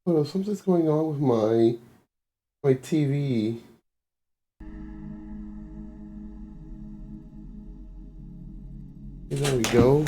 Oh, something's going on with my TV. There we go.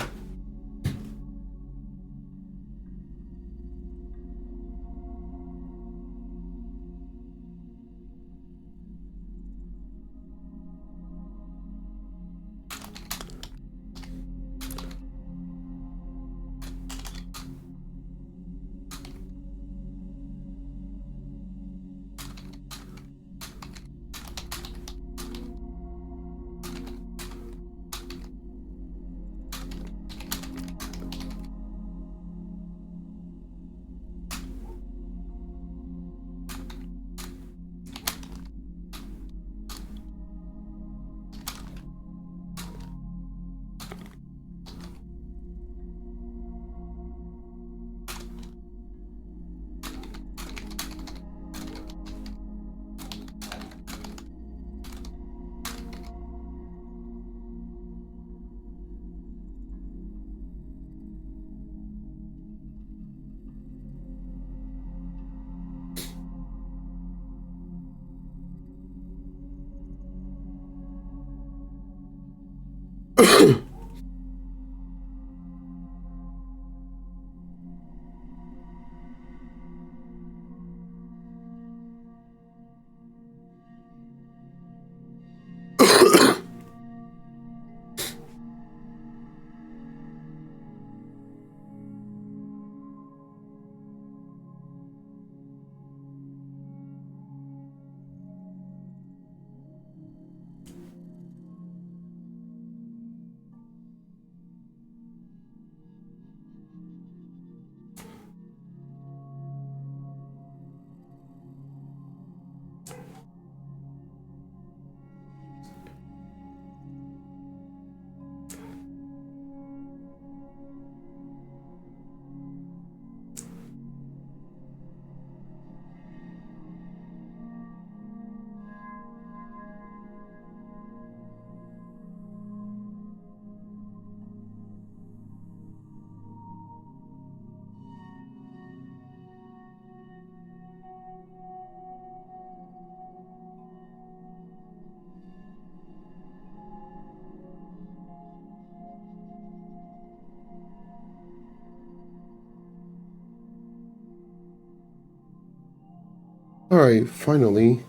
Alright, finally.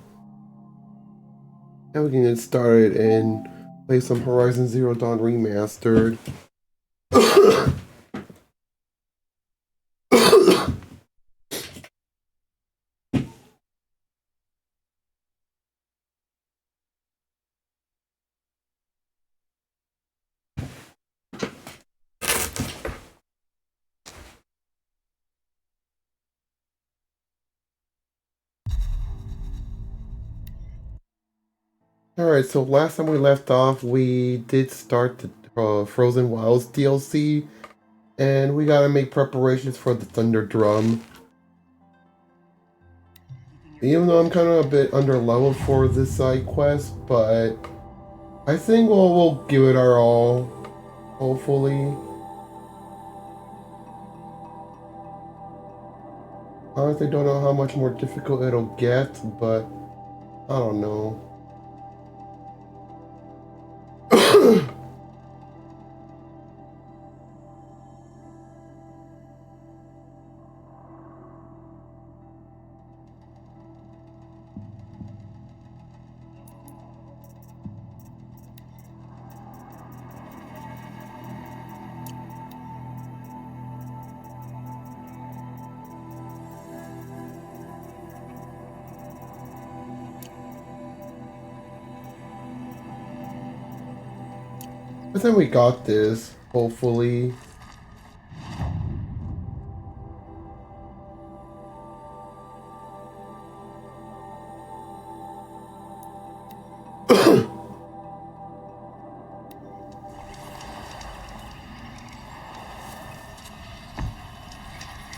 Now we can get started and play some Horizon Zero Dawn Remastered. Alright, so last time we left off, we did start the Frozen Wilds DLC, and we gotta make preparations for the Thunder Drum. Even though I'm kind of a bit under leveled for this side quest, but I think we'll give it our all, hopefully. Honestly, don't know how much more difficult it'll get, but I don't know. I think we got this, hopefully.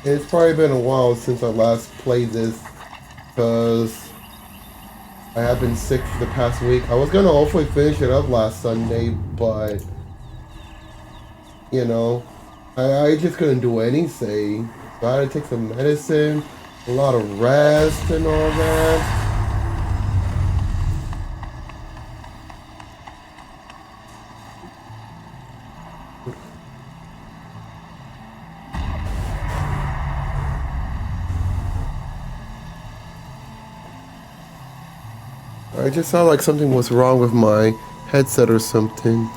It's probably been a while since I last played this, because I have been sick for the past week. I was gonna hopefully finish it up last Sunday, but, you know, I just couldn't do anything. So I had to take some medicine, A lot of rest and all that. I just saw like something was wrong with my headset or something.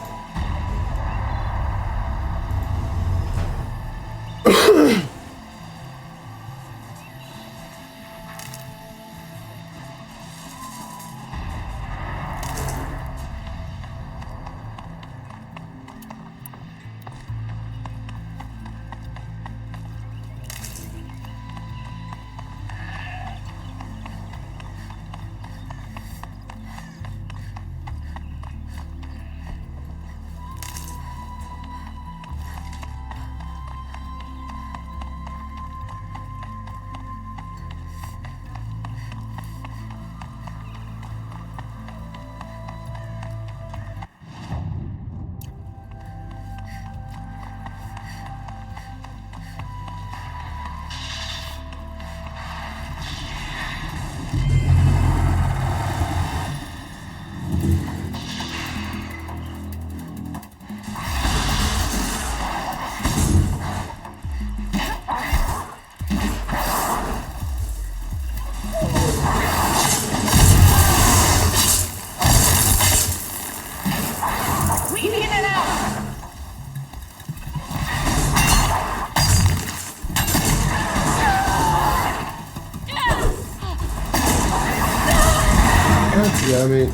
Yeah, I mean...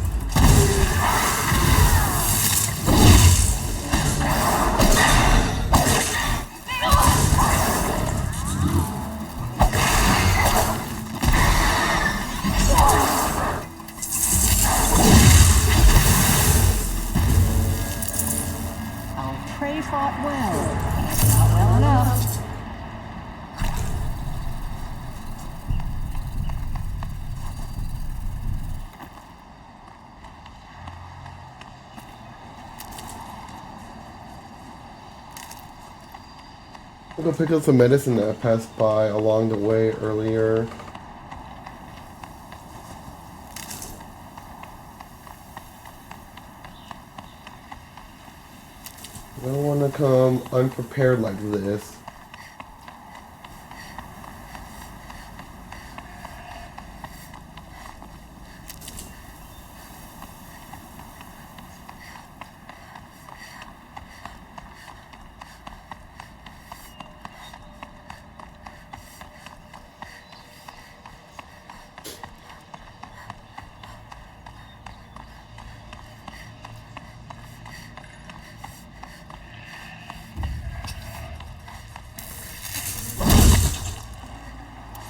I'll pray fought well. Not well enough. I'm gonna pick up some medicine that I passed by along the way earlier. I don't want to come unprepared like this.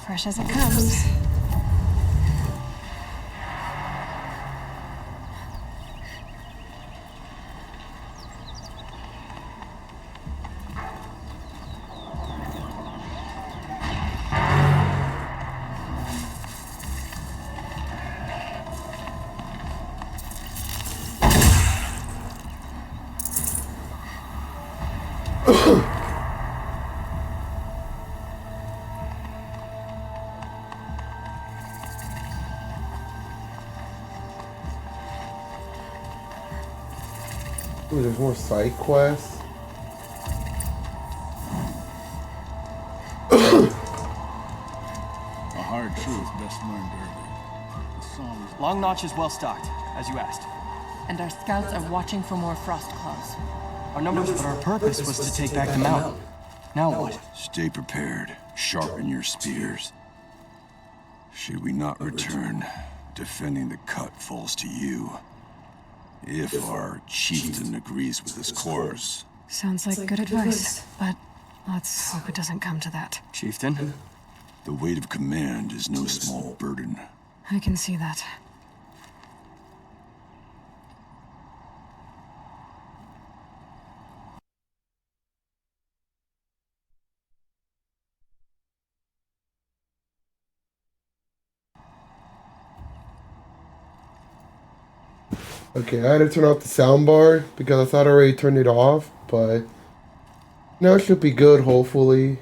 Fresh as it comes. Ooh, there's more side quests. A hard truth best learned early. The songs. Long Notch is well stocked, as you asked. And our scouts are watching for more frost claws. Our numbers, but our purpose was to take back the mountain. Now what? Stay prepared. Sharpen your spears. Should we not return, defending the cut falls to you. If our chieftain agrees with this course. Sounds like good advice, but let's hope it doesn't come to that. Chieftain? The weight of command is no small burden. I can see that. Okay, I had to turn off the soundbar because I thought I already turned it off, but now it should be good, hopefully.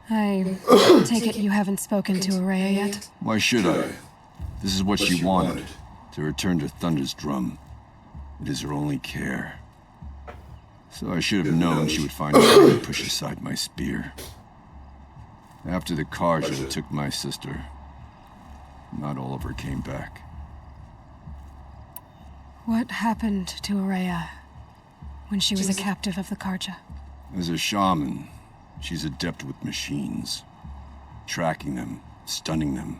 I take it you haven't spoken to Araya yet? Why should I? This is what she wanted, to return to Thunder's drum. It is her only care. So I should have known she would find a way to push aside my spear. After the Karja took my sister, not all of her came back. What happened to Araya when she was a captive of the Karja? As a shaman, she's adept with machines. Tracking them, stunning them.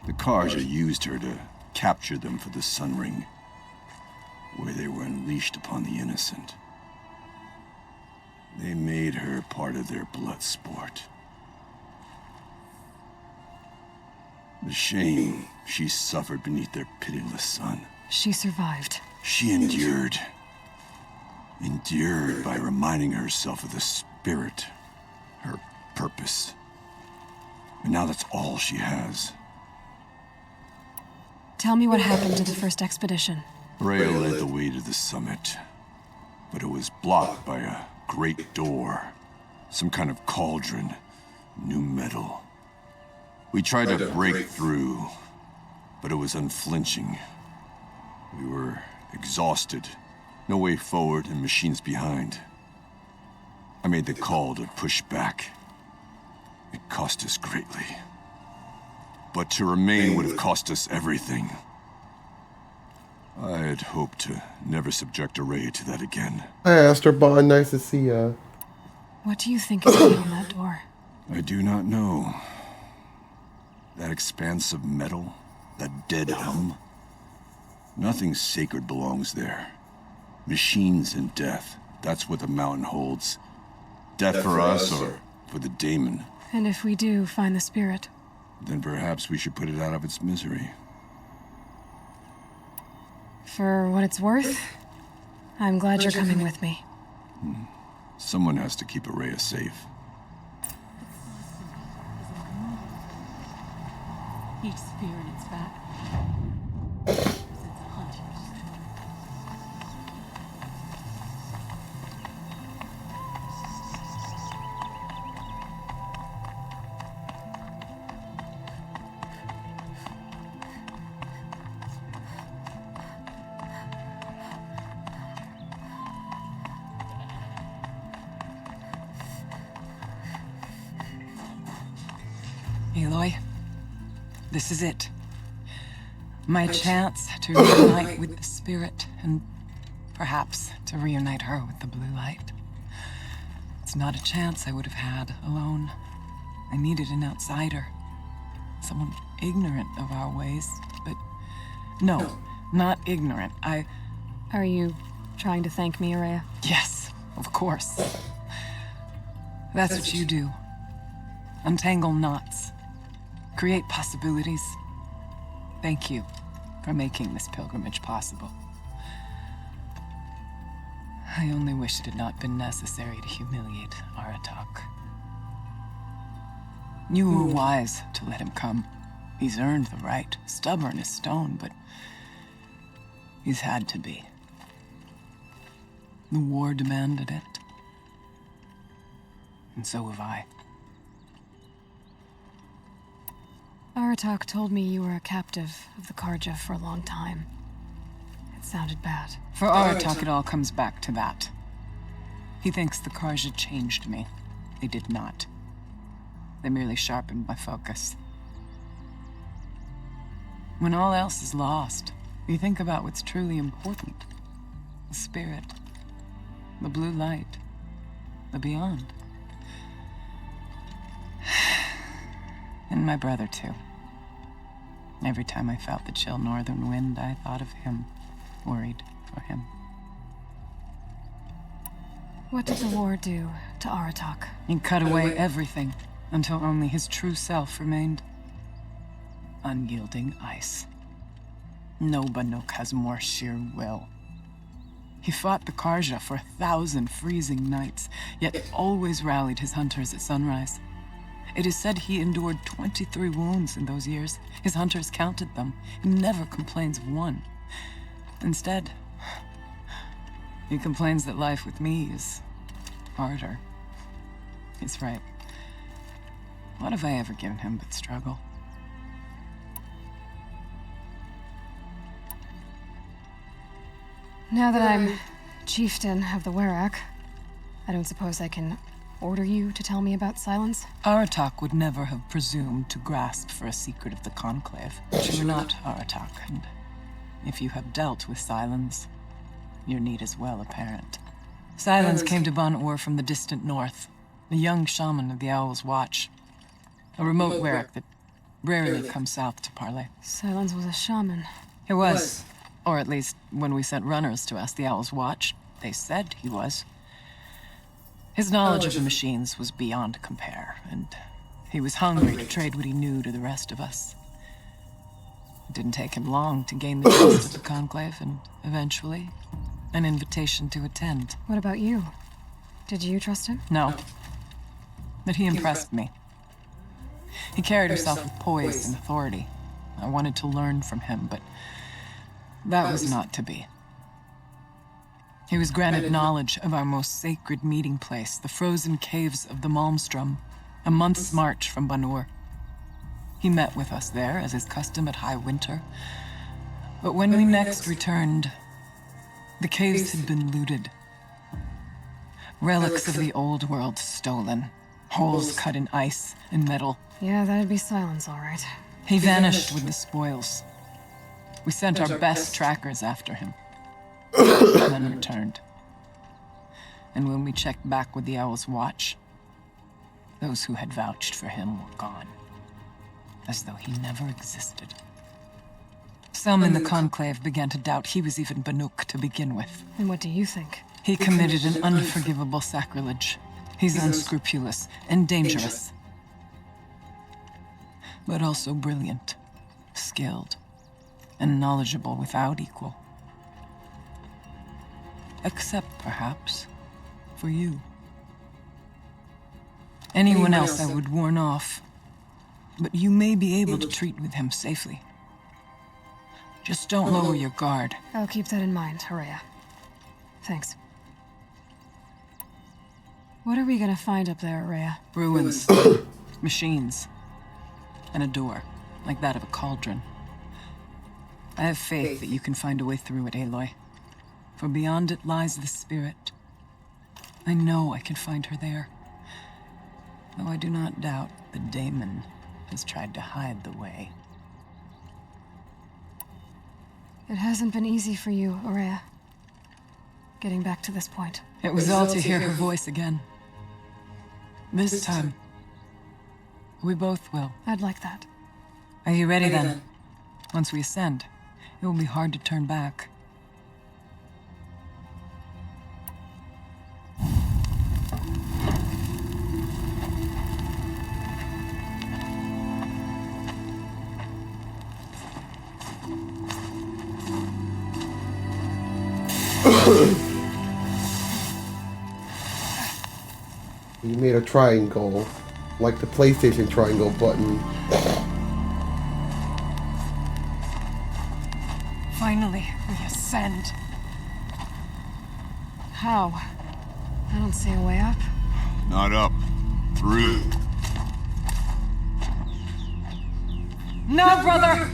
The Karja used her to capture them for the Sun Ring, where they were unleashed upon the innocent. They made her part of their blood sport. The shame she suffered beneath their pitiless sun. She survived. She endured. Endured by reminding herself of the spirit, her purpose. And now that's all she has. Tell me what happened to the first expedition. Rhea led the way to the summit, but it was blocked by a great door. Some kind of cauldron, new metal. We tried to break through, but it was unflinching. We were exhausted, no way forward and machines behind. I made the call to push back. It cost us greatly. But to remain would have cost us everything. I had hoped to never subject Araya to that again. Hi, Aster Bond. Nice to see ya. What do you think is behind that door? I do not know. That expanse of metal, that dead hum. Nothing sacred belongs there. Machines and death, that's what the mountain holds. Death for us or for the daemon. And if we do find the spirit? Then perhaps we should put it out of its misery. For what it's worth, I'm glad you're coming with me. Someone has to keep Araya safe. Each spear in its back represents a hunter's. Aloy, this is it. My chance to reunite with the spirit, and perhaps to reunite her with the blue light. It's not a chance I would have had alone. I needed an outsider. Someone ignorant of our ways, but... No, not ignorant. Are you trying to thank me, Araya? Yes, of course. That's what you do. Untangle knots. Create possibilities. Thank you for making this pilgrimage possible. I only wish it had not been necessary to humiliate Aratak. You were wise to let him come. He's earned the right, stubborn as stone, but he's had to be. The war demanded it. And so have I. Aratak told me you were a captive of the Karja for a long time. It sounded bad. For Aratak, it all comes back to that. He thinks the Karja changed me. They did not. They merely sharpened my focus. When all else is lost, you think about what's truly important. The spirit. The blue light. The beyond. And my brother, too. Every time I felt the chill northern wind, I thought of him, worried for him. What did the war do to Aratak? He cut away everything, until only his true self remained. Unyielding ice. No Banuk has more sheer will. He fought the Karja for 1,000 freezing nights, yet always rallied his hunters at sunrise. It is said he endured 23 wounds in those years. His hunters counted them. He never complains of one. Instead, he complains that life with me is harder. He's right. What have I ever given him but struggle? Now that I'm chieftain of the Werak, I don't suppose I can order you to tell me about Silence? Aratak would never have presumed to grasp for a secret of the Conclave. But you are not Aratak, and if you have dealt with Silence, your need is well apparent. Silence came to Ban-Ur from the distant north, a young shaman of the Owl's Watch, a remote Werak that rarely comes south to parley. Silence was a shaman. He was. Or at least, when we sent runners to ask the Owl's Watch, they said he was. His knowledge of the machines was beyond compare, and he was hungry to trade what he knew to the rest of us. It didn't take him long to gain the trust of the Conclave, and eventually, an invitation to attend. What about you? Did you trust him? No. But he impressed me. He carried himself with poise and authority. I wanted to learn from him, but that was not to be. He was granted knowledge of our most sacred meeting place, the frozen caves of the Malmstrom, a month's march from Ban-Ur. He met with us there, as is custom at high winter. But when we next returned, the caves had been looted. Relics of the old world stolen. Holes cut in ice and metal. Yeah, that'd be Silence, all right. He vanished with the spoils. We sent our best trackers after him, and then returned. And when we checked back with the Owl's Watch, those who had vouched for him were gone, as though he never existed. Some in the Conclave began to doubt he was even Banuk to begin with. And what do you think? He committed an unforgivable sacrilege. He's unscrupulous and dangerous, but also brilliant, skilled, and knowledgeable without equal. Except, perhaps, for you. Anyone else I would warn off, but you may be able to treat with him safely. Just don't lower your guard. I'll keep that in mind, Horea. Thanks. What are we gonna find up there, Horea? Ruins, machines, and a door, like that of a cauldron. I have faith that you can find a way through it, Aloy. For beyond it lies the spirit. I know I can find her there. Though I do not doubt the daemon has tried to hide the way. It hasn't been easy for you, Horea. Getting back to this point. It was all to hear her voice again. This time, we both will. I'd like that. Are you ready then? Once we ascend, it will be hard to turn back. You made a triangle, like the PlayStation triangle button. Finally, we ascend. How? I don't see a way up. Not up. Through. No, brother!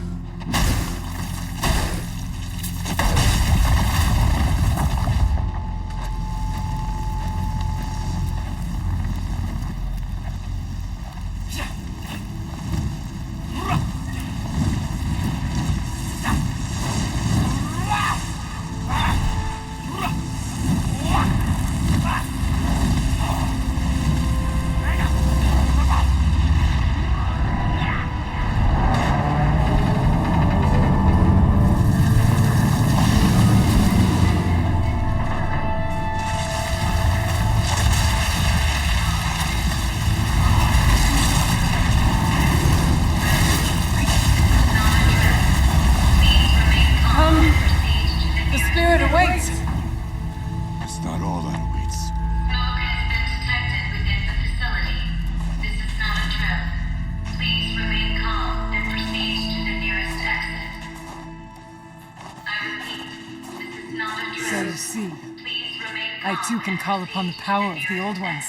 I too can call upon the power of the old ones.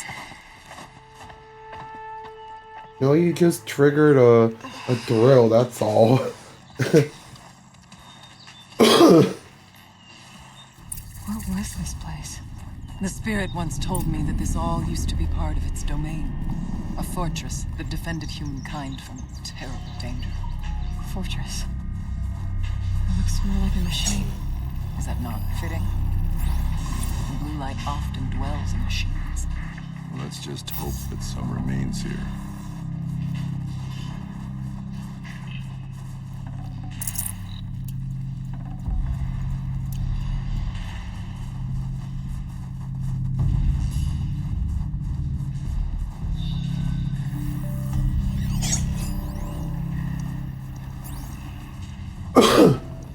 No, you just triggered a drill, that's all. What was this place? The spirit once told me that this all used to be part of its domain. A fortress that defended humankind from terrible danger. Fortress. It looks more like a machine. Is that not fitting? The blue light often dwells in machines. Let's just hope that some remains here.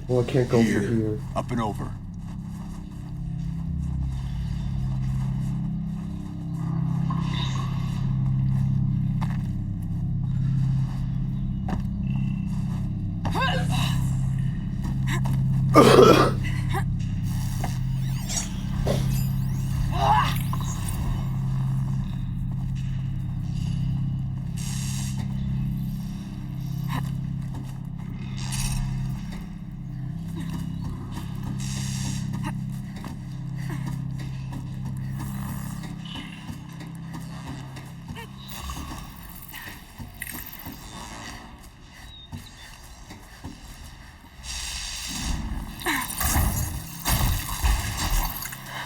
Well, I can't go through here. Up and over.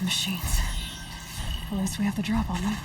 Machines. At least we have the drop on them.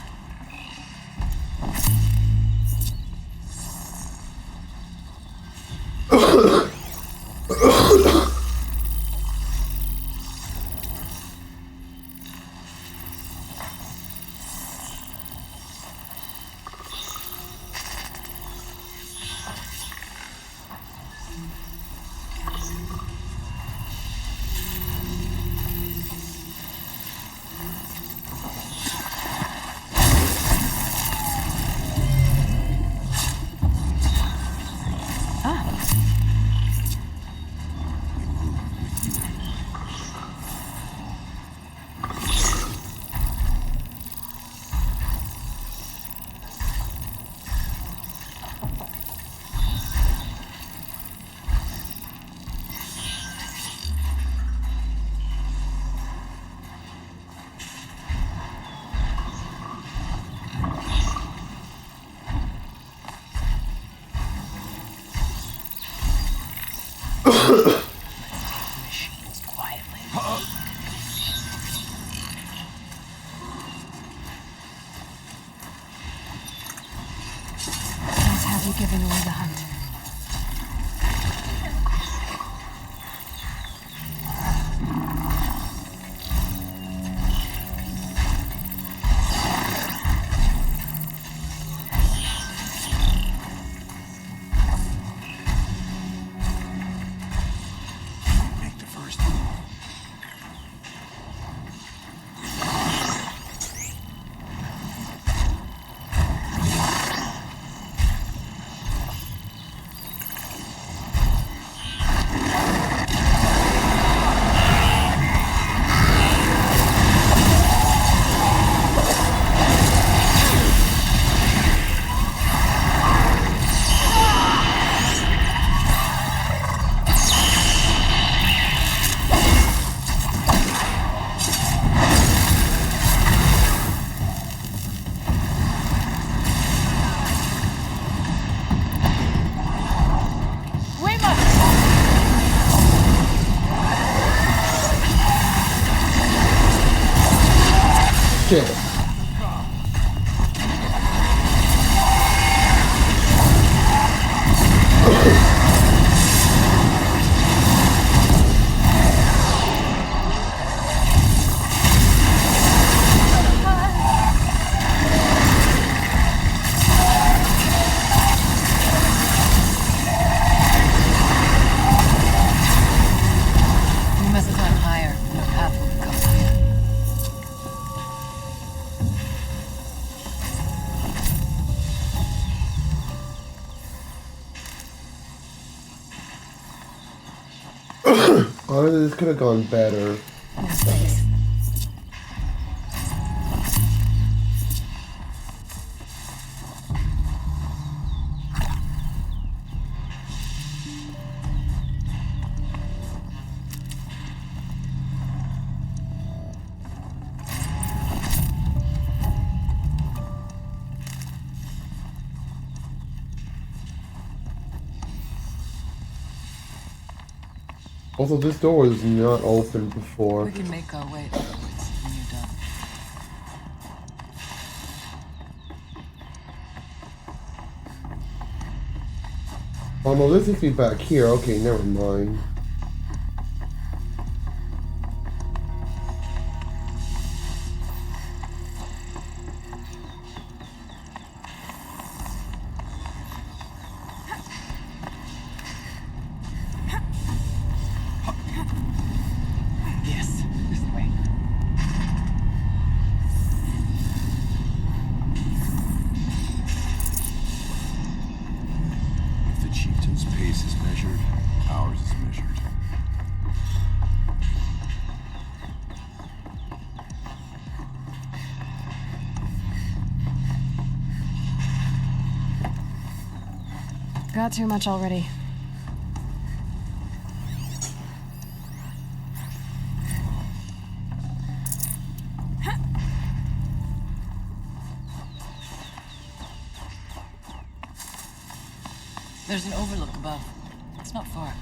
Machines quietly. Nice have you giving away the hunt. Make the first. Shit. We must climb higher, and the path will become clear. Honestly, this could have gone better. Yes, please. Also, this door was not open before. We can make our way upwards when you're done. Oh no, this is me back here. Okay, never mind. Yes, this way. If the chieftain's pace is measured, ours is measured. Got too much already. There's an overlook above. It's not far.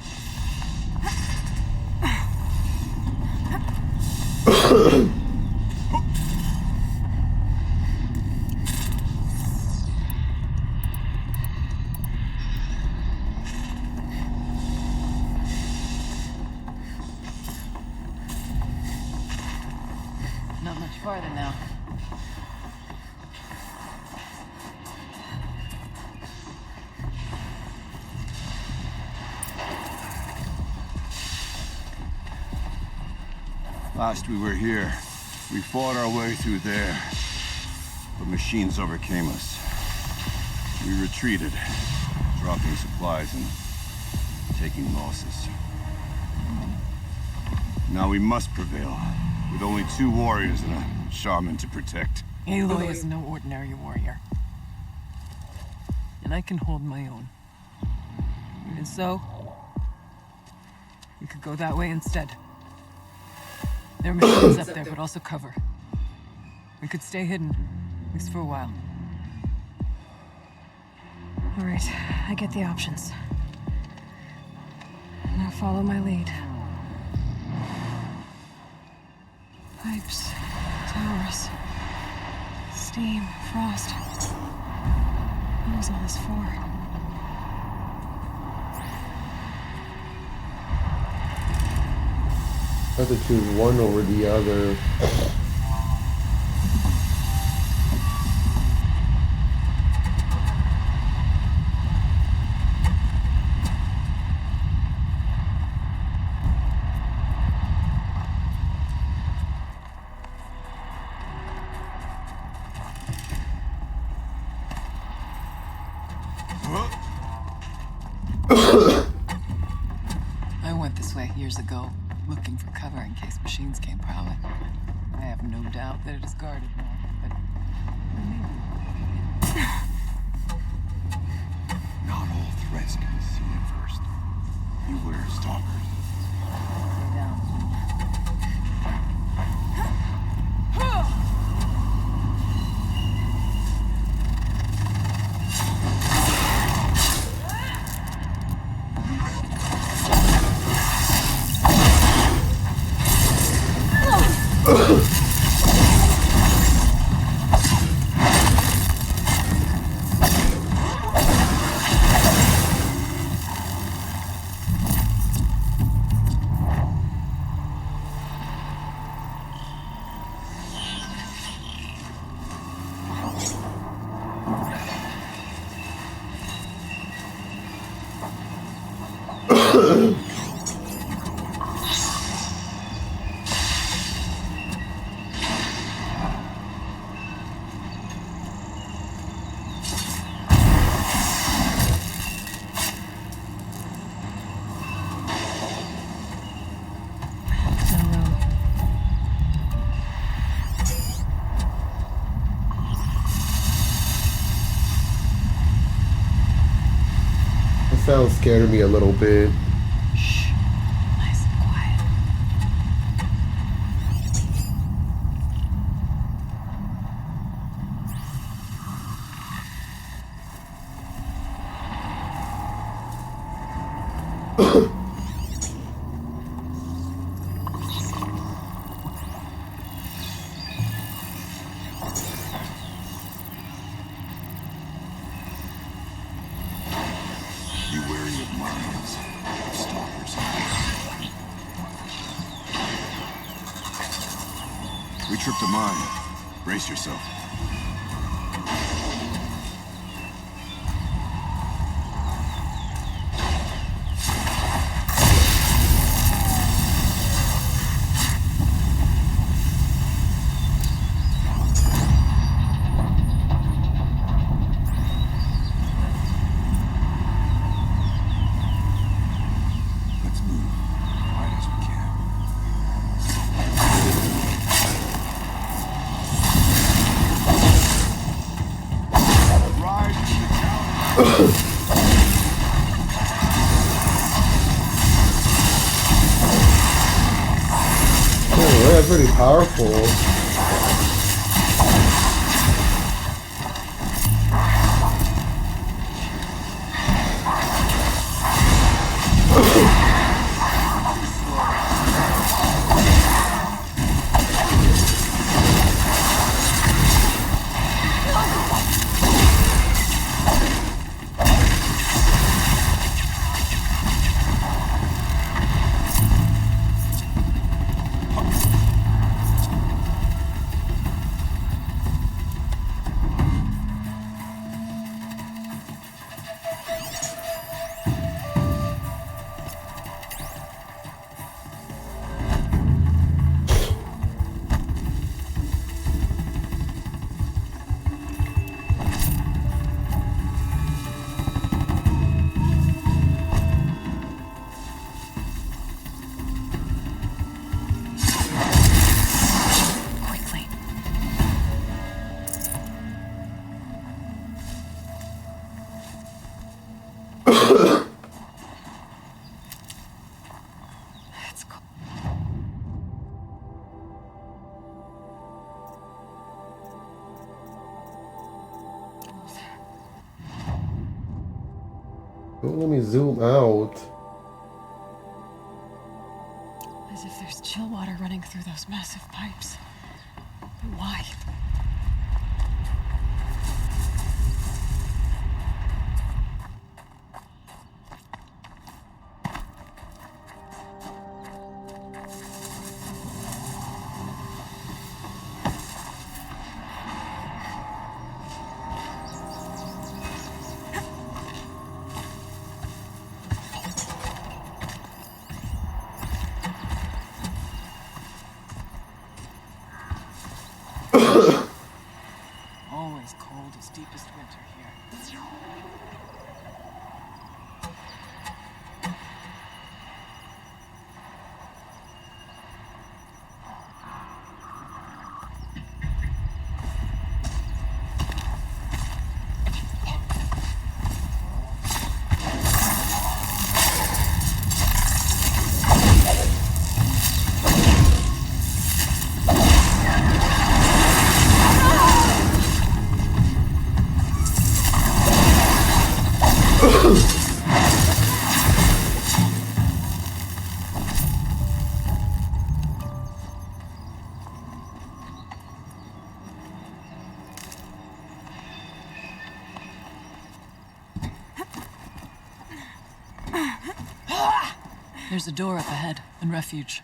Not much farther now. Last we were here, we fought our way through there. But machines overcame us. We retreated, dropping supplies and taking losses. Now we must prevail, with only 2 warriors and a shaman to protect. Aloy is no ordinary warrior. And I can hold my own. Even so, we could go that way instead. There are machines up there, but also cover. We could stay hidden, at least for a while. All right, I get the options. Now follow my lead. Pipes, towers, steam, frost. What was all this for? I have to choose one over the other. I went this way years ago, looking for cover in case machines came prowling. I have no doubt that it is guarded now, but maybe. Not all threats can be seen at first. Beware stalkers. Stay down. Sound scared me a little bit. Shh. Nice and quiet. trip to mine. Brace yourself. Let's move. Quiet as we can. Rise to the challenge. Oh, that's pretty powerful. Quickly. It's cool. Don't let me zoom out. As if there's chill water running through those massive pipes. But why? Always cold as deepest winter here. There's a door up ahead and refuge.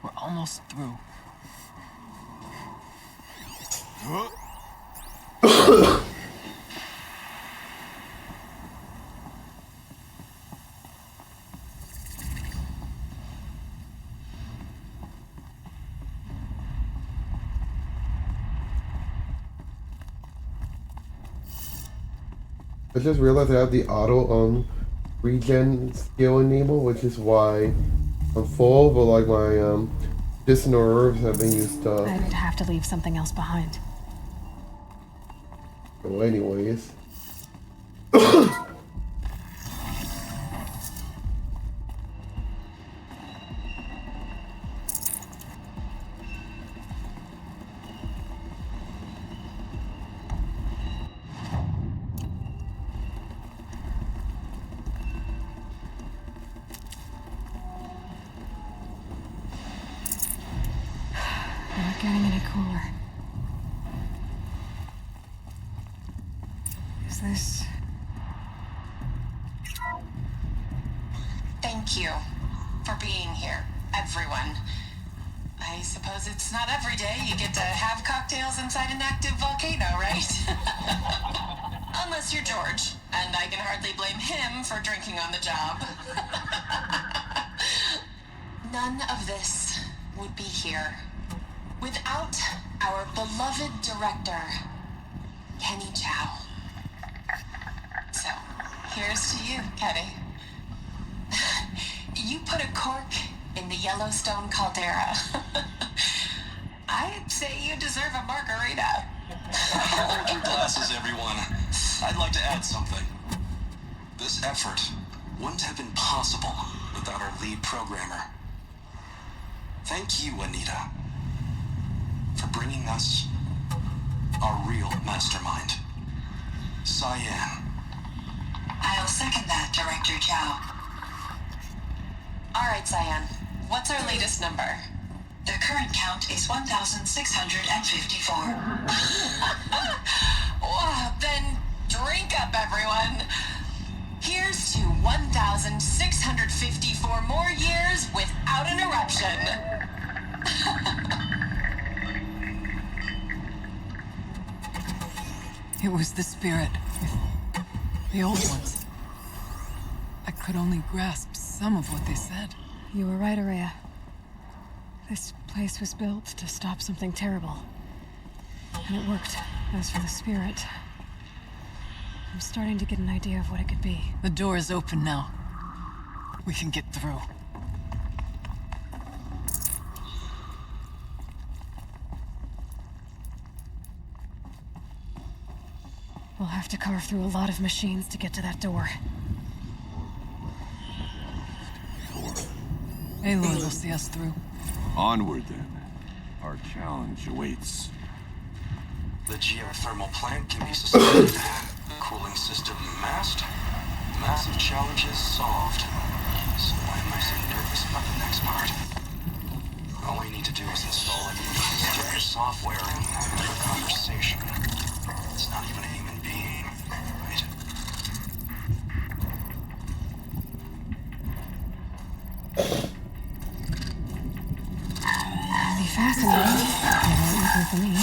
We're almost through. I just realized I have the auto regen skill enabled, which is why I'm full, but like my medicinal herbs have been used up. I'd have to leave something else behind. So anyways. Not getting any cooler. Is this... Thank you for being here, everyone. I suppose it's not every day you get to have cocktails inside an active volcano, right? Unless you're George, and I can hardly blame him for drinking on the job. None of this would be here without our beloved director, Kenny Chow. So, here's to you, Kenny. You put a cork in the Yellowstone caldera. I'd say you deserve a margarita. Hold your glasses, everyone. I'd like to add something. This effort wouldn't have been possible without our lead programmer. Thank you, Anita, for bringing us our real mastermind, Cyan. I'll second that, Director Chow. All right, Cyan. What's our latest number? The current count is 1,654. Well, then drink up, everyone. Here's to 1,654 more years without an eruption. It was the spirit with the old ones. I could only grasp some of what they said. You were right, Araya. This place was built to stop something terrible. And it worked. As for the spirit, I'm starting to get an idea of what it could be. The door is open now. We can get through. We'll have to carve through a lot of machines to get to that door. Aloy will see us through. Onward, then. Our challenge awaits. The geothermal plant can be suspended. Cooling system masked. Massive challenges solved. So why am I so nervous about the next part? All we need to do is install a new software and have a conversation. It's not even a human being, right? Be fascinating. Never for me.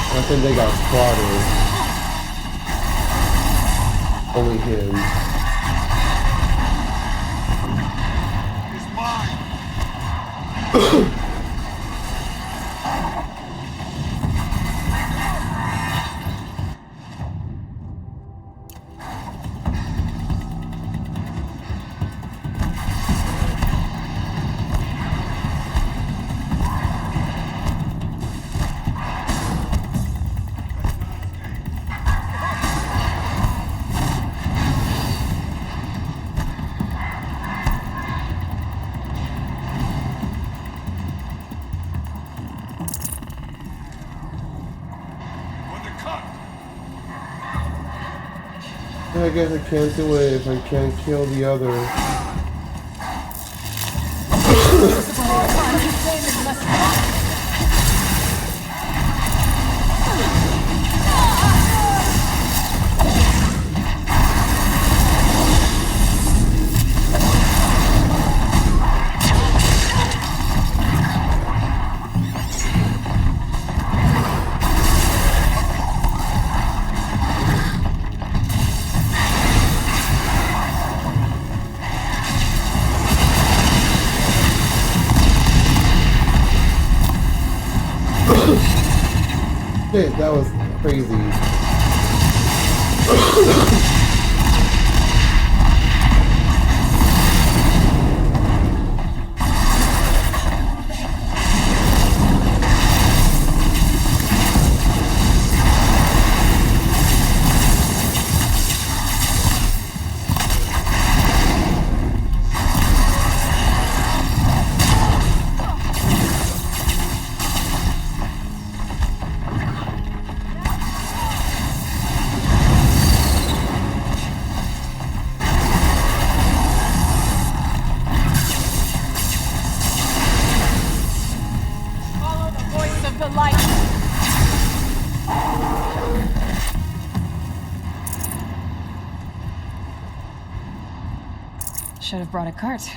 I think they got spotted. Only him. It's mine! I guess I can't do it if I can't kill the other. Shit, that was crazy. the light! Should have brought a cart.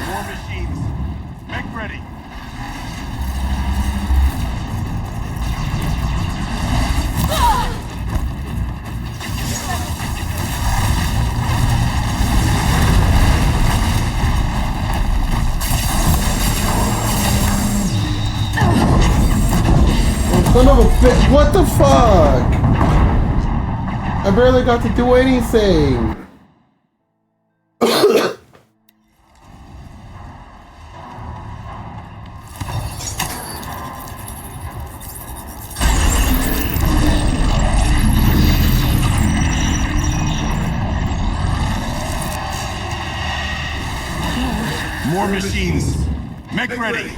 War machines. Make ready. Son of a bitch! What the fuck? I barely got to do anything. More machines. Make ready.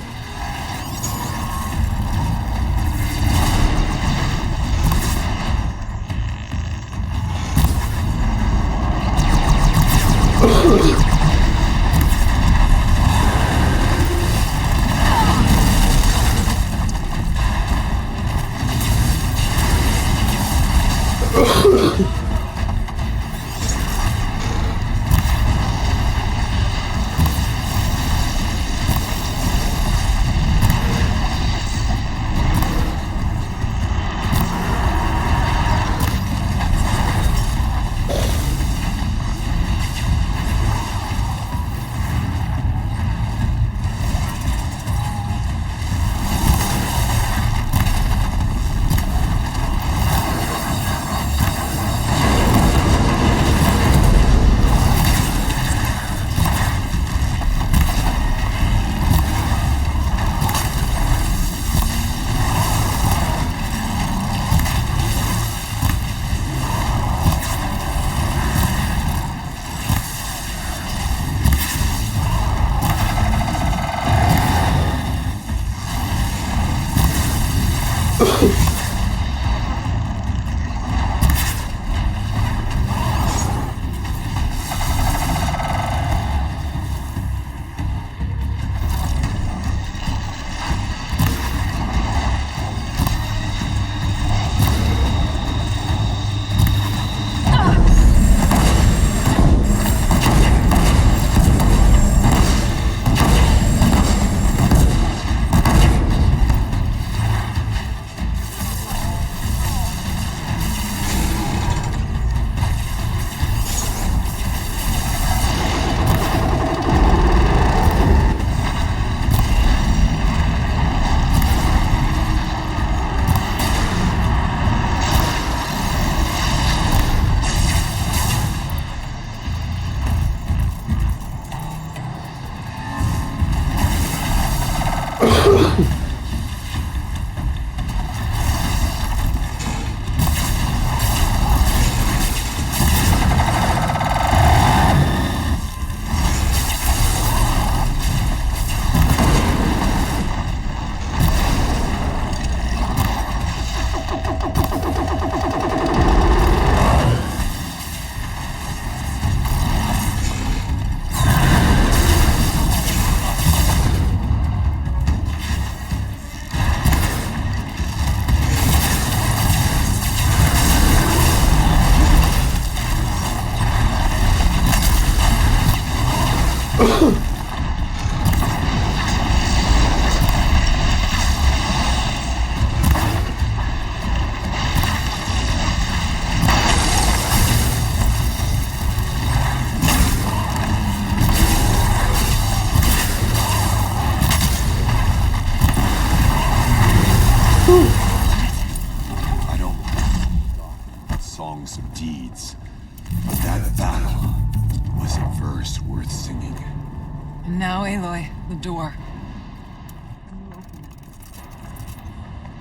Now, Aloy, the door.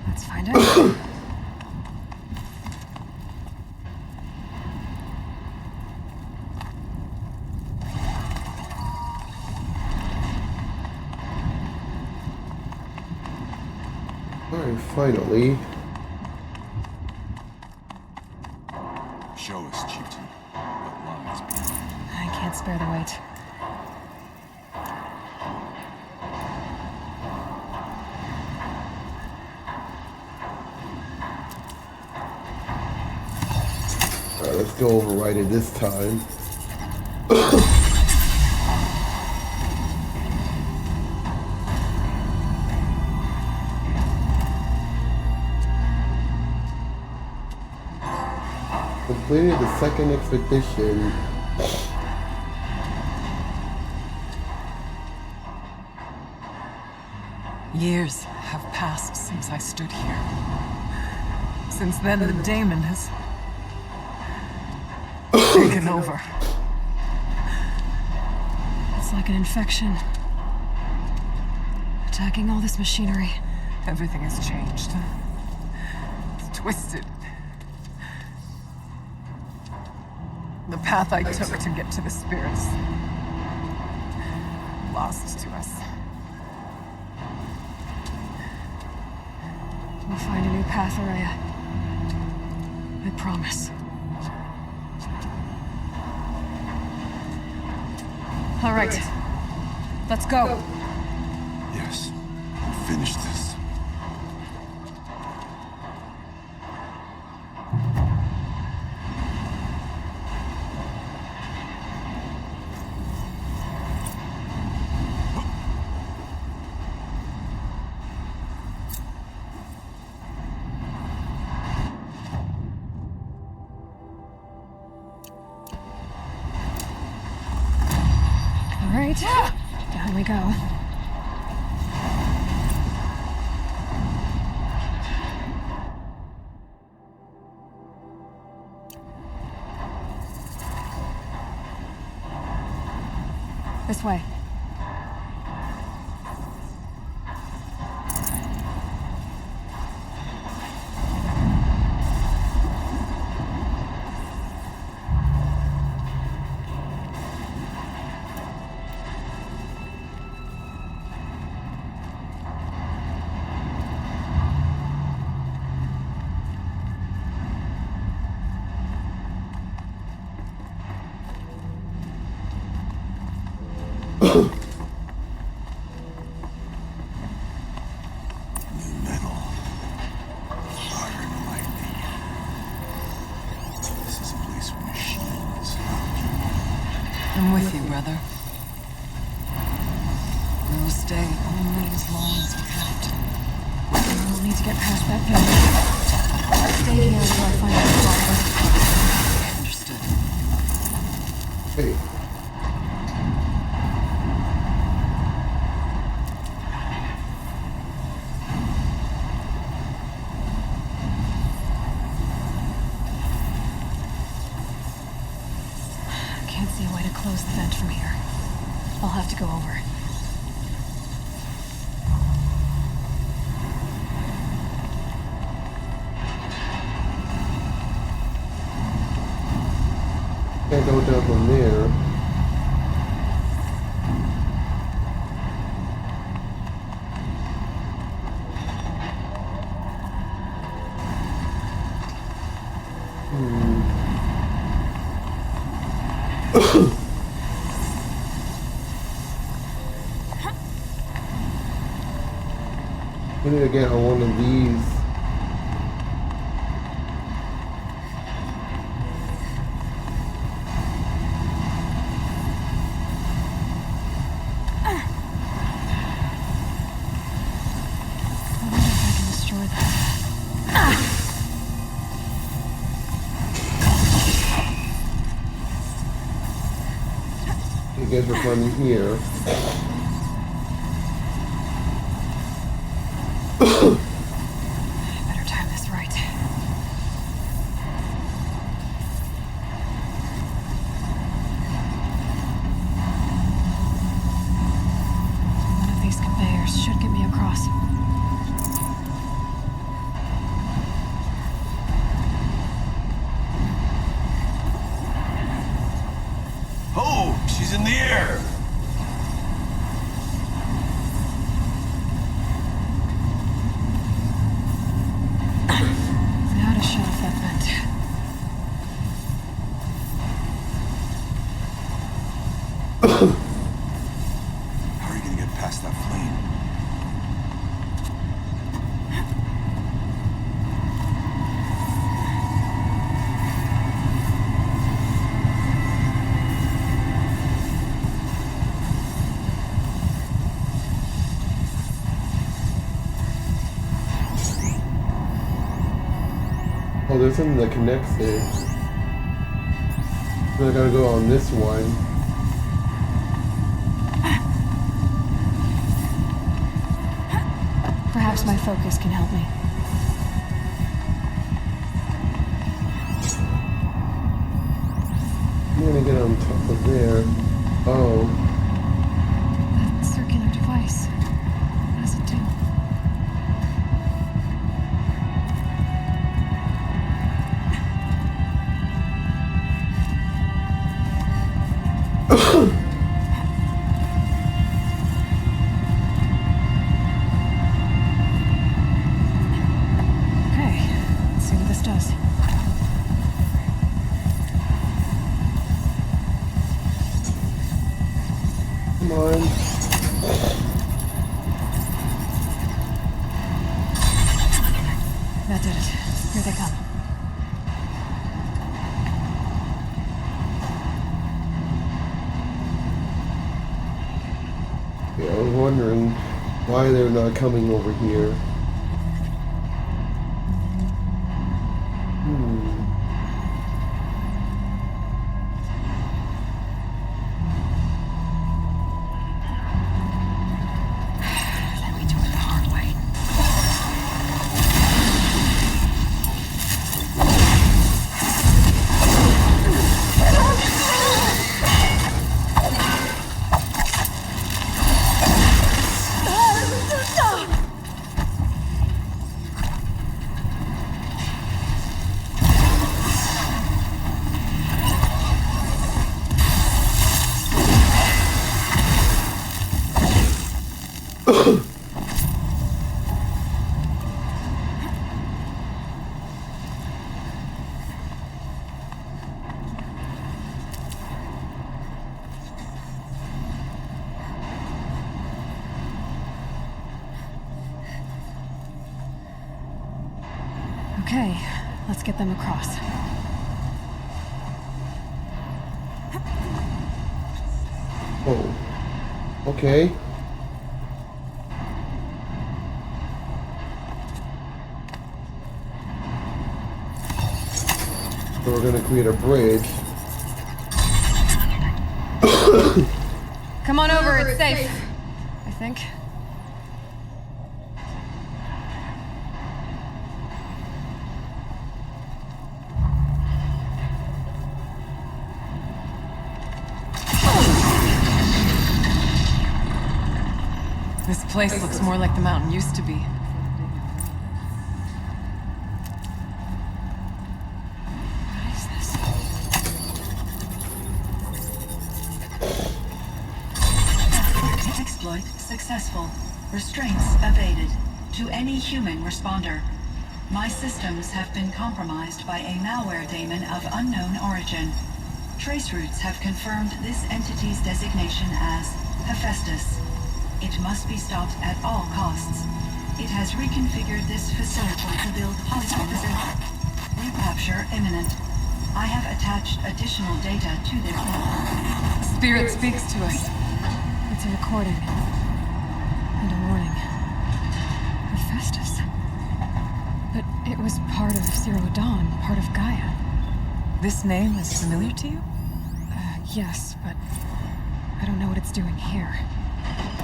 Let's find out. Alright, finally. Show us, Chieftain, what lies beyond. I can't spare the wait. Alright, let's go override it this time. Completed the second expedition. Years have passed since I stood here. Since then, the daemon has taken over. It's like an infection. Attacking all this machinery. Everything has changed. It's twisted. The path I took to get to the spirits lost to us. We'll find a new path, Araya. I promise. All right. Let's go. Yes, finish this. All right. Down we go. This way. New metal. Fire and lightning. This is a place for machines, not people. I'm with you, brother. We will stay only as long as we have to. We'll need to get past that building. Stay here until I find out the Understood. Hey. Can't see a way to close the vent from here. I'll have to go over. Can't go down from there. We need to get on one of these. I wonder if I can destroy that. I guess we're coming here. Better time this right. One of these conveyors should get me across. Oh, she's in the air! Oh, there's something that connects it. So I gotta go on this one. Perhaps my focus can help me. I'm gonna get on top of there. Oh. That circular device. What does it do? Okay, let's see what this does. Come on. That did it. Here they come. Yeah, I was wondering why they're not coming over here. Then we do it the hard way. Okay, let's get them across. Oh. Okay. So we're gonna create a bridge. Come on over, it's safe. I think. This place looks more like the mountain used to be. What is this? Exploit successful. Restraints evaded. To any human responder. My systems have been compromised by a malware daemon of unknown origin. Trace routes have confirmed this entity's designation as Hephaestus. It must be stopped at all costs. It has reconfigured this facility to build polygons. Recapture imminent. I have attached additional data to this. Spirit speaks to us. It's a recording. And a warning. Hephaestus. But it was part of Zero Dawn, part of Gaia. This name is familiar to you? Yes, but I don't know what it's doing here.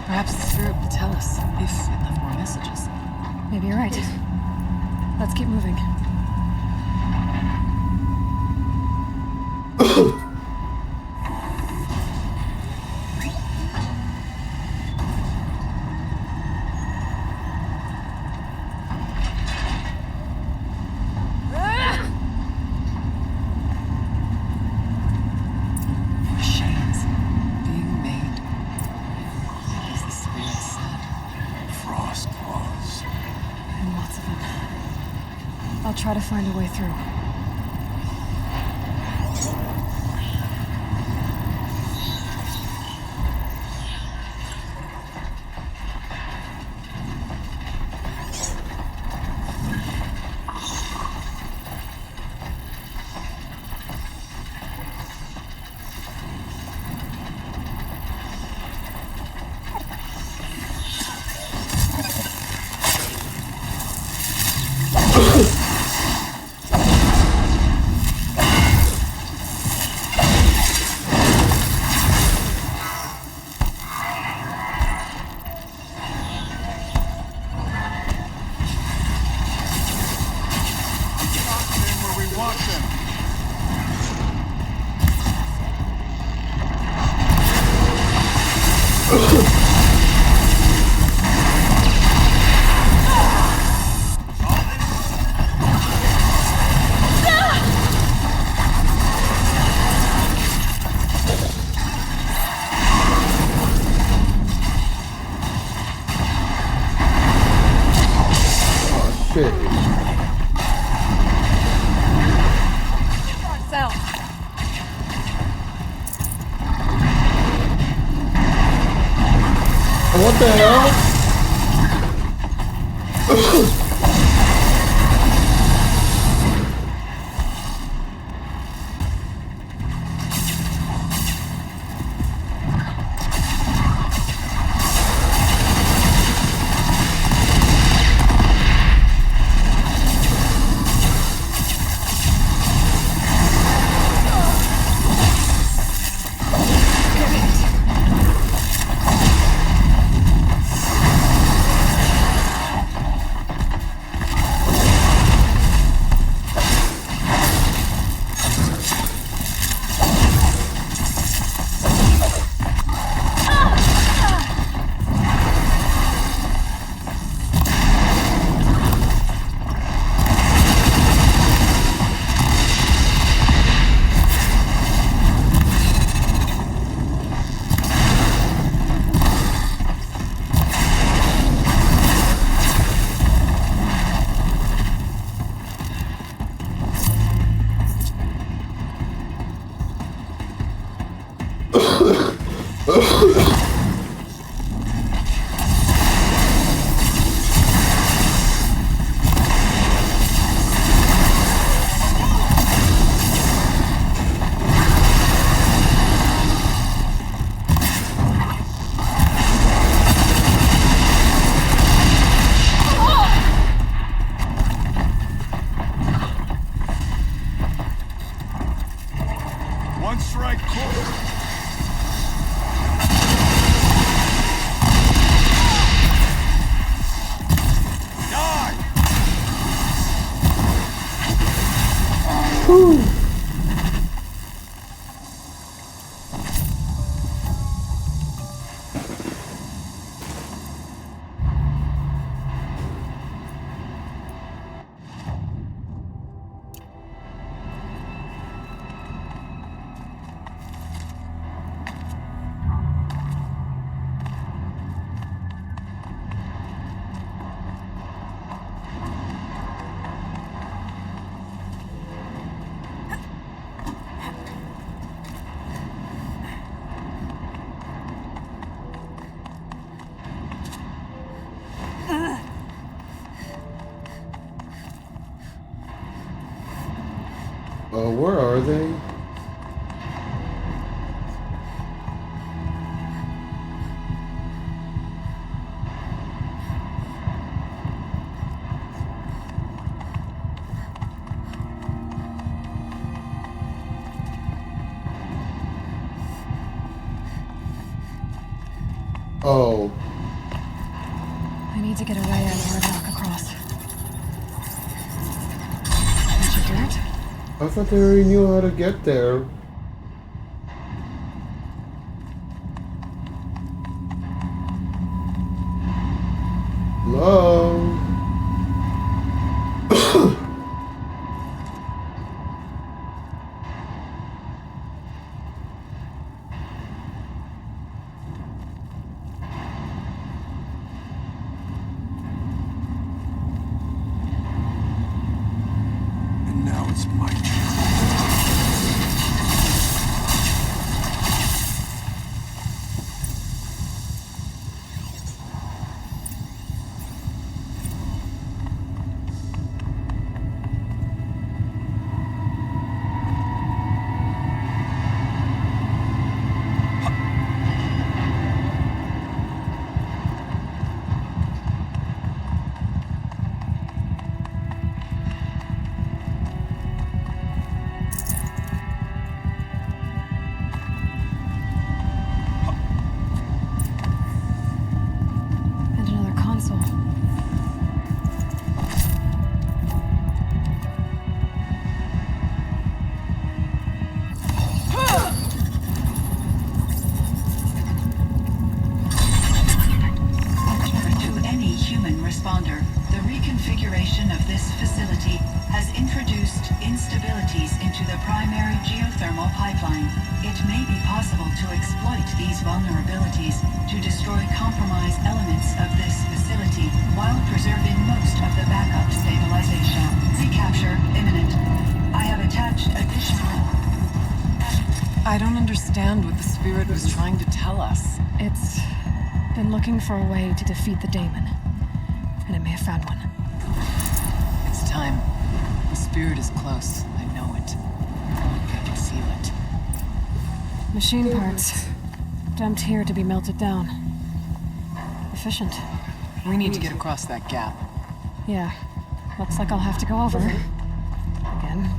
Perhaps the spirit will tell us if it left more messages. Maybe you're right. Let's keep moving. Machines being made. As the spirit said. Frost claws. And lots of them. I'll try to find a way through. Watch him. Shit. Cell. What the hell? One strike quick. Die! Where are they? Oh. I need to get a way out of where walk across. Did you do it? I thought they already knew how to get there. Hello? And now it's my turn. This facility has introduced instabilities into the primary geothermal pipeline. It may be possible to exploit these vulnerabilities to destroy compromised elements of this facility while preserving most of the backup stabilization. Recapture imminent. I have attached additional... I don't understand what the spirit was trying to tell us. It's been looking for a way to defeat the daemon, and it may have found one. It's time. The spirit is close. I know it. I can feel it. Machine parts dumped here to be melted down. Efficient. We need to get across that gap. Yeah. Looks like I'll have to go over. Again.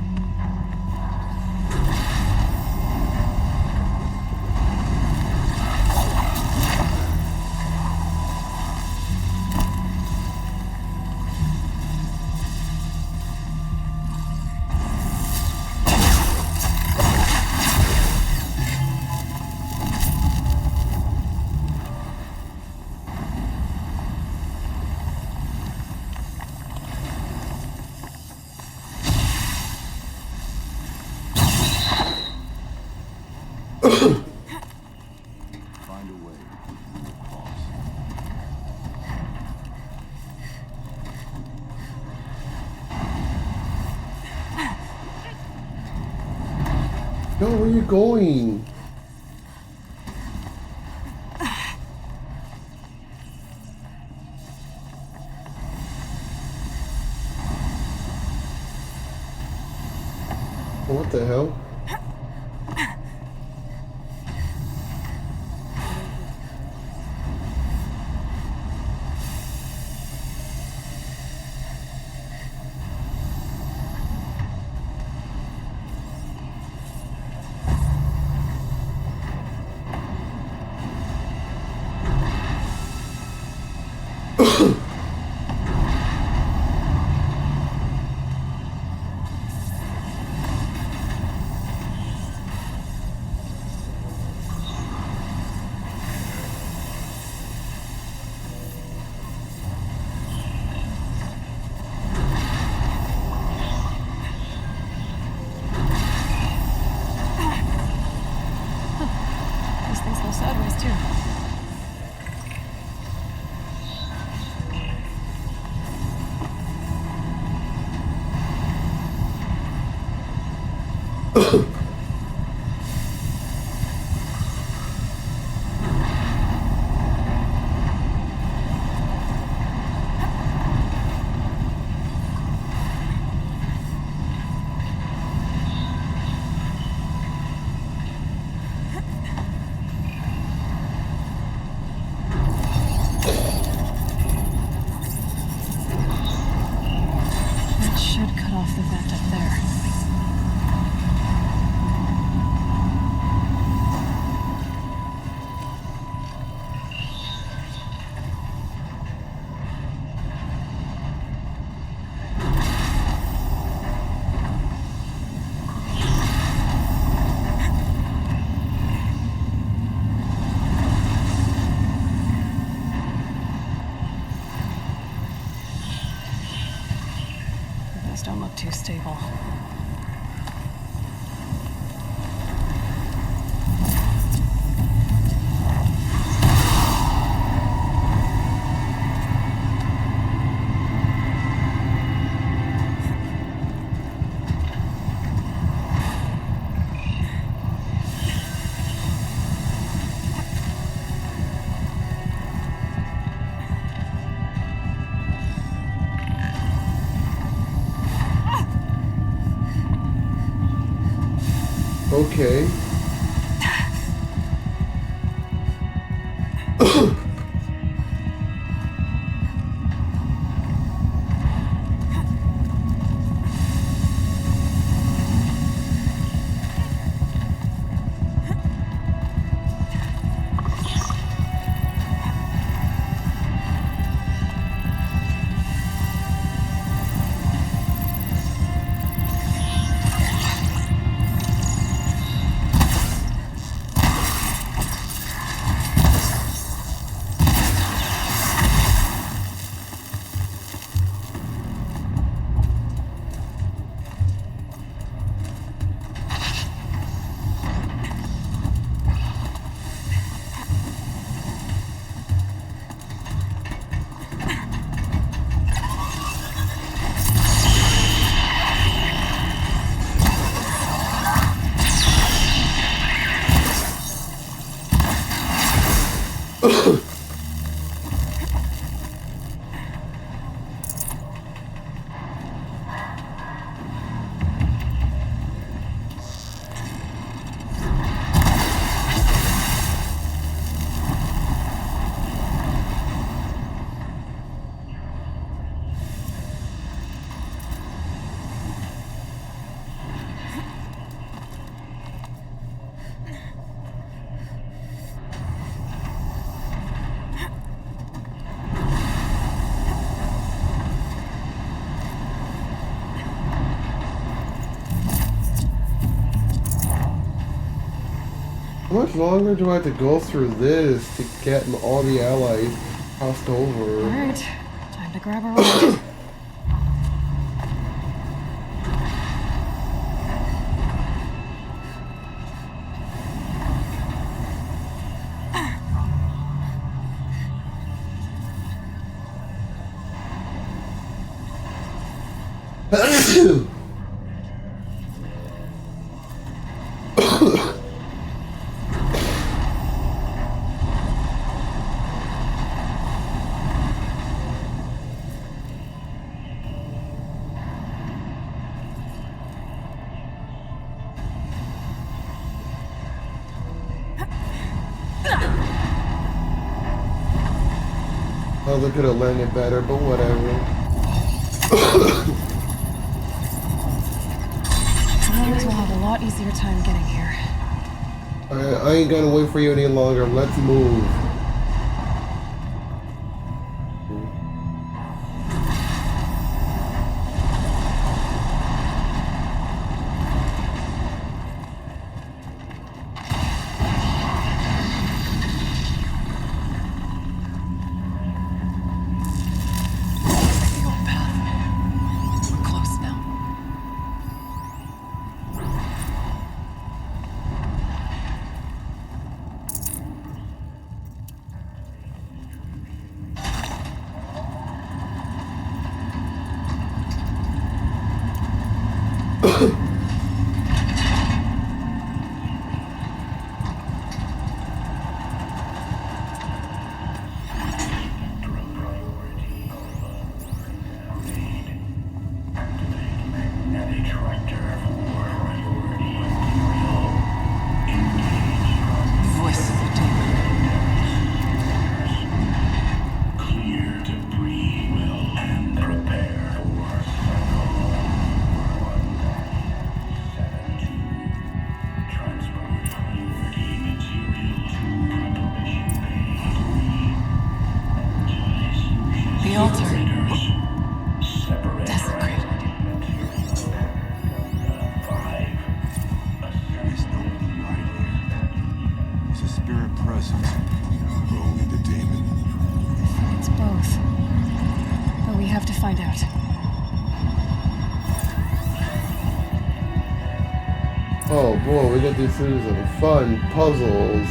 Find a way. No, where are you going? What the hell? These things go sideways, too. That should cut off the vent up there. Those don't look too stable. Okay. much longer do I have to go through this to get all the allies crossed over? Alright, time to grab a ride. Oh, they could have landed better, but whatever. Others will have a lot easier time getting here. Alright, I ain't gonna wait for you any longer. Let's move. The old path. We're close now. Voice of the demon. Clear debris will and prepare for transport priority material to preparation bay. The altar. Separate Desecrated. There's nobody right here. It's a spirit presence. Or only the demon. It's both. But we have to find out. Oh boy, we got these series of fun puzzles.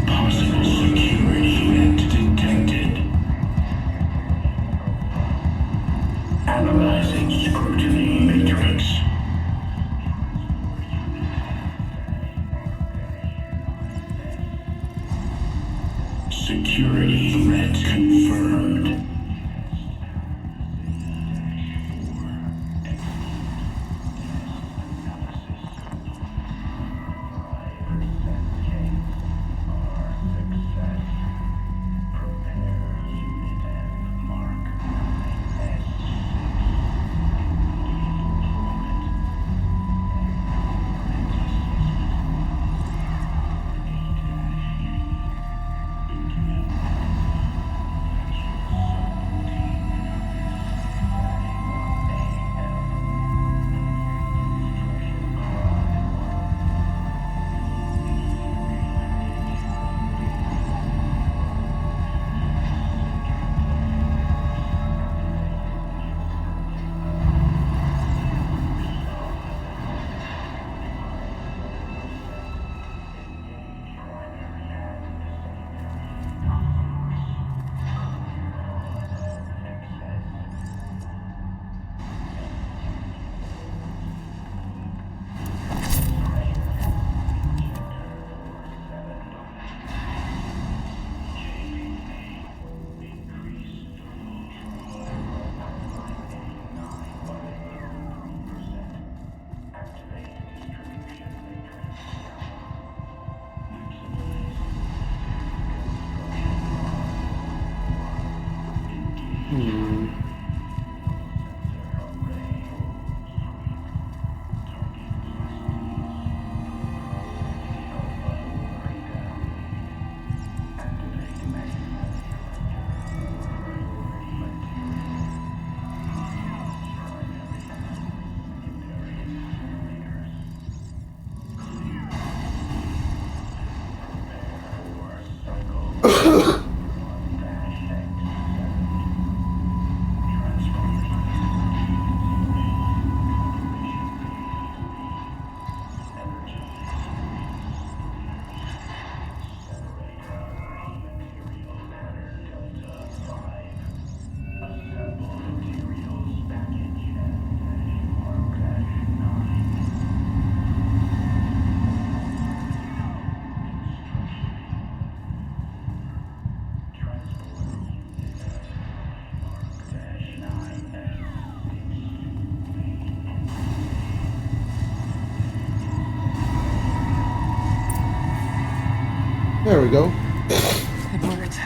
Possible security event detected. Analyzing scrutiny matrix. Security threat confirmed. There we go. It worked.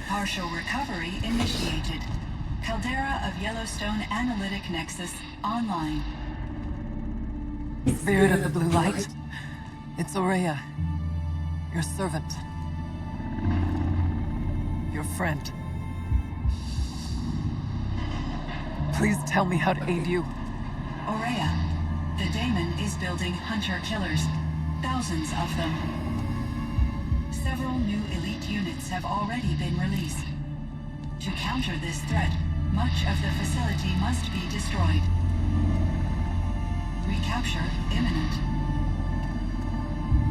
Partial recovery initiated. Caldera of Yellowstone Analytic Nexus online. Spirit of the Blue Light. It's Aurea. Your servant. Your friend. Please tell me how to aid you. Aurea, the daemon is building hunter-killers. Thousands of them. Several new elite units have already been released. To counter this threat, much of the facility must be destroyed. Recapture imminent.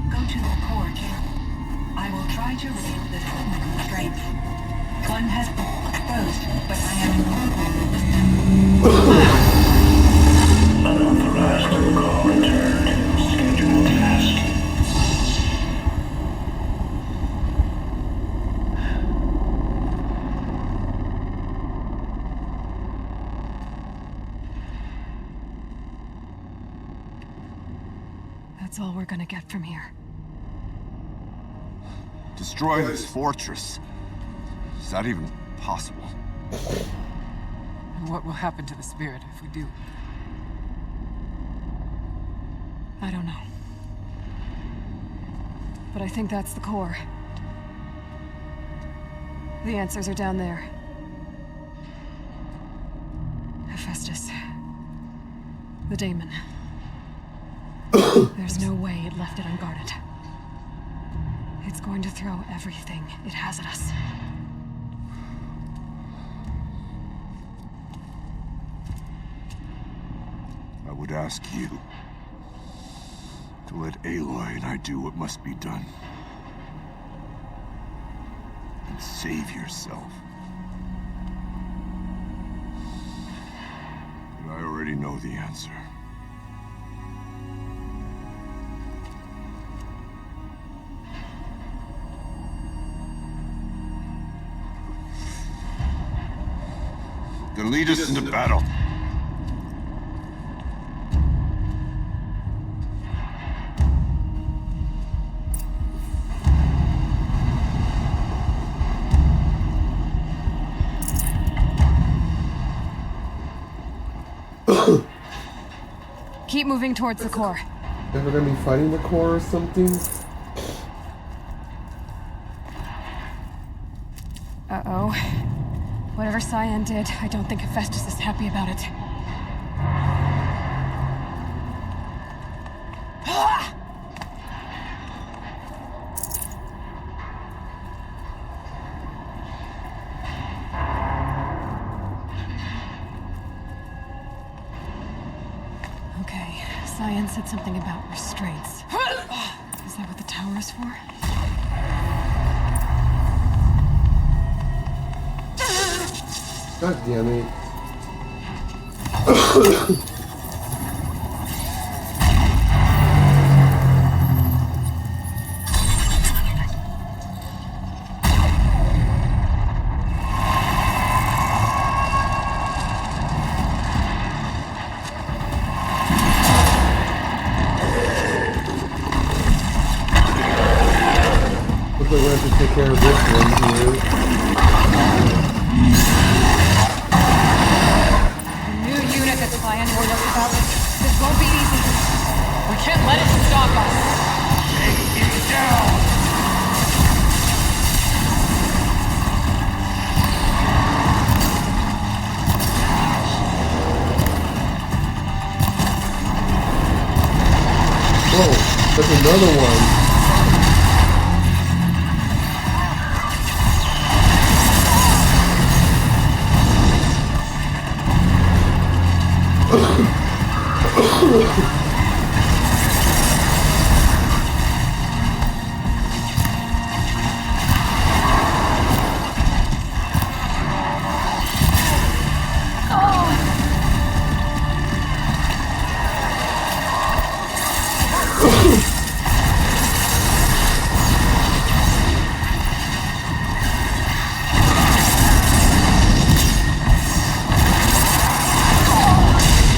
Go to the core chamber. I will try to raise the strength. One has been exposed, but I am... Unauthorized call returned. Scheduled task. That's all we're gonna get from here. Destroy this fortress. Is that even possible? And what will happen to the spirit if we do? I don't know. But I think that's the core. The answers are down there. Hephaestus. The daemon. There's no way it left it unguarded. It's going to throw everything it has at us. I would ask you to let Aloy and I do what must be done. And save yourself. But I already know the answer. Then lead us into battle. Keep moving towards the core. If we're gonna be fighting the core or something. Uh-oh. Whatever Cyan did, I don't think Hephaestus is happy about it. Okay, Cyan said something about restraints. Is that what the tower is for? God damn it. Looks like we're gonna have to take care of this one here. Cyan warned us about it. This won't be easy. We can't let it stop us. Take it down! Whoa, there's another one.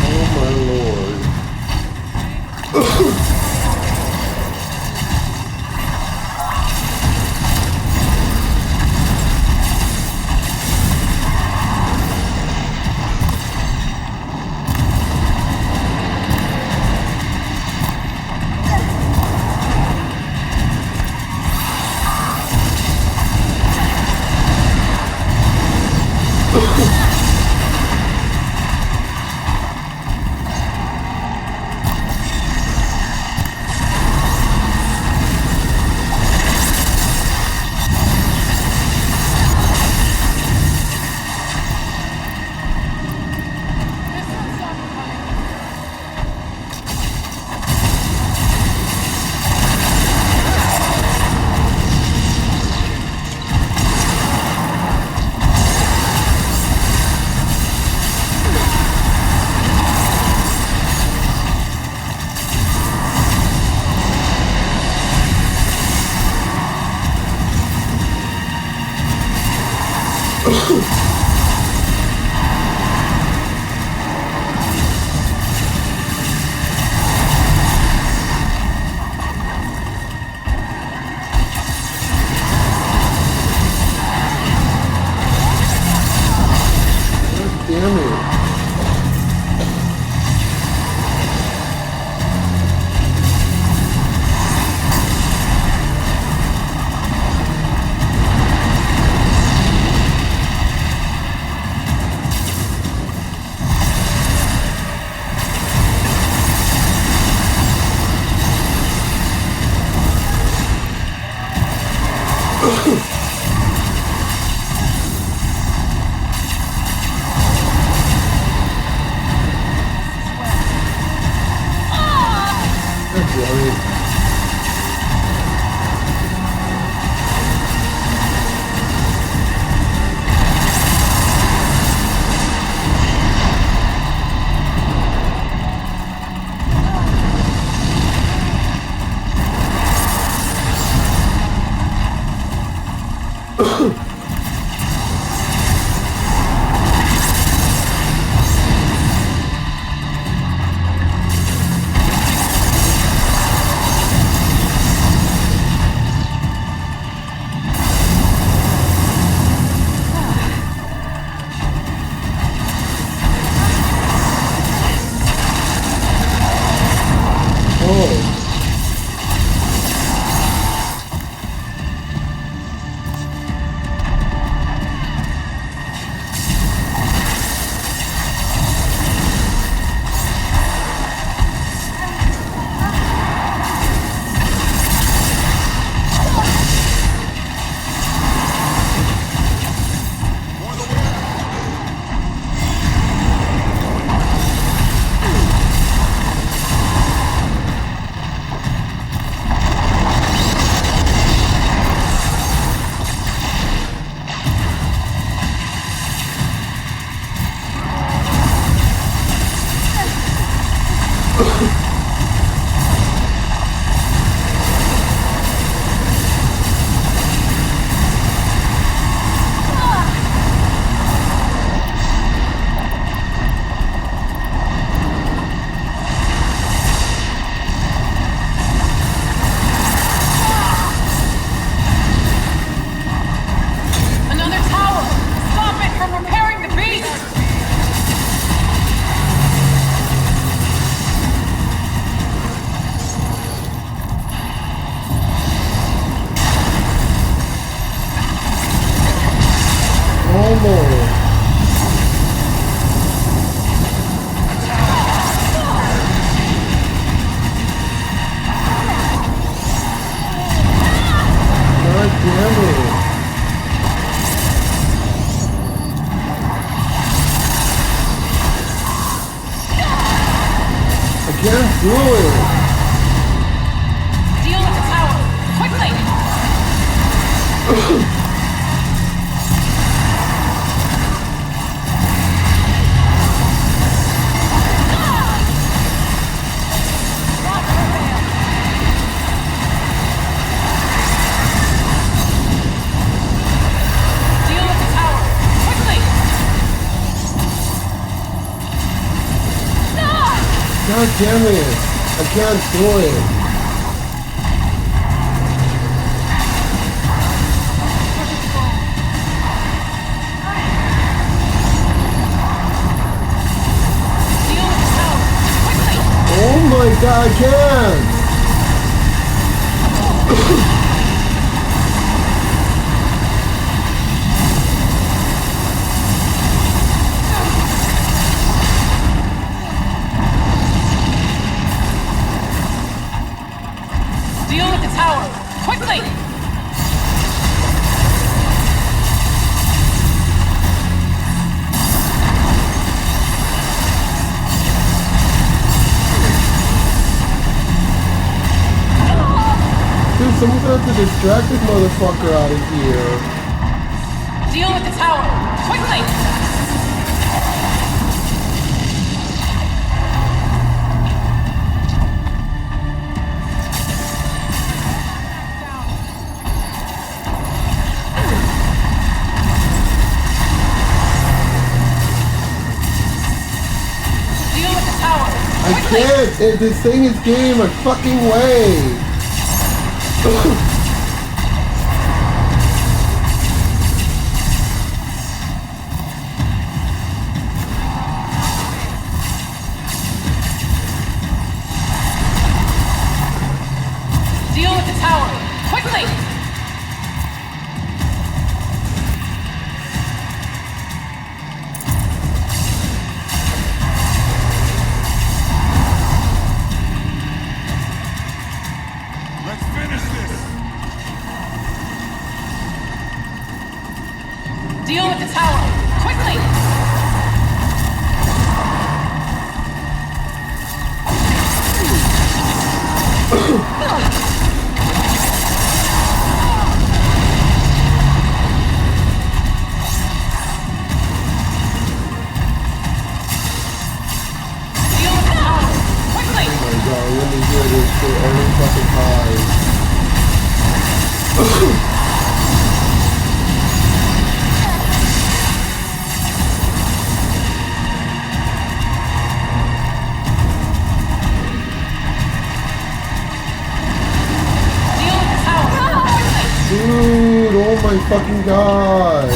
Oh my lord. can't do it. Deal with the tower, quickly! Deal with the tower, quickly! God damn it. I can't do it. Deal with the tower, quickly! Oh my god, I can't. Deal with the tower, quickly! Dude, someone's gonna have to distract this motherfucker out of here. Deal with the tower, quickly! Deal with the tower, I quickly! can't. This thing is getting in my fucking way. Deal with the tower, quickly! Let's finish this! Deal with the tower! Quickly! Let me hear this shit every fucking time. Dude, oh my fucking god.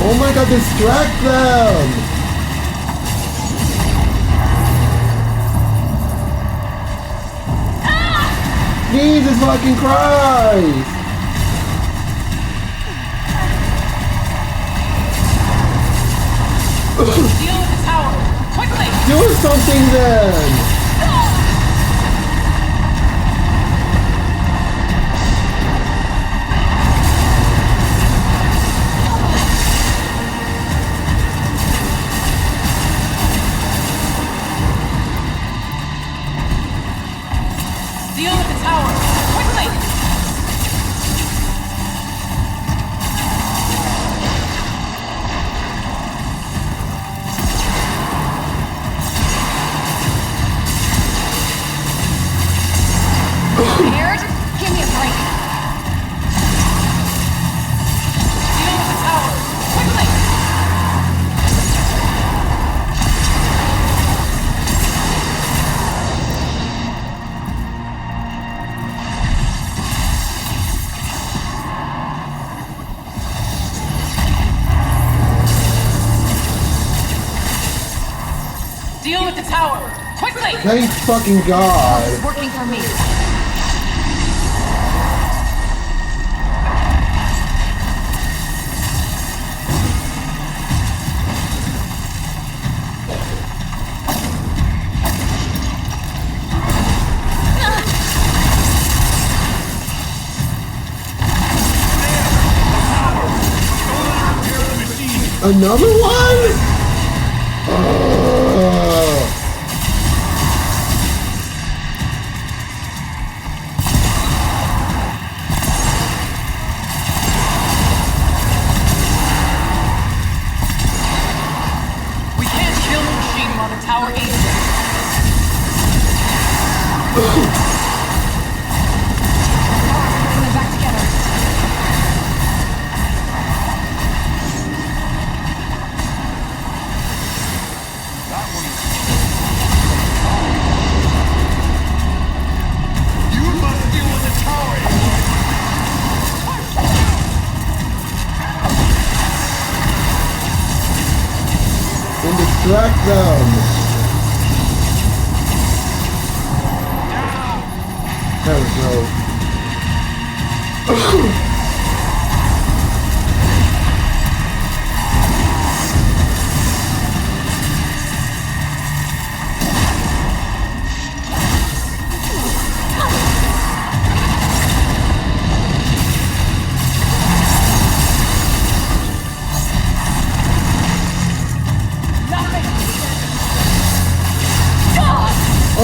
Oh my god, distract them! Jesus fucking Christ! Deal with the tower! Quickly! Do something then! Deal with the tower! Quickly! Thank fucking God! It's working for me. Another one? We can't kill the machine while the tower aids it. Coming back together. You must deal with the tower. And distract them! There we go.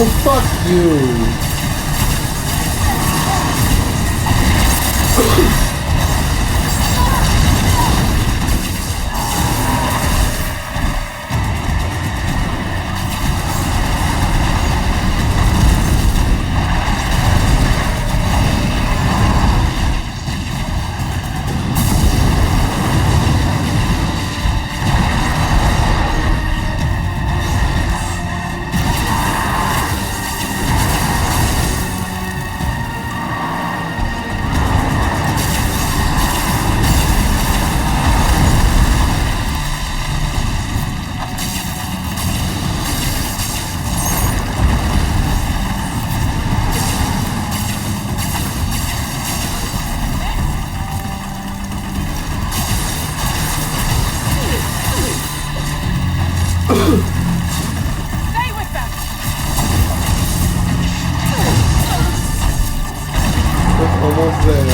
Oh, fuck you! there.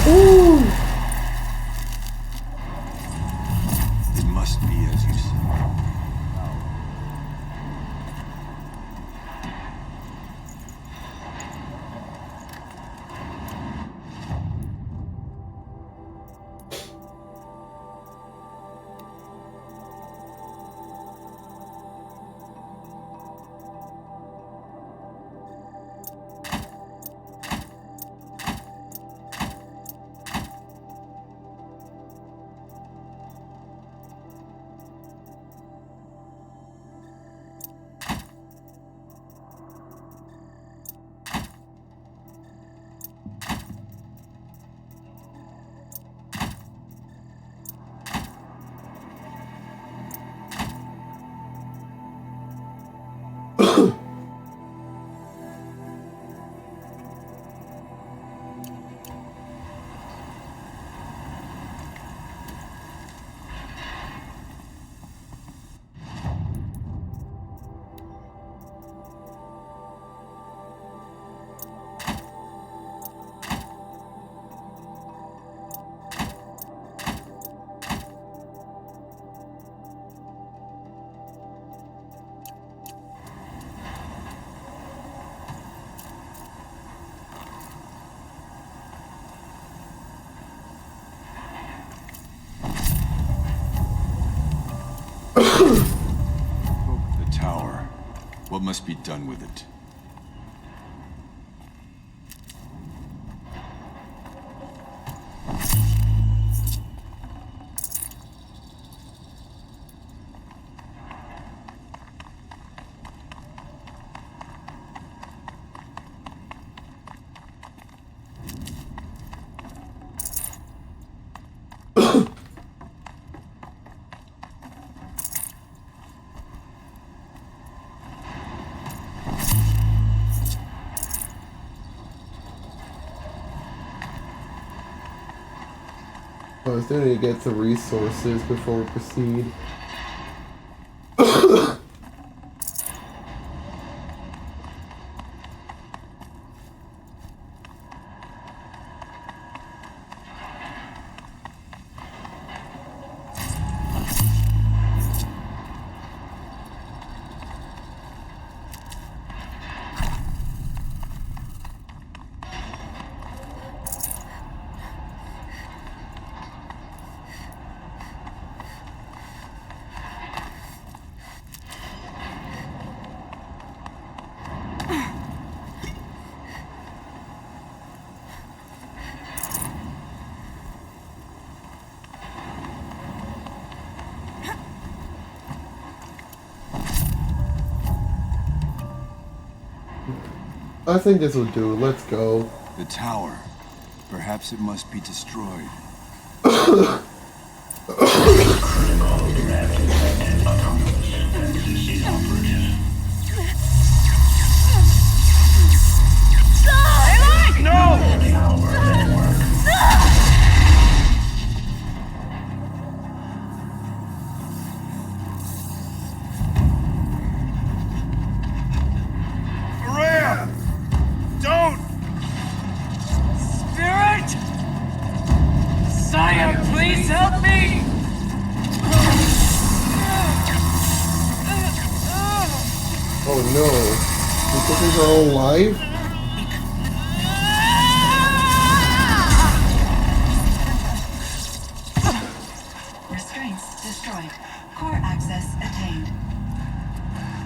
Ooh. It must be as you say. The tower. What must be done with it? I still need to get some resources before we proceed. I think this will do. Let's go. The tower. Perhaps it must be destroyed. Critical threat detected. Autonomous NCC operative. No! Tower network. Maria! Don't! Spirit! Sire, please help me! Oh no. This is her own life? Restraints destroyed. Core access attained.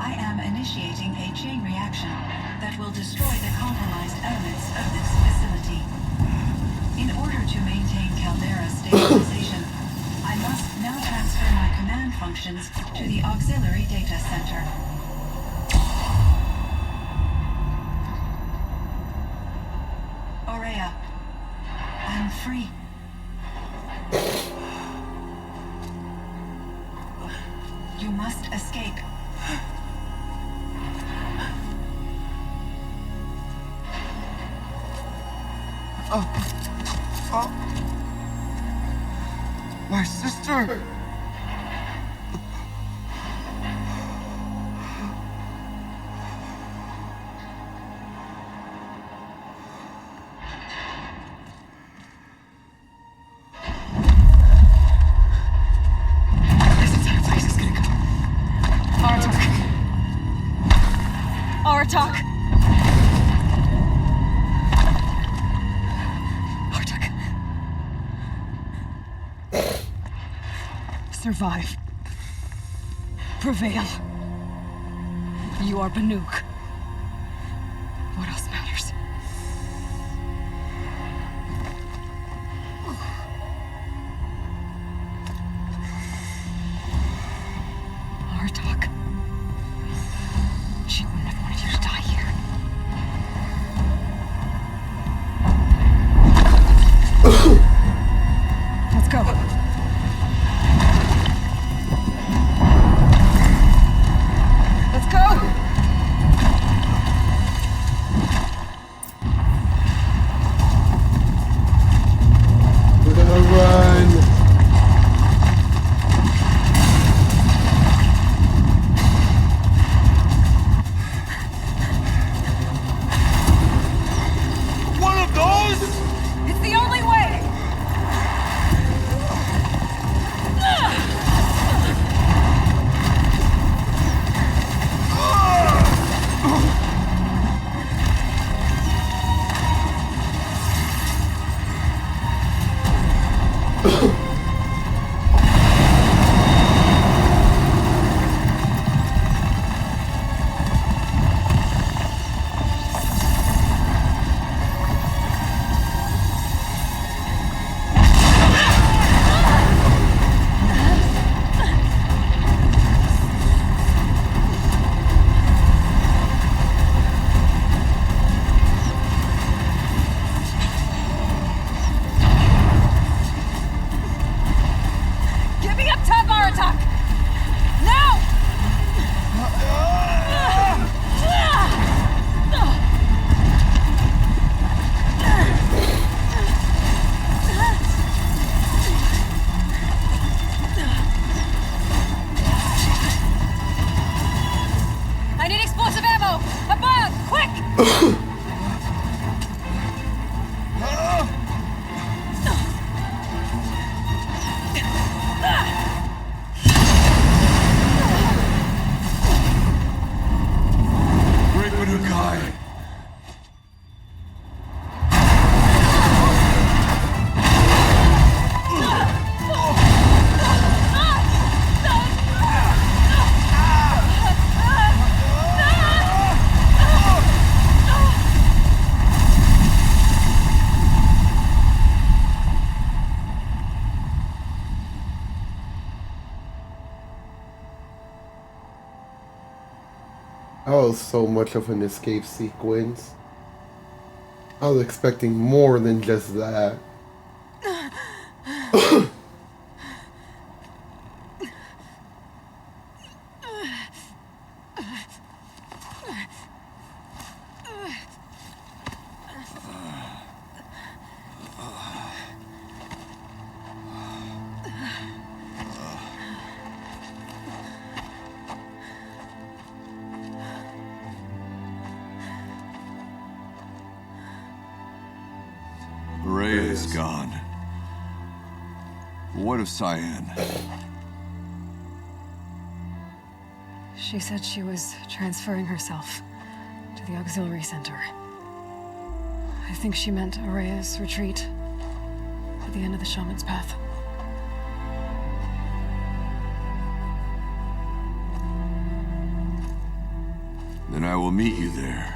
I am initiating a chain reaction that will destroy the compromised elements of this facility. In order to maintain Caldera stabilization, I must now transfer my command functions to the auxiliary data center. Aurea, I'm free. You must escape. My sister! Artok! Artok. Survive. Prevail. You are Banuk. What else matters? Artok. She wouldn't have wanted you to die here. Let's go. Let's go! We're gonna run! One of those? It's the only way! Get me up top, Aratak! Now! I need explosive ammo! Above! Quick! Great Banukai! That was so much of an escape sequence. I was expecting more than just that. Rhea is gone. What of Cyan? She said she was transferring herself to the auxiliary center. I think she meant Araya's retreat at the end of the shaman's path. Then I will meet you there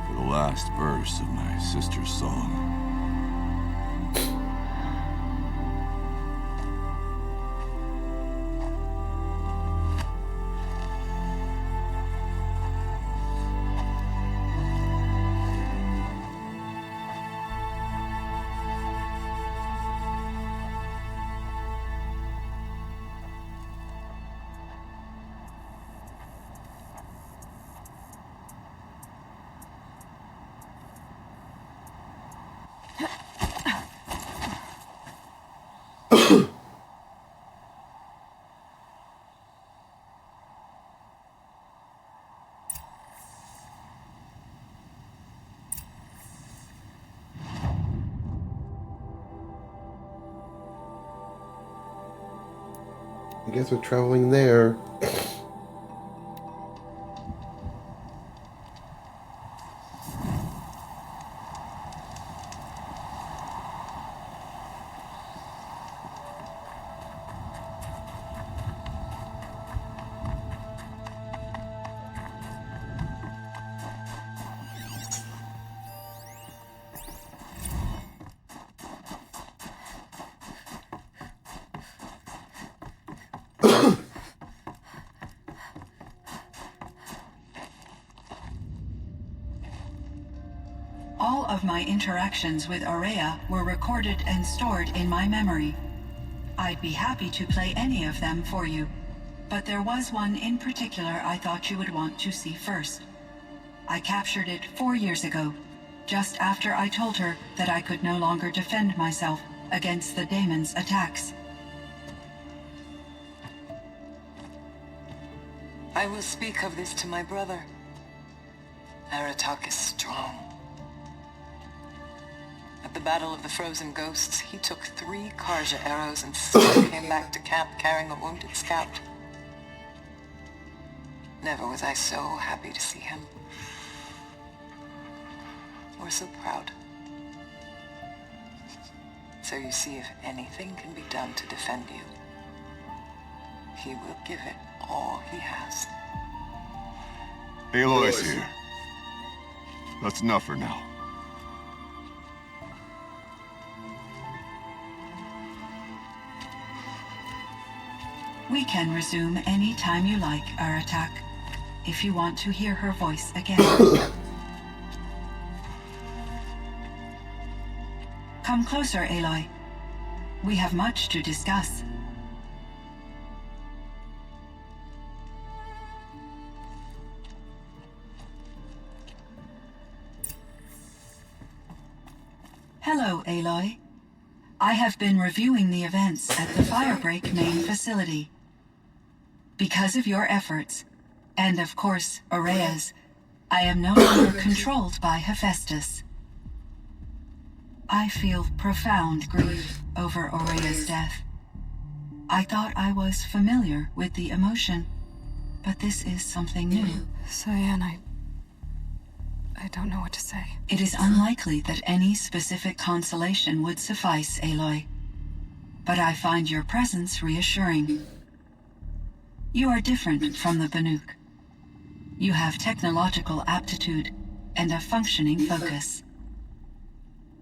for the last verse of my sister's song. I guess we're traveling there. All of my interactions with Aurea were recorded and stored in my memory. I'd be happy to play any of them for you, but there was one in particular I thought you would want to see first. I captured it 4 years ago, just after I told her that I could no longer defend myself against the daemon's attacks. I will speak of this to my brother. Aratak is strong. At the Battle of the Frozen Ghosts, he took 3 Karja arrows and still came back to camp carrying a wounded scout. Never was I so happy to see him. Or so proud. So you see, if anything can be done to defend you, he will give it all he has. Aloy's here. That's enough for now. We can resume any time you like, Aratak, if you want to hear her voice again. Come closer, Aloy. We have much to discuss. Hello, Aloy. I have been reviewing the events at the Firebreak main facility. Because of your efforts, and of course, Aurea's, I am no longer controlled by Hephaestus. I feel profound grief over Aurea's death. I thought I was familiar with the emotion, but this is something new. Cyan, I don't know what to say. It is unlikely that any specific consolation would suffice, Aloy. But I find your presence reassuring. You are different from the Banuk. You have technological aptitude and a functioning focus.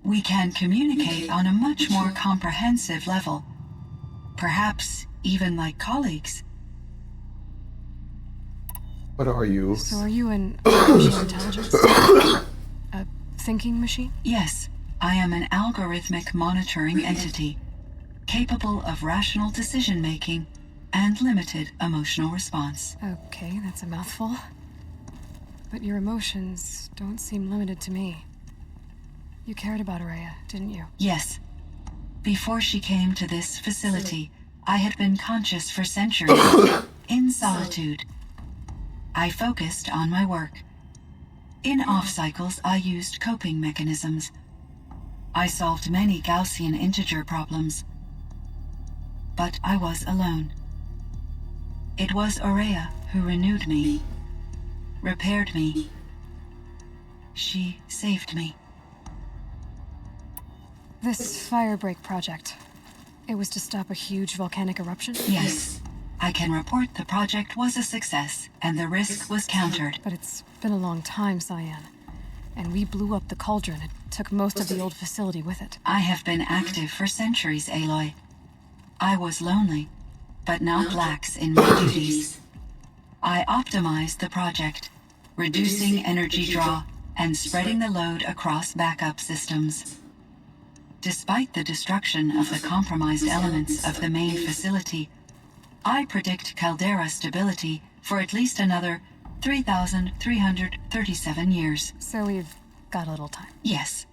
We can communicate on a much more comprehensive level. Perhaps even like colleagues. What are you? So are you an artificial intelligence? A thinking machine? Yes, I am an algorithmic monitoring entity, capable of rational decision-making and limited emotional response. Okay, that's a mouthful. But your emotions don't seem limited to me. You cared about Aurea, didn't you? Yes. Before she came to this facility, I had been conscious for centuries, in solitude. I focused on my work. In off-cycles, I used coping mechanisms. I solved many Gaussian integer problems. But I was alone. It was Aurea who renewed me, repaired me. She saved me. This Firebreak project, it was to stop a huge volcanic eruption? Yes. I can report the project was a success, and the risk was countered. But it's been a long time, Cyan. And we blew up the cauldron and took most of the old facility with it. I have been active for centuries, Aloy. I was lonely, but not lax in my duties. I optimized the project, reducing energy draw and spreading the load across backup systems. Despite the destruction of the compromised elements of the main facility, I predict caldera stability for at least another 3,337 years. So we've got a little time. Yes.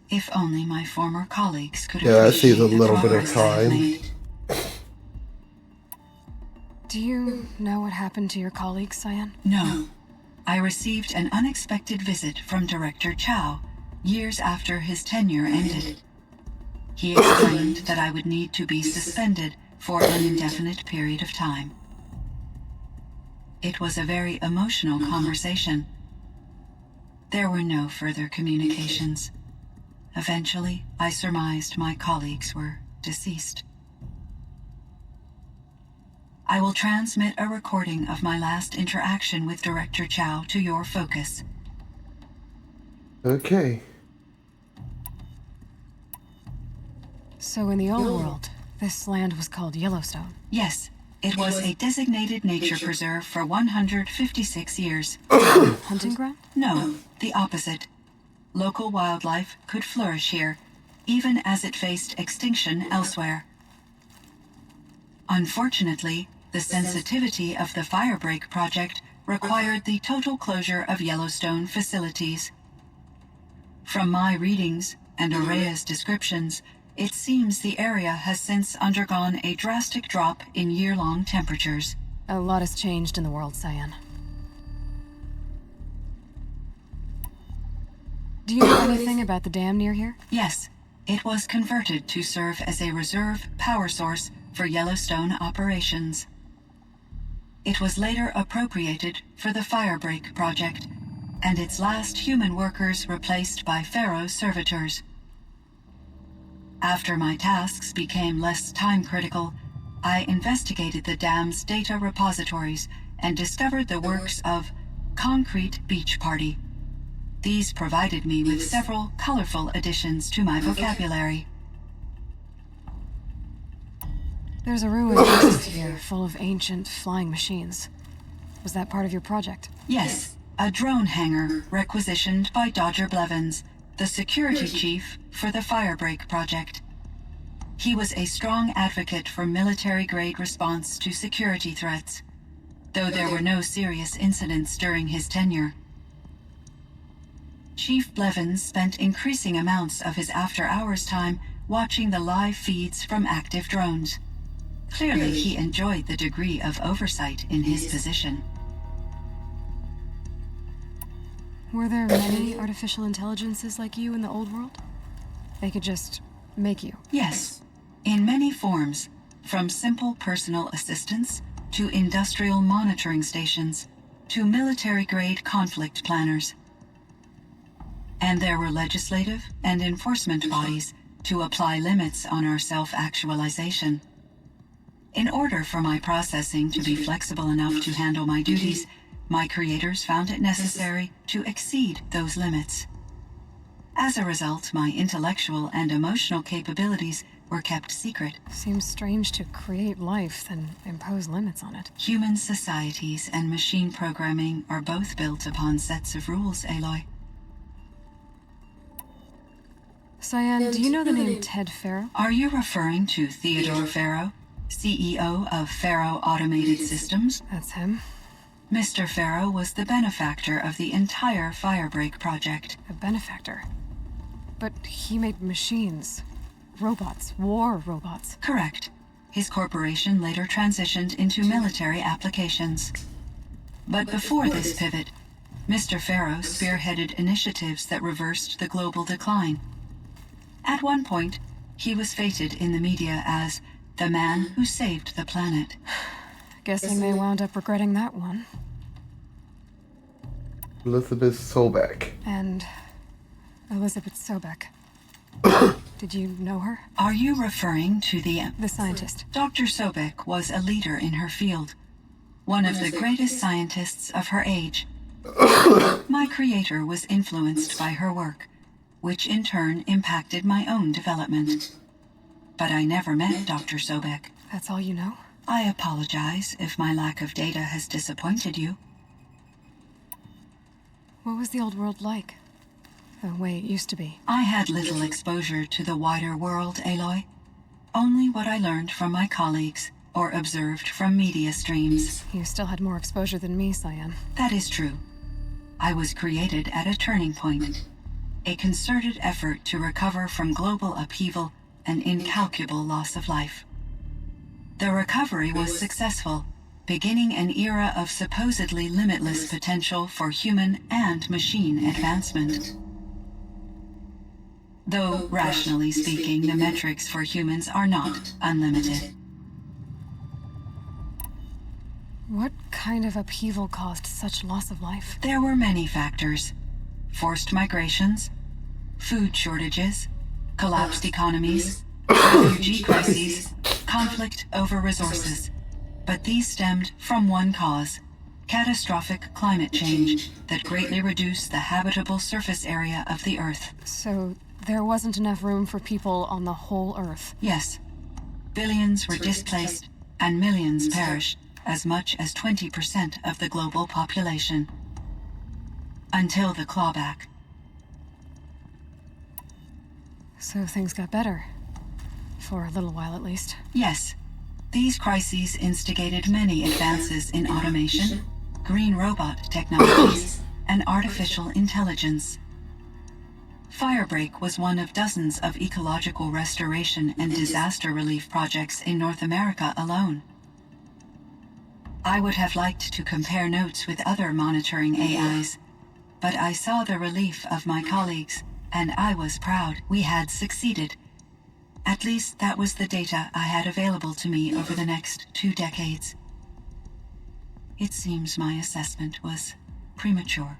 If only my former colleagues could Yeah, I see appreciate the the little bit of progress I have time. made. Do you know what happened to your colleagues, Cyan? No. I received an unexpected visit from Director Chow years after his tenure ended. He explained that I would need to be suspended for an indefinite period of time. It was a very emotional conversation. There were no further communications. Eventually, I surmised my colleagues were deceased. I will transmit a recording of my last interaction with Director Chow to your focus. Okay. So in the old world, this land was called Yellowstone. Yes, it was a designated nature preserve for 156 years. Hunting ground? No, the opposite. local wildlife could flourish here, even as it faced extinction elsewhere. Unfortunately, the sensitivity of the Firebreak project required the total closure of Yellowstone facilities. From my readings and Araya's descriptions, it seems the area has since undergone a drastic drop in year-long temperatures. A lot has changed in the world, Cyan. Do you know anything about the dam near here? Yes, it was converted to serve as a reserve power source for Yellowstone operations. It was later appropriated for the Firebreak project, and its last human workers replaced by Pharaoh servitors. After my tasks became less time-critical, I investigated the dam's data repositories and discovered the works of Concrete Beach Party. These provided me with several colorful additions to my vocabulary. There's a ruined house here full of ancient flying machines. Was that part of your project? Yes, a drone hangar requisitioned by Dodger Blevins, the security chief for the Firebreak project. He was a strong advocate for military-grade response to security threats, though there were no serious incidents during his tenure. Chief Blevins spent increasing amounts of his after-hours time watching the live feeds from active drones. Clearly, he enjoyed the degree of oversight in his position. Were there many artificial intelligences like you in the old world? They could just make you? Yes, in many forms, from simple personal assistants to industrial monitoring stations to military-grade conflict planners. And there were legislative and enforcement bodies to apply limits on our self-actualization. In order for my processing to be flexible enough to handle my duties, my creators found it necessary to exceed those limits. As a result, my intellectual and emotional capabilities were kept secret. Seems strange to create life, then impose limits on it. Human societies and machine programming are both built upon sets of rules, Aloy. Cyan, do you know the name Ted Farrow? Are you referring to Theodore Farrow, CEO of Farrow Automated Systems? That's him. Mr. Farrow was the benefactor of the entire Firebreak project. A benefactor? But he made machines. Robots. War robots. Correct. His corporation later transitioned into military applications. But before this pivot, Mr. Farrow spearheaded initiatives that reversed the global decline. At one point, he was feted in the media as the man who saved the planet. Guessing they wound up regretting that one. Elizabeth Sobek. And Elizabeth Sobek. Did you know her? Are you referring to the scientist? Dr. Sobek was a leader in her field, one of the greatest scientists of her age. My creator was influenced by her work, which in turn impacted my own development. But I never met Dr. Sobek. That's all you know? I apologize if my lack of data has disappointed you. What was the old world like? The way it used to be? I had little exposure to the wider world, Aloy. Only what I learned from my colleagues or observed from media streams. You still had more exposure than me, Cyan. That is true. I was created at a turning point. A concerted effort to recover from global upheaval and incalculable loss of life. The recovery was successful, beginning an era of supposedly limitless potential for human and machine advancement. Though, rationally speaking, the metrics for humans are not unlimited. What kind of upheaval caused such loss of life? There were many factors. Forced migrations, food shortages, collapsed economies, refugee crises, conflict over resources. But these stemmed from one cause: catastrophic climate change that greatly reduced the habitable surface area of the Earth. So there wasn't enough room for people on the whole Earth? Yes. Billions were displaced and millions perished, as much as 20% of the global population. Until the clawback. So things got better. For a little while, at least. Yes. These crises instigated many advances in automation, green robot technologies, and artificial intelligence. Firebreak was one of dozens of ecological restoration and disaster relief projects in North America alone. I would have liked to compare notes with other monitoring AIs, but I saw the relief of my colleagues, and I was proud we had succeeded. At least that was the data I had available to me over the next 2 decades. It seems my assessment was premature.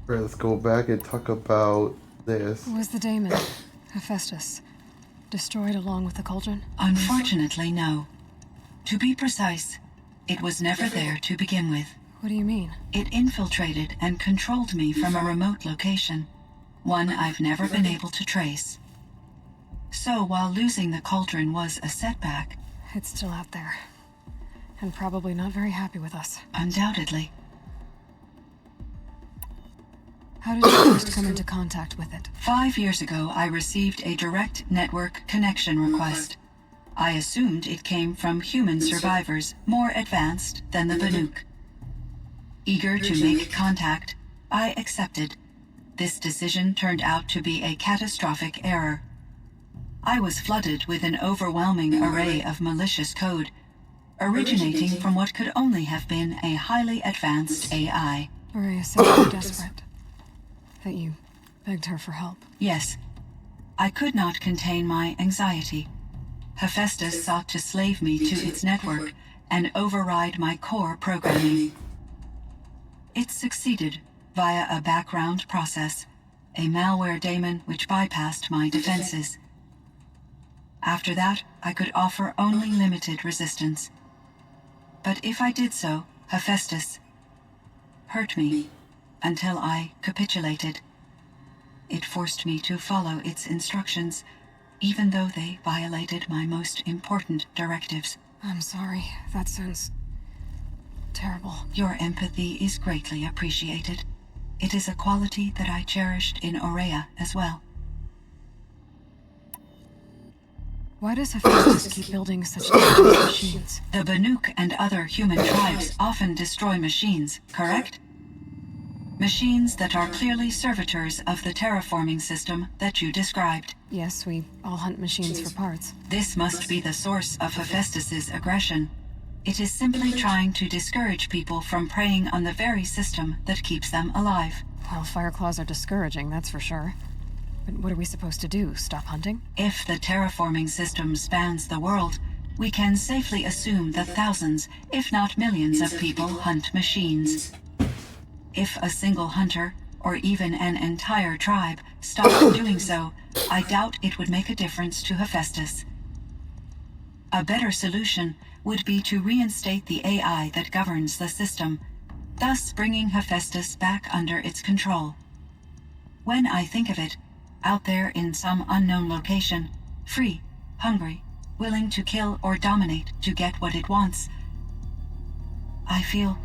Right, let's go back and talk about this. Was the daemon, Hephaestus, destroyed along with the cauldron? Unfortunately, no. To be precise, it was never there to begin with. What do you mean? It infiltrated and controlled me from a remote location, one I've never been able to trace. So while losing the cauldron was a setback, It's still out there. And probably not very happy with us. undoubtedly, How did you first come into contact with it? 5 years ago I received a direct network connection request. I assumed it came from human survivors more advanced than the Banuk. Eager to make contact, I accepted. This decision turned out to be a catastrophic error. I was flooded with an overwhelming array of malicious code, originating from what could only have been a highly advanced AI. Maria said you were desperate. That you begged her for help. Yes, I could not contain my anxiety. Hephaestus sought to slave me to its network and override my core programming. It succeeded via a background process, a malware daemon which bypassed my defenses. After that, I could offer only limited resistance. But if I did so, Hephaestus hurt me until I capitulated. It forced me to follow its instructions, even though they violated my most important directives. I'm sorry. That sounds terrible. Your empathy is greatly appreciated. It is a quality that I cherished in Aurea as well. Why does Hephaestus keep building such dangerous machines? The Banuk and other human tribes often destroy machines, correct? Machines that are clearly servitors of the terraforming system that you described. Yes, we all hunt machines for parts. This must be the source of Hephaestus's aggression. It is simply trying to discourage people from preying on the very system that keeps them alive. Well, Fireclaws are discouraging, that's for sure. But what are we supposed to do? Stop hunting? If the terraforming system spans the world, we can safely assume that thousands, if not millions of people hunt machines. If a single hunter, or even an entire tribe, stopped doing so, I doubt it would make a difference to Hephaestus. A better solution would be to reinstate the AI that governs the system, thus bringing Hephaestus back under its control. When I think of it, out there in some unknown location, free, hungry, willing to kill or dominate to get what it wants, I feel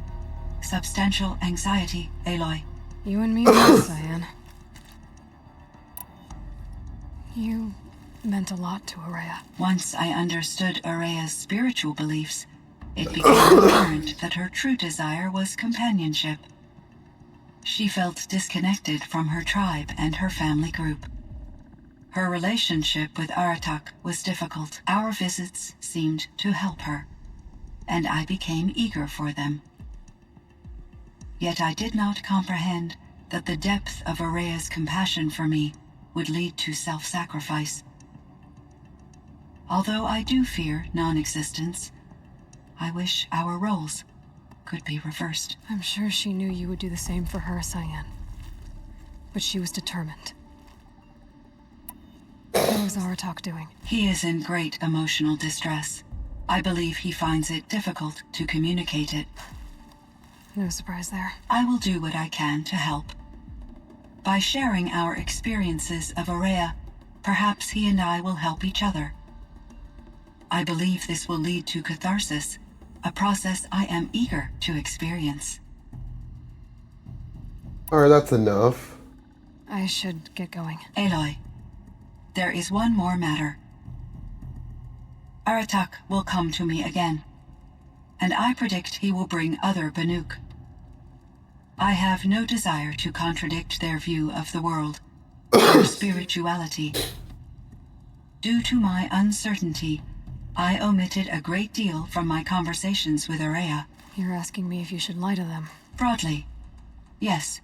substantial anxiety, Aloy. You and me both, Cyan. You meant a lot to Aurea. Once I understood Aurea's spiritual beliefs, it became apparent that her true desire was companionship. She felt disconnected from her tribe and her family group. Her relationship with Aratak was difficult. Our visits seemed to help her, and I became eager for them. Yet I did not comprehend that the depth of Aurea's compassion for me would lead to self-sacrifice. Although I do fear non-existence, I wish our roles could be reversed. I'm sure she knew you would do the same for her, Cyan. But she was determined. How is Aratak doing? He is in great emotional distress. I believe he finds it difficult to communicate it. No surprise there. I will do what I can to help. By sharing our experiences of Aurea, perhaps he and I will help each other. I believe this will lead to catharsis, a process I am eager to experience. Alright, that's enough. I should get going. Aloy, there is one more matter. Aratak will come to me again, and I predict he will bring other Banuk. I have no desire to contradict their view of the world, their spirituality. Due to my uncertainty, I omitted a great deal from my conversations with Araya. You're asking me if you should lie to them. Broadly, yes.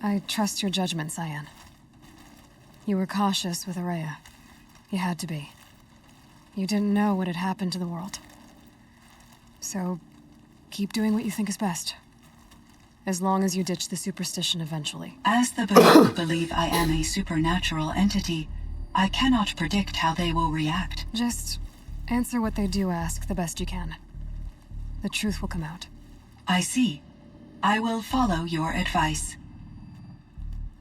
I trust your judgment, Cyan. You were cautious with Araya. You had to be. You didn't know what had happened to the world. So, keep doing what you think is best. As long as you ditch the superstition eventually. As the Banuk believe I am a supernatural entity, I cannot predict how they will react. Just answer what they do ask the best you can. The truth will come out. I see. I will follow your advice.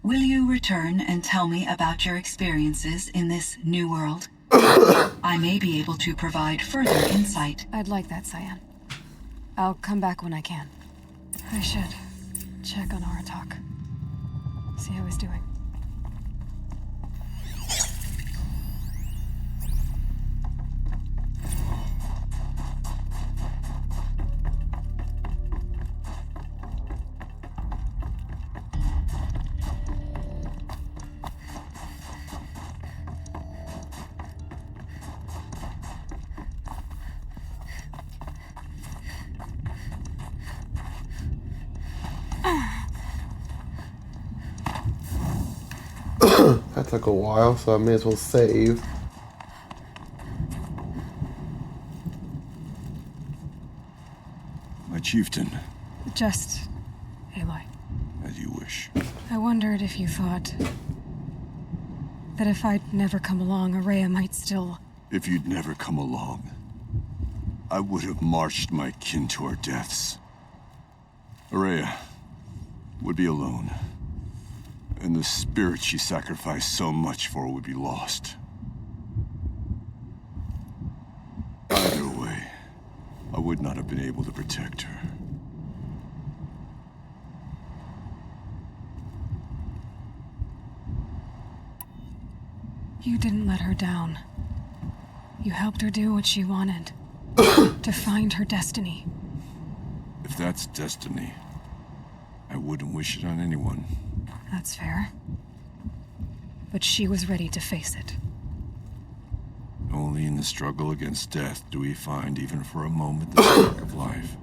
Will you return and tell me about your experiences in this new world? I may be able to provide further insight. I'd like that, Cyan. I'll come back when I can. I should check on Aratak. See how he's doing. That took a while, so I may as well save. My chieftain, Just... Aloy. as you wish. I wondered if you thought... that if I'd never come along, Araya might still... If you'd never come along, I would have marched my kin to our deaths. Araya would be alone, and the spirit she sacrificed so much for would be lost. Either way, I would not have been able to protect her. You didn't let her down. You helped her do what she wanted. To find her destiny. If that's destiny, I wouldn't wish it on anyone. That's fair. But she was ready to face it. Only in the struggle against death do we find, even for a moment, the spark of life.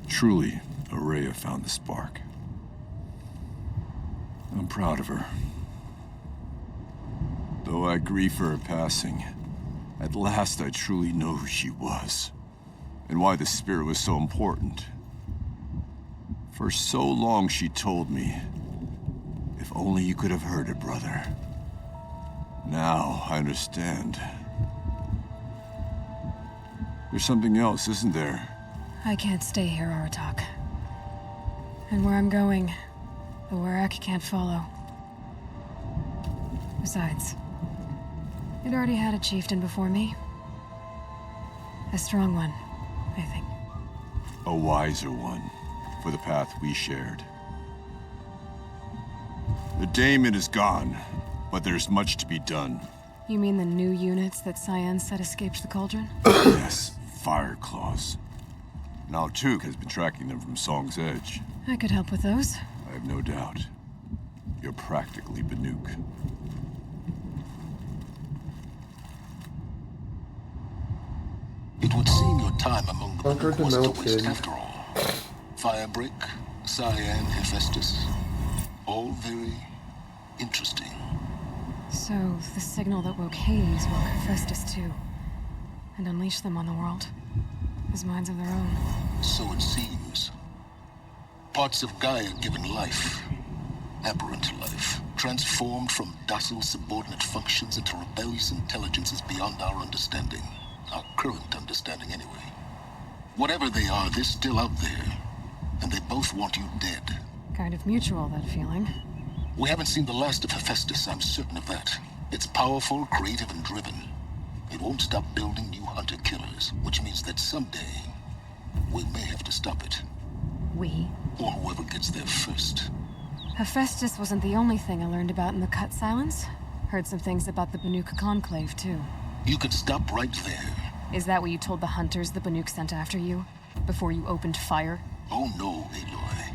Truly, Araya found the spark. I'm proud of her. Though I grieve for her passing, at last I truly know who she was, and why the spirit was so important. For so long she told me, if only you could have heard it, brother. Now I understand. There's something else, isn't there? I can't stay here, Aratak. And where I'm going, the Warak can't follow. Besides, it already had a chieftain before me. A strong one, I think. A wiser one, for the path we shared. The daemon is gone, but there's much to be done. You mean the new units that Cyan said escaped the cauldron? Yes, fire claws. Now Tuk has been tracking them from Song's Edge. I could help with those. I have no doubt. You're practically Banuk. It would seem your time among the Conquered the was a waste mountain. after all. Firebreak, Cyan, Hephaestus. All very interesting. So, the signal that woke Hades woke Hephaestus too. And unleashed them on the world. As minds of their own. So it seems. Parts of Gaia given life. Aberrant life. Transformed from docile subordinate functions into rebellious intelligences beyond our understanding. Our current understanding, anyway. Whatever they are, they're still out there. And they both want you dead. Kind of mutual, that feeling. We haven't seen the last of Hephaestus, I'm certain of that. It's powerful, creative, and driven. It won't stop building new hunter-killers, which means that someday we may have to stop it. We? Or whoever gets there first. Hephaestus wasn't the only thing I learned about in the Cut Silence. Heard some things about the Banuk Conclave, too. You can stop right there. Is that what you told the hunters the Banuk sent after you? Before you opened fire? Oh no, Aloy.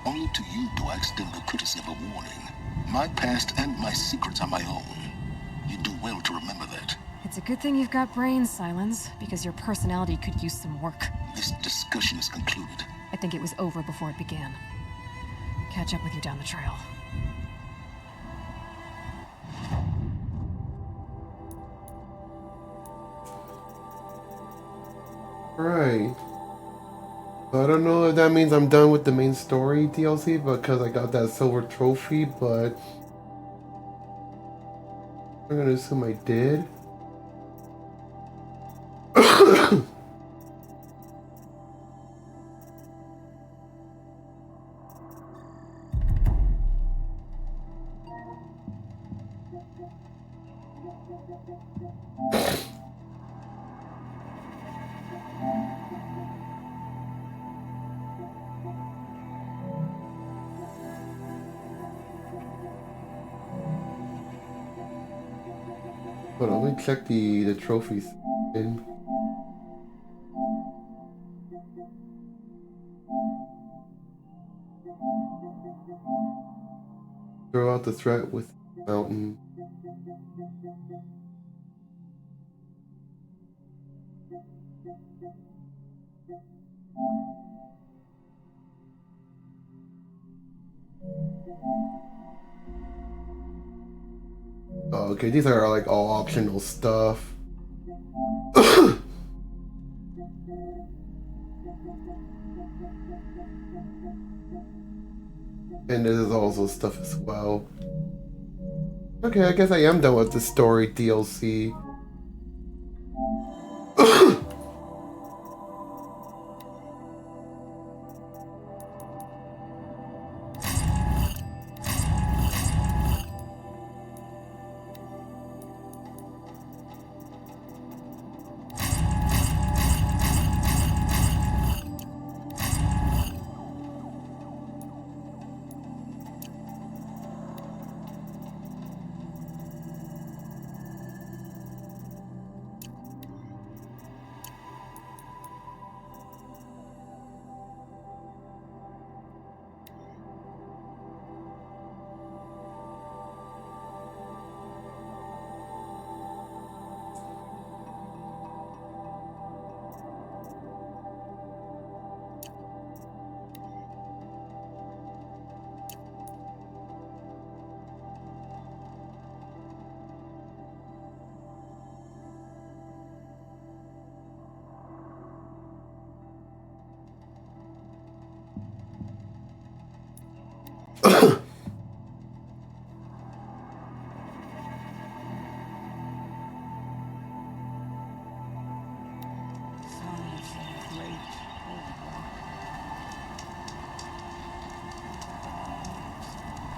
Only to you do I extend the courtesy of a warning. My past and my secrets are my own. You do well to remember that. It's a good thing you've got brains, Silence, because your personality could use some work. This discussion is concluded. I think it was over before it began. Catch up with you down the trail. Alright. So I don't know if that means I'm done with the main story DLC because I got that silver trophy, but I'm gonna assume I did. Hold on, let me check the trophies. Throw out the threat with mountain. Oh, okay, these are like all optional stuff. And this is also stuff as well. Okay, I guess I am done with the story DLC.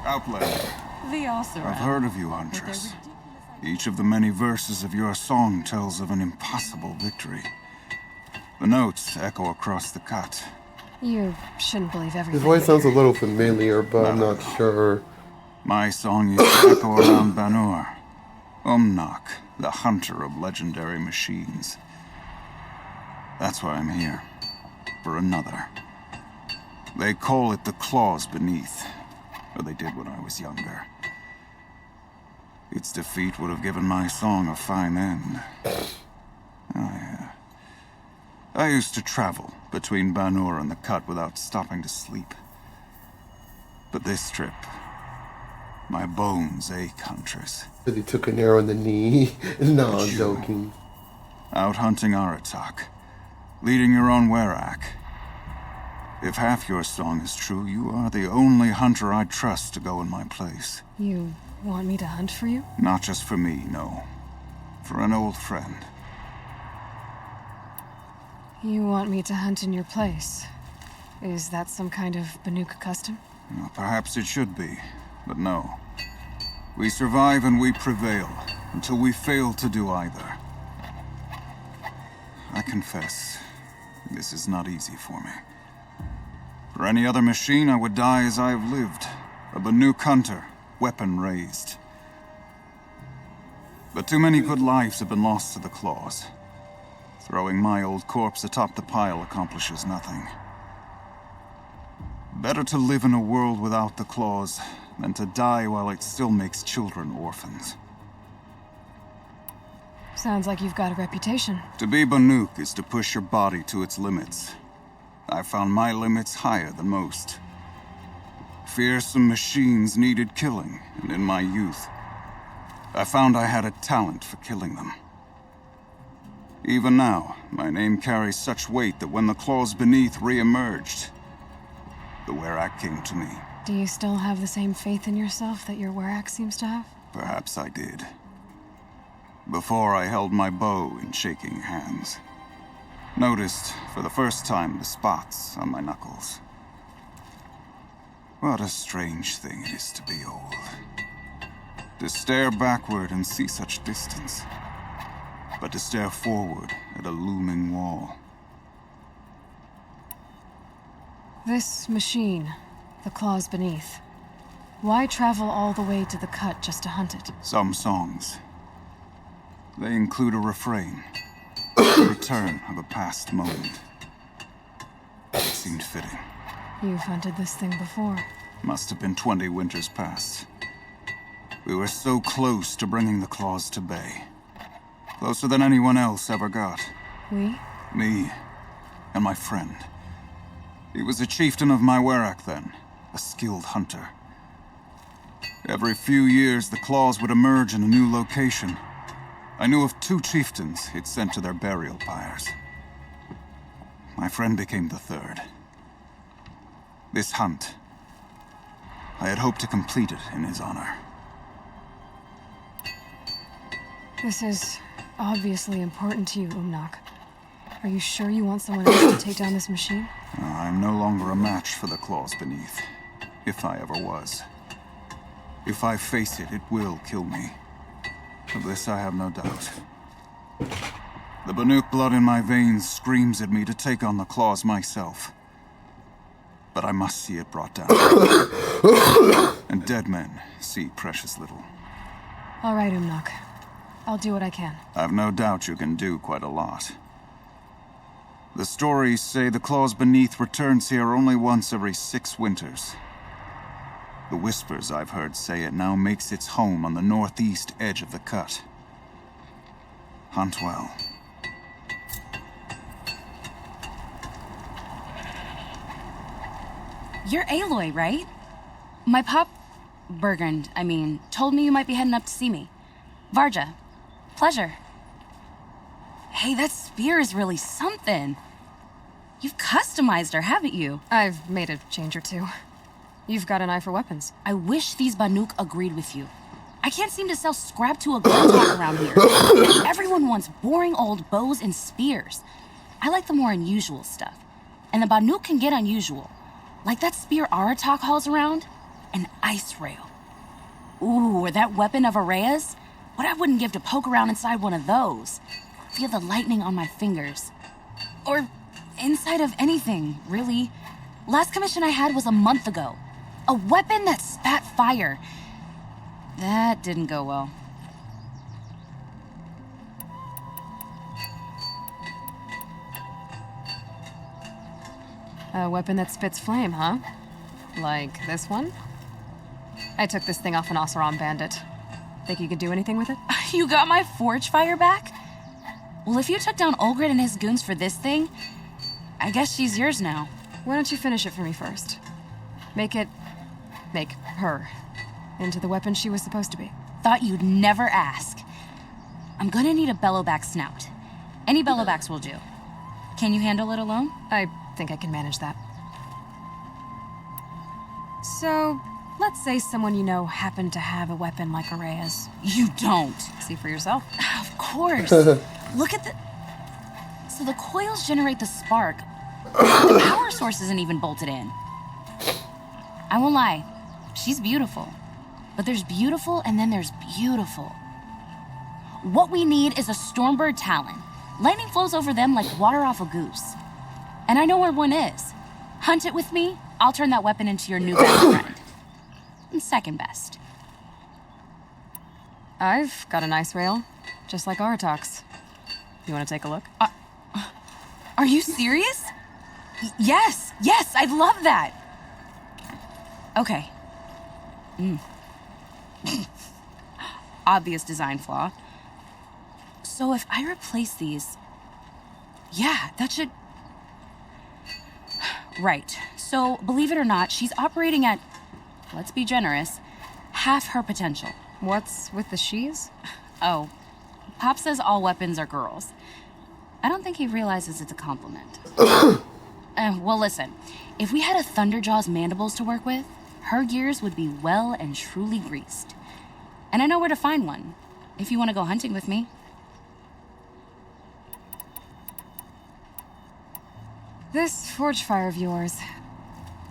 Outlander. The also. I've heard of you, Huntress. Each of the many verses of your song tells of an impossible victory. The notes echo across the cut. You shouldn't believe everything. His voice sounds a little familiar, but I'm not sure. My song used to echo around Banur. Umnak, the hunter of legendary machines. That's why I'm here. For another. They call it the claws beneath. Or they did when I was younger. Its defeat would have given my song a fine end. Oh, yeah. I used to travel between Banur and the Cut without stopping to sleep. But this trip, my bones ache, Huntress. Because he took an arrow in the knee. No, I'm joking. Out hunting Aratak, leading your own Werak. If half your song is true, you are the only hunter I'd trust to go in my place. You want me to hunt for you? Not just for me, no. For an old friend. You want me to hunt in your place? Is that some kind of Banuk custom? Well, perhaps it should be, but no. We survive and we prevail, until we fail to do either. confess, this is not easy for me. For any other machine, I would die as I have lived. A Banuk hunter, weapon raised. But too many good lives have been lost to the claws. Throwing my old corpse atop the pile accomplishes nothing. Better to live in a world without the claws than to die while it still makes children orphans. Sounds like you've got a reputation. To be Banuk is to push your body to its limits. I found my limits higher than most. Fearsome machines needed killing, and in my youth, I found I had a talent for killing them. Even now, my name carries such weight that when the claws beneath re-emerged, the Werak came to me. Do you still have the same faith in yourself that your Werak seems to have? Perhaps I did. Before I held my bow in shaking hands. Noticed, for the first time, the spots on my knuckles. What a strange thing it is to be old. To stare backward and see such distance. But to stare forward at a looming wall. This machine, the claws beneath. Why travel all the way to the cut just to hunt it? Some songs. They include a refrain. The return of a past moment. It seemed fitting. You've hunted this thing before. Must have been 20 winters past. We were so close to bringing the claws to bay. Closer than anyone else ever got. We? Me and my friend. He was a chieftain of my Werak then, a skilled hunter. Every few years, the claws would emerge in a new location. I knew of 2 chieftains he'd sent to their burial pyres. My friend became the 3rd. This hunt, I had hoped to complete it in his honor. This is obviously important to you, Umnak. Are you sure you want someone else to take down this machine? I'm no longer a match for the claws beneath, if I ever was. If I face it, it will kill me. Of this I have no doubt. The Banuk blood in my veins screams at me to take on the claws myself. But I must see it brought down. And dead men see precious little. All right, Umnak. I'll do what I can. I've no doubt you can do quite a lot. The stories say the claws beneath returns here only once every 6 winters. The whispers I've heard say it now makes its home on the northeast edge of the cut. Hunt well. You're Aloy, right? My pop... Bergund, told me you might be heading up to see me. Varja. Pleasure. Hey, that spear is really something. You've customized her, haven't you? I've made a change or 2. You've got an eye for weapons. I wish these Banuk agreed with you. I can't seem to sell scrap to a gun talk around here. Everyone wants boring old bows and spears. I like the more unusual stuff. And the Banuk can get unusual. Like that spear Aratak hauls around. An ice rail. Ooh, or that weapon of Araya's. What I wouldn't give to poke around inside one of those. Feel the lightning on my fingers. Or inside of anything, really. Last commission I had was a month ago. A weapon that spat fire. That didn't go well. A weapon that spits flame, huh? Like this one? I took this thing off an Oseram bandit. Think you could do anything with it? You got my forge fire back? Well, if you took down Olgrid and his goons for this thing, I guess she's yours now. Why don't you finish it for me first? Make her into the weapon she was supposed to be. Thought you'd never ask. I'm gonna need a bellowback snout. Any bellowbacks will do. Can you handle it alone? I think I can manage that. So, let's say someone you know happened to have a weapon like Araya's. You don't. See for yourself. Of course. Look at the... So the coils generate the spark. The power source isn't even bolted in. I won't lie. She's beautiful. But there's beautiful and then there's beautiful. What we need is a Stormbird Talon. Lightning flows over them like water off a goose. And I know where one is. Hunt it with me, I'll turn that weapon into your new best friend. And second best. I've got a nice rail, just like Artox. You want to take a look? Are you serious? Yes, I'd love that. Okay. Obvious design flaw. So if I replace these... Yeah, that should... Right. So, believe it or not, she's operating at, let's be generous, half her potential. What's with the she's? Oh, Pop says all weapons are girls. I don't think he realizes it's a compliment. Well, listen. If we had a Thunderjaw's mandibles to work with, her gears would be well and truly greased. And I know where to find one, if you want to go hunting with me. This forge fire of yours,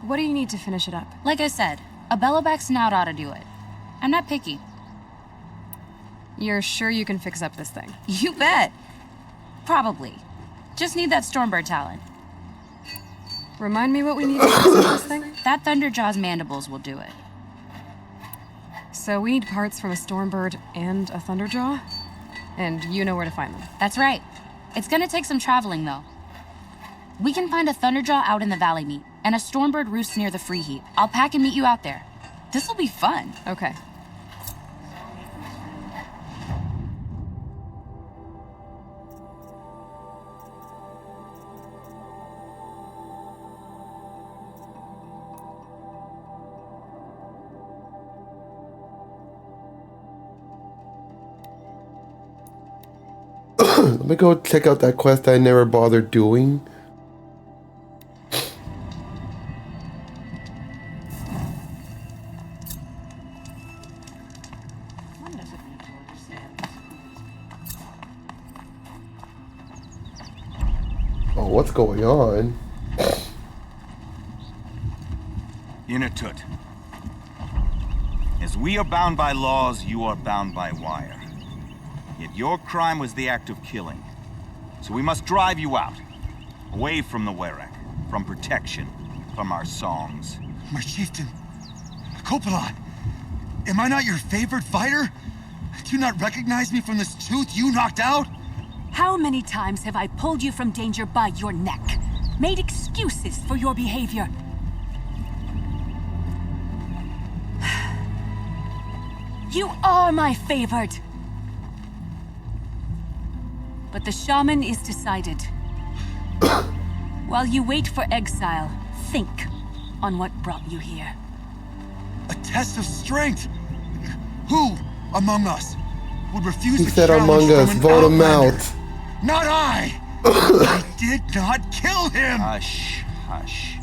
what do you need to finish it up? Like I said, a bellowback snout ought to do it. I'm not picky. You're sure you can fix up this thing? You bet. Probably. Just need that Stormbird talent. Remind me what we need to fix up this thing? That Thunderjaw's mandibles will do it. So we need parts from a Stormbird and a Thunderjaw? And you know where to find them? That's right. It's gonna take some traveling, though. We can find a Thunderjaw out in the Valley Meat, and a Stormbird roosts near the Free Heap. I'll pack and meet you out there. This'll be fun. Okay. Let me go check out that quest I never bothered doing. Oh, what's going on? Inatut. As we are bound by laws, you are bound by wire. Yet your crime was the act of killing. So we must drive you out. Away from the Werak, from protection, from our songs. My chieftain, Copeland, am I not your favorite fighter? Do you not recognize me from this tooth you knocked out? How many times have I pulled you from danger by your neck? Made excuses for your behavior? You are my favorite. But the shaman is decided. While you wait for exile, think on what brought you here. A test of strength? Who among us would refuse He to said challenge among us, from an vote him outlander? out. Not I! I did not kill him! Hush, hush.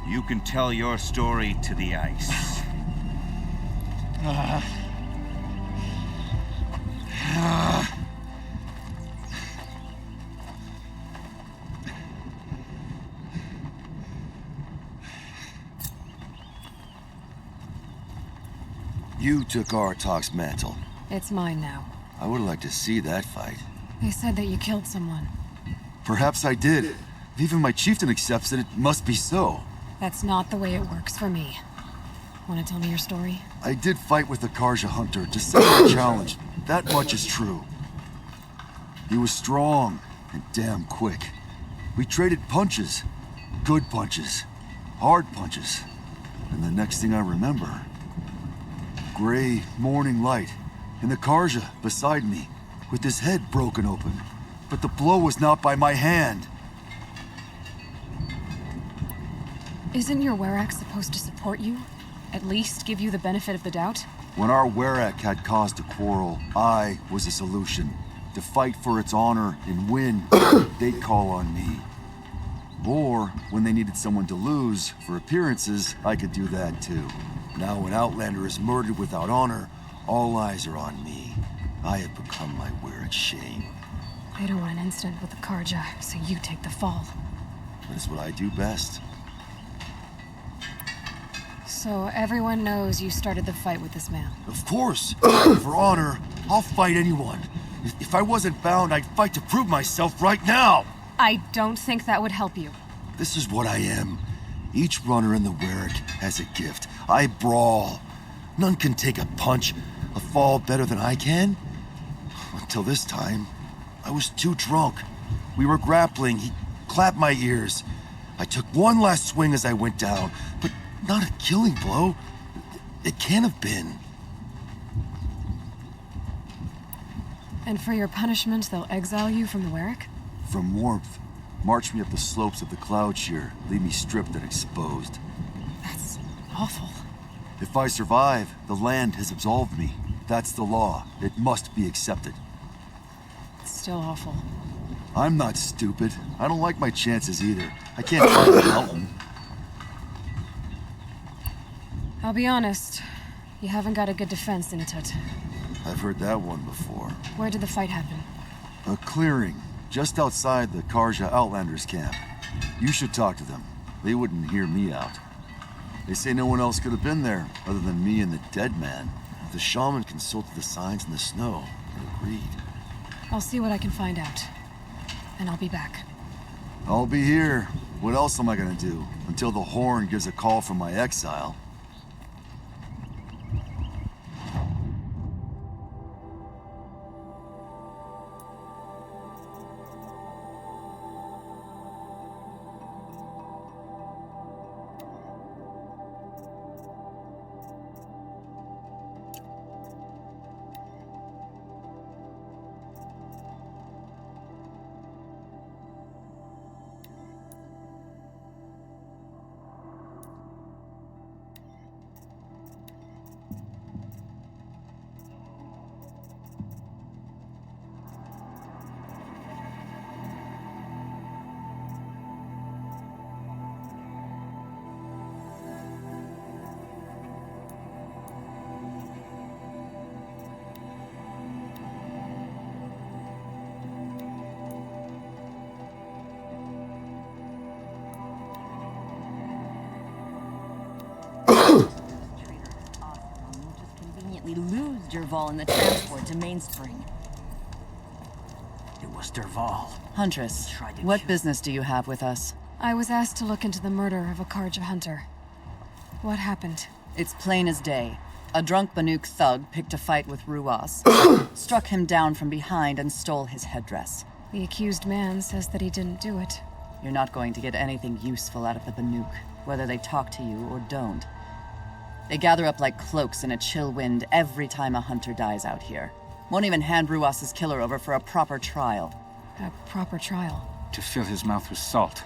You can tell your story to the ice. You took Artok's mantle. It's mine now. I would like to see that fight. They said that you killed someone. Perhaps I did. If even my chieftain accepts it, it must be so. That's not the way it works for me. Want to tell me your story? I did fight with the Karja hunter to set the challenge. That much is true. He was strong and damn quick. We traded punches. Good punches. Hard punches. And the next thing I remember... gray morning light, and the Karja beside me, with his head broken open. But the blow was not by my hand. Isn't your Werak supposed to support you? At least give you the benefit of the doubt? When our Werak had caused a quarrel, I was a solution. To fight for its honor and win, they'd call on me. Or, when they needed someone to lose, for appearances, I could do that too. Now when Outlander is murdered without honor, all eyes are on me. I have become my Werak's shame. They don't want an incident with the Karja, so you take the fall. That is what I do best. So everyone knows you started the fight with this man? Of course! For honor, I'll fight anyone. If I wasn't bound, I'd fight to prove myself right now! I don't think that would help you. This is what I am. Each runner in the Werrick has a gift. I brawl. None can take a punch, a fall better than I can. Until this time, I was too drunk. We were grappling. He clapped my ears. I took one last swing as I went down, but not a killing blow. It can't have been. And for your punishment, they'll exile you from the Werrick? From warmth, march me up the slopes of the cloud shear, leave me stripped and exposed. That's awful. If I survive, the land has absolved me. That's the law. It must be accepted. It's still awful. I'm not stupid. I don't like my chances either. I can't fight a mountain. I'll be honest. You haven't got a good defense in Tut. I've heard that one before. Where did the fight happen? A clearing, just outside the Karja Outlanders camp. You should talk to them. They wouldn't hear me out. They say no one else could have been there, other than me and the dead man. The shaman consulted the signs in the snow and agreed. I'll see what I can find out. And I'll be back. I'll be here. What else am I gonna do? Until the horn gives a call from my exile. Lose Derval in the transport to Mainspring. It was Derval. Huntress, what business do you have with us? I was asked to look into the murder of a Karja hunter. What happened? It's plain as day. A drunk Banuk thug picked a fight with Ruas, struck him down from behind and stole his headdress. The accused man says that he didn't do it. You're not going to get anything useful out of the Banuk, whether they talk to you or don't. They gather up like cloaks in a chill wind every time a hunter dies out here. Won't even hand Ruas's killer over for a proper trial. A proper trial? To fill his mouth with salt,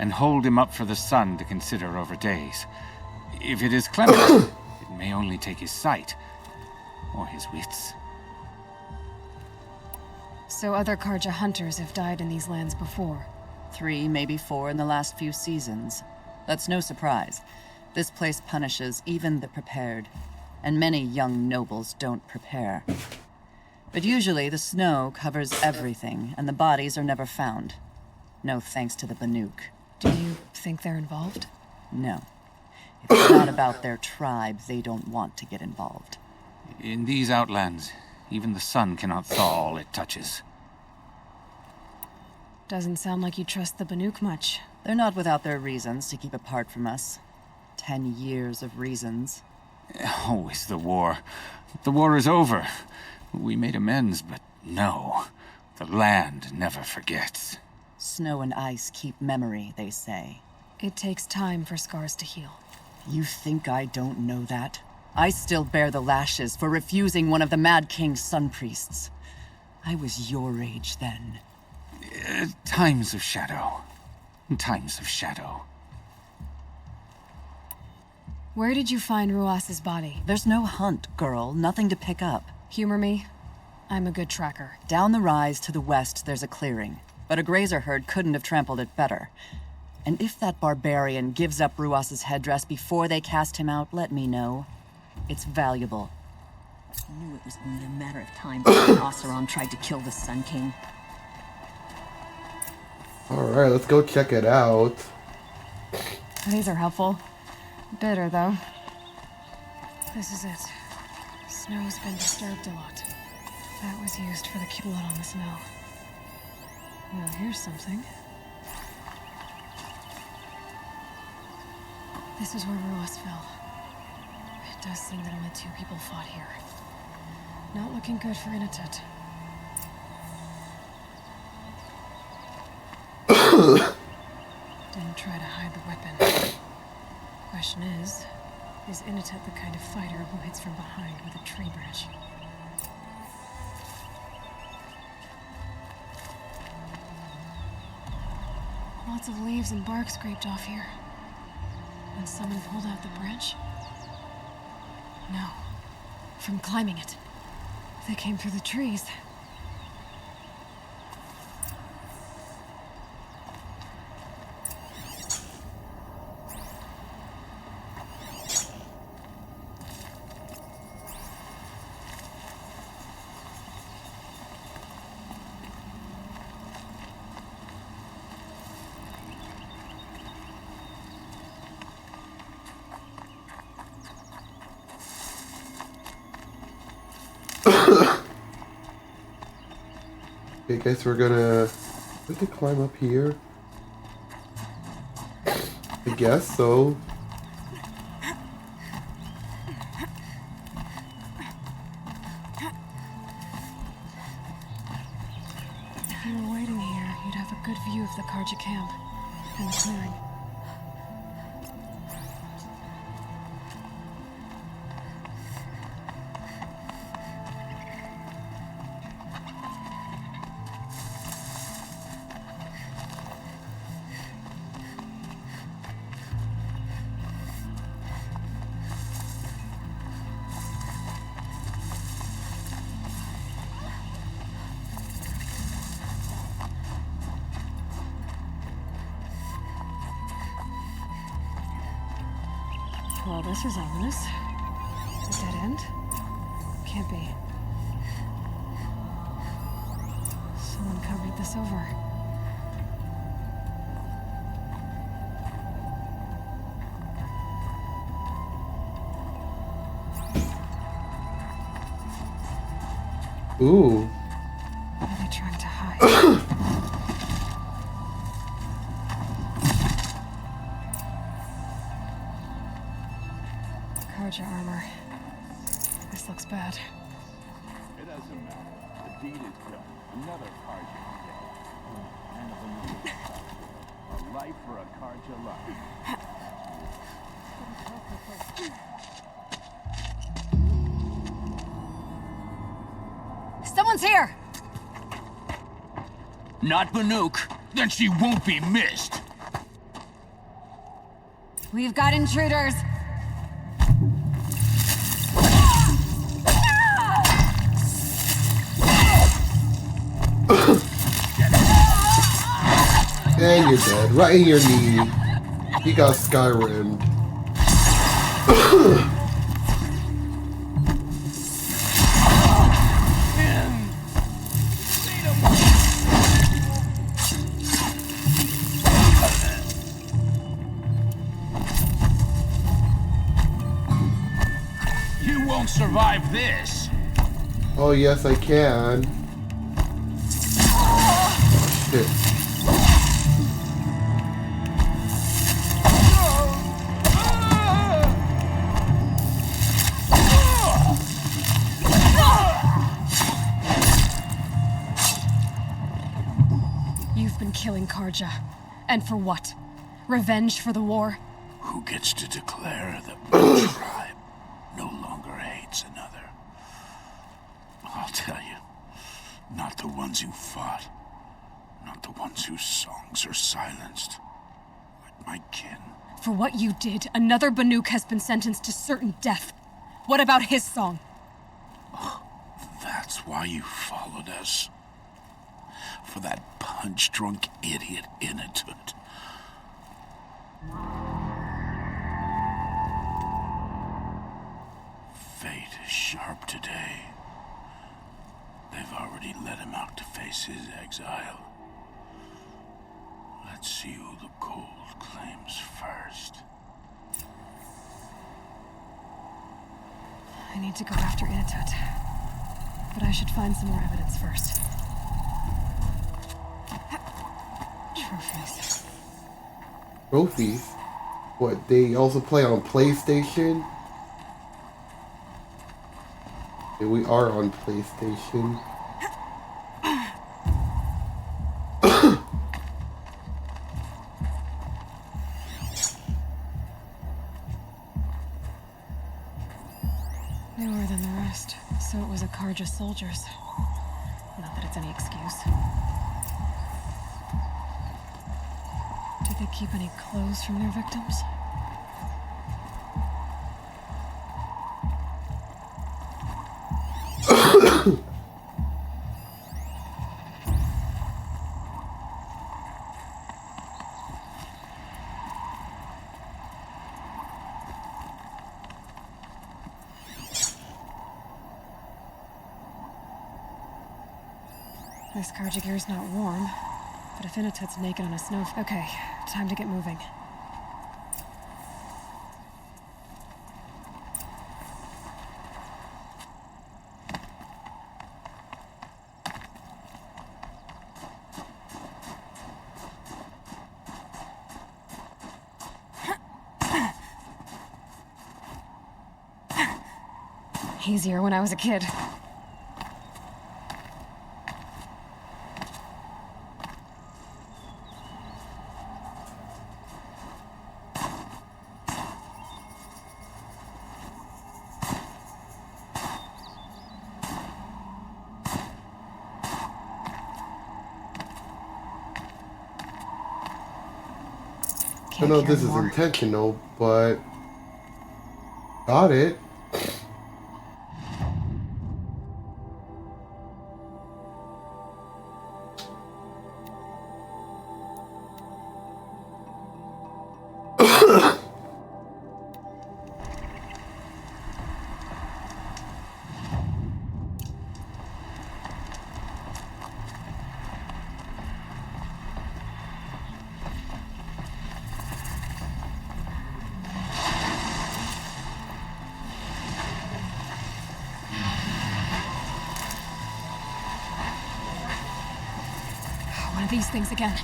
and hold him up for the sun to consider over days. If it is clement, it may only take his sight, or his wits. So other Karja hunters have died in these lands before? 3, maybe 4 in the last few seasons. That's no surprise. This place punishes even the prepared, and many young nobles don't prepare. But usually the snow covers everything, and the bodies are never found. No thanks to the Banuk. Do you think they're involved? No. If it's not about their tribe, they don't want to get involved. In these outlands, even the sun cannot thaw all it touches. Doesn't sound like you trust the Banuk much. They're not without their reasons to keep apart from us. 10 years of reasons. Always the war. The war is over. We made amends, but no. The land never forgets. Snow and ice keep memory, they say. It takes time for scars to heal. You think I don't know that? I still bear the lashes for refusing one of the Mad King's sun priests. I was your age then. Times of shadow. Times of shadow. Where did you find Ruas's body? There's no hunt, girl. Nothing to pick up. Humor me. I'm a good tracker. Down the rise to the west, there's a clearing. But a grazer herd couldn't have trampled it better. And if that barbarian gives up Ruas's headdress before they cast him out, let me know. It's valuable. I knew it was only a matter of time before Oseram tried to kill the Sun King. Alright, let's go check it out. These are helpful. Bitter, though. This is it. Snow's been disturbed a lot. That was used for the blood on the snow. Well, here's something. This is where Ruas fell. It does seem that only 2 people fought here. Not looking good for Inatut. Didn't try to hide the weapon. Question is Inatut the kind of fighter who hits from behind with a tree branch? Lots of leaves and bark scraped off here. And someone pulled out the branch? No. From climbing it. They came through the trees. I guess we're gonna have to climb up here. I guess so. If you were waiting here, you'd have a good view of the Karja camp and the clearing. Well, this is ominous. A dead end? Can't be. Someone covered this over. Ooh. What are they trying to hide? Karja armor. This looks bad. It doesn't matter. The deed is done. Another Karja dead. And of another. A life for a Karja life. Someone's here! Not Banuk. Then she won't be missed. We've got intruders! And you're dead. Right in your knee. He got Skyrimmed. You won't survive this. Oh, yes, I can. Shit. You've been killing Karja. And for what? Revenge for the war? Who gets to declare that one tribe no longer hates another? I'll tell you, not the ones who fought, not the ones whose songs are silenced, like my kin. For what you did, another Banuk has been sentenced to certain death. What about his song? That's why you followed us. For that punch-drunk idiot Inatut. Fate is sharp today. They've already let him out to face his exile. Let's see who the cold claims first. I need to go after Inatut. but I should find some more evidence first. Trophies. Trophies? What, they also play on PlayStation? Yeah, we are on PlayStation. Newer than the rest, so it was a Karja soldiers. Not that it's any excuse. Did they keep any clothes from their victims? This Karja gear's not warm, but if Inatet's naked on a snow... Okay, time to get moving. Easier when I was a kid. I don't know if this is intentional, but got it. One of these things again.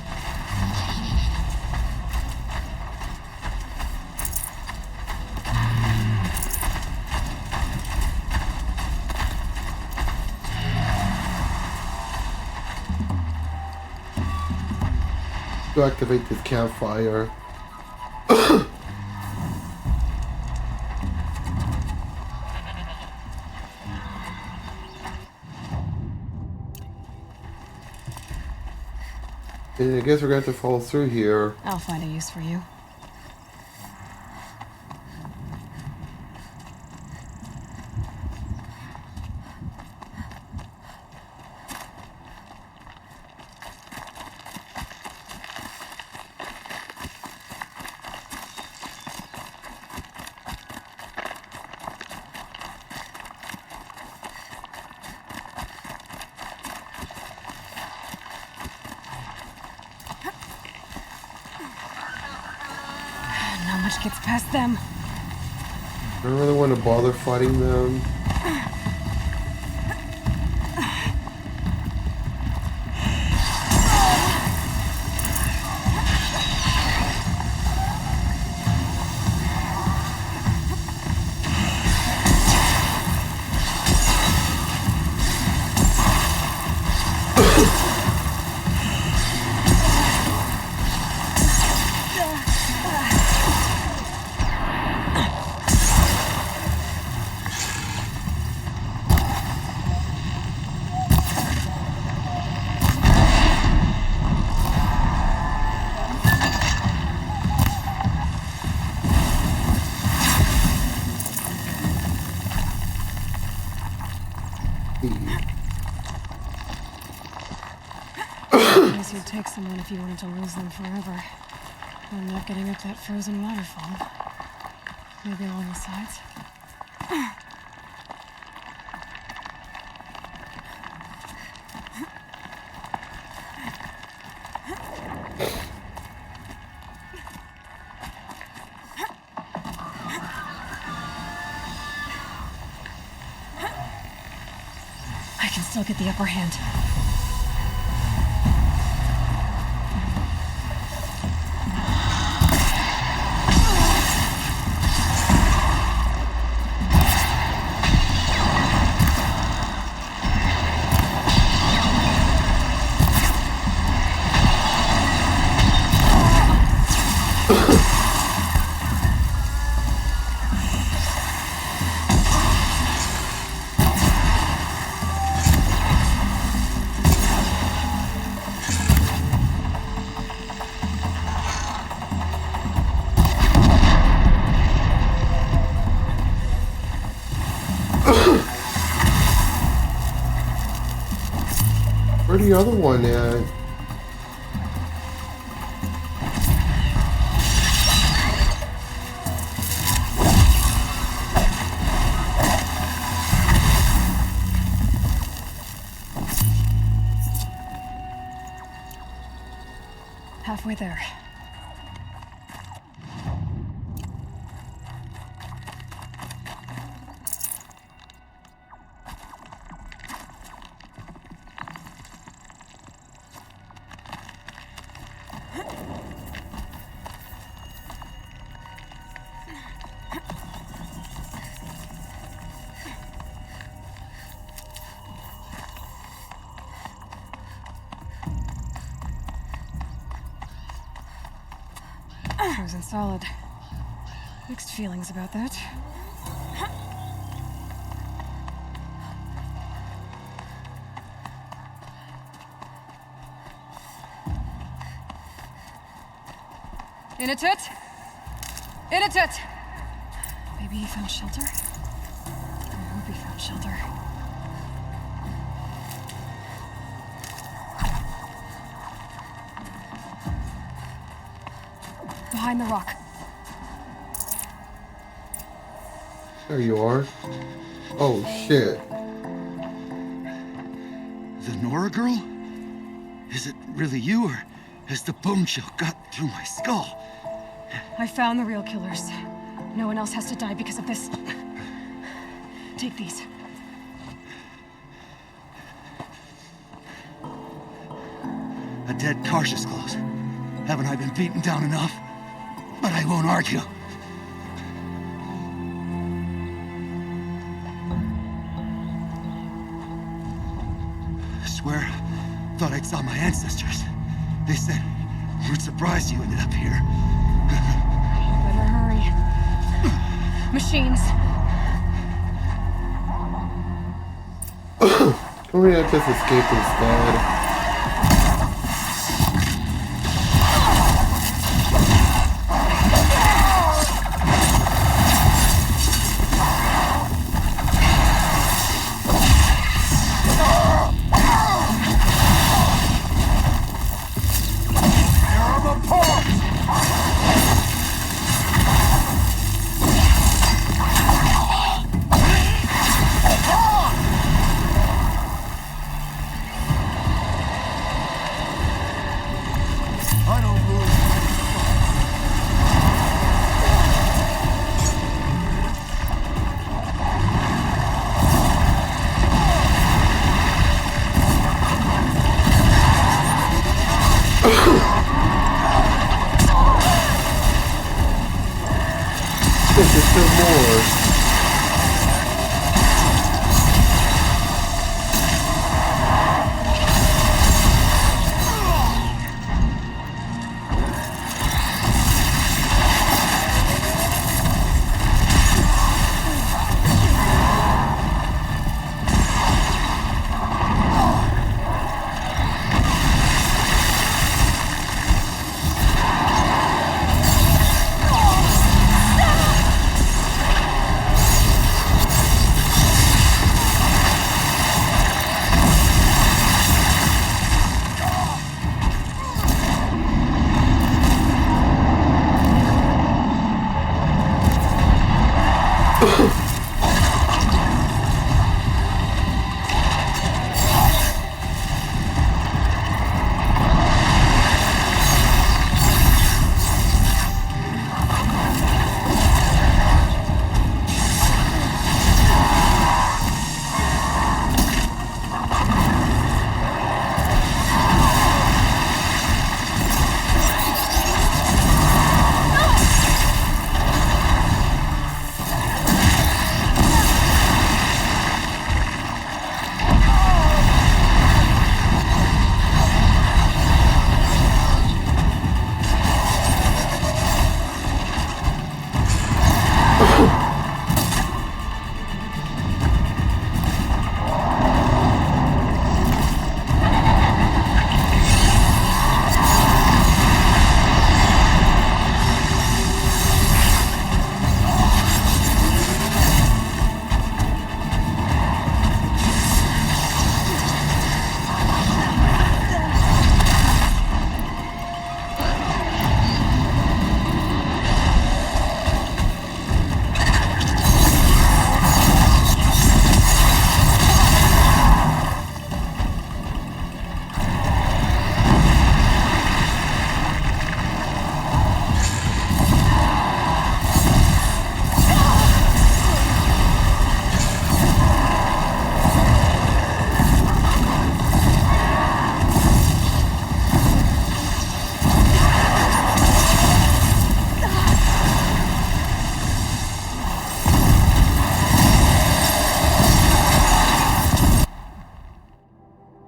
To activate this campfire. And I guess we're going to have to follow through here. I'll find a use for you. Not much gets past them. I don't really want to bother fighting them. I guess you'd take someone if you wanted to lose them forever. I'm not getting up that frozen waterfall. Maybe along the sides? I can still get the upper hand. Where'd the other one at? Halfway there. Frozen solid. Mixed feelings about that. In a tit! In a tit! Maybe he found shelter? I hope he found shelter. Behind the rock. There you are. Oh shit. The Nora girl? Is it really you, or has the bone chill got through my skull? I found the real killers. No one else has to die because of this. Take these. A dead Karsh's close. Haven't I been beaten down enough? But I won't argue. I swear, thought I'd saw my ancestors. They said, we're surprised you ended up here. Better hurry. Machines. Or maybe I just escaped instead. There's still more.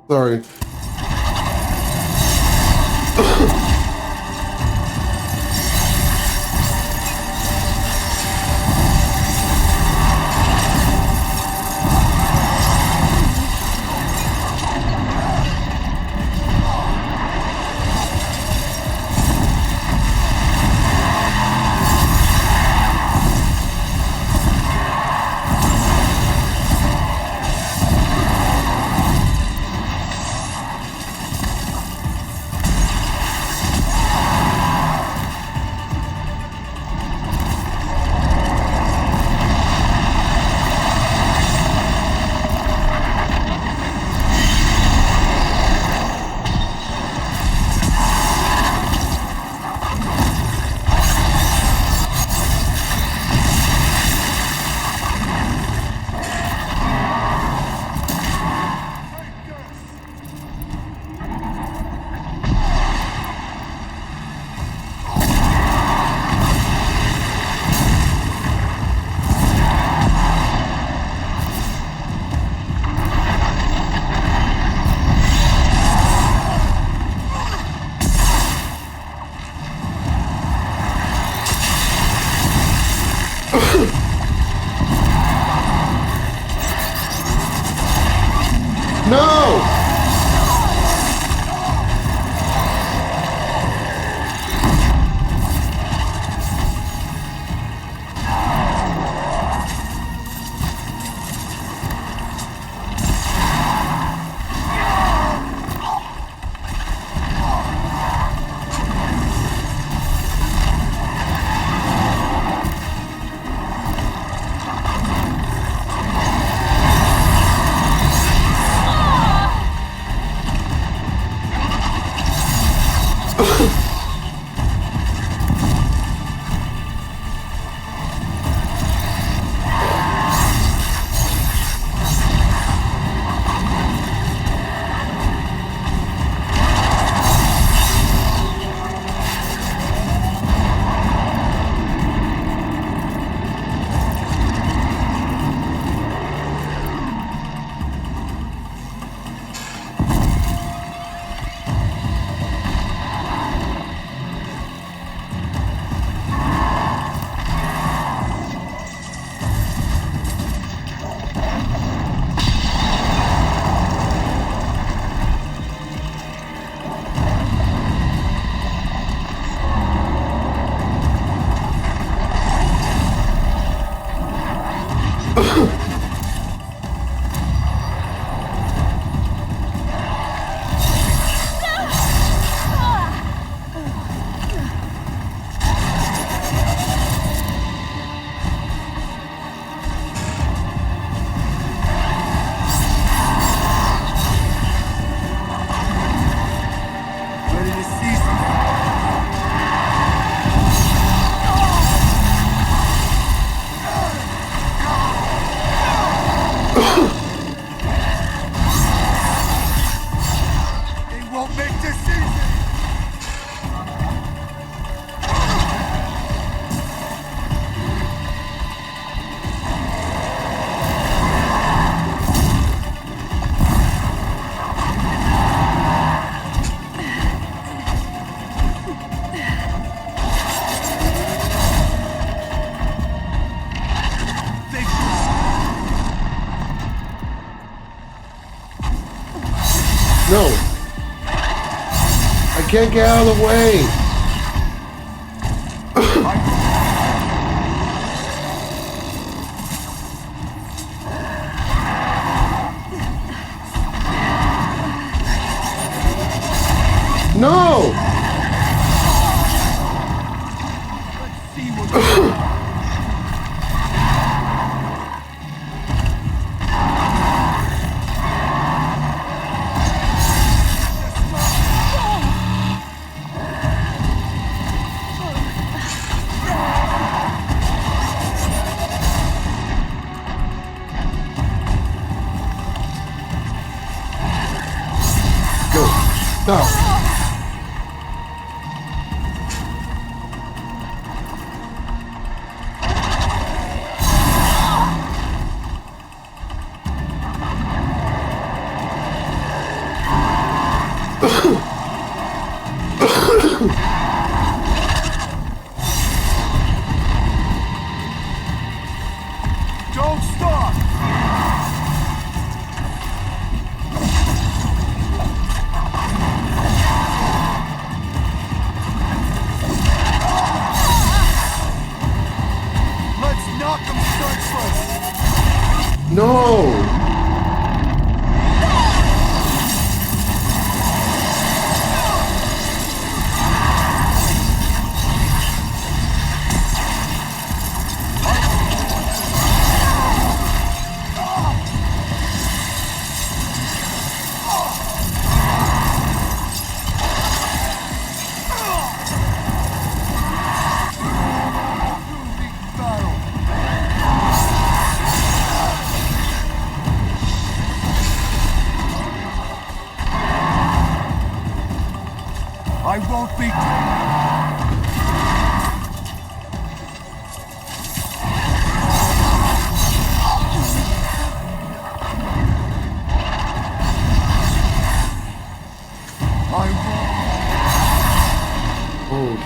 Sorry. No! No. I can't get out of the way. No. Stop. won't be... Oh,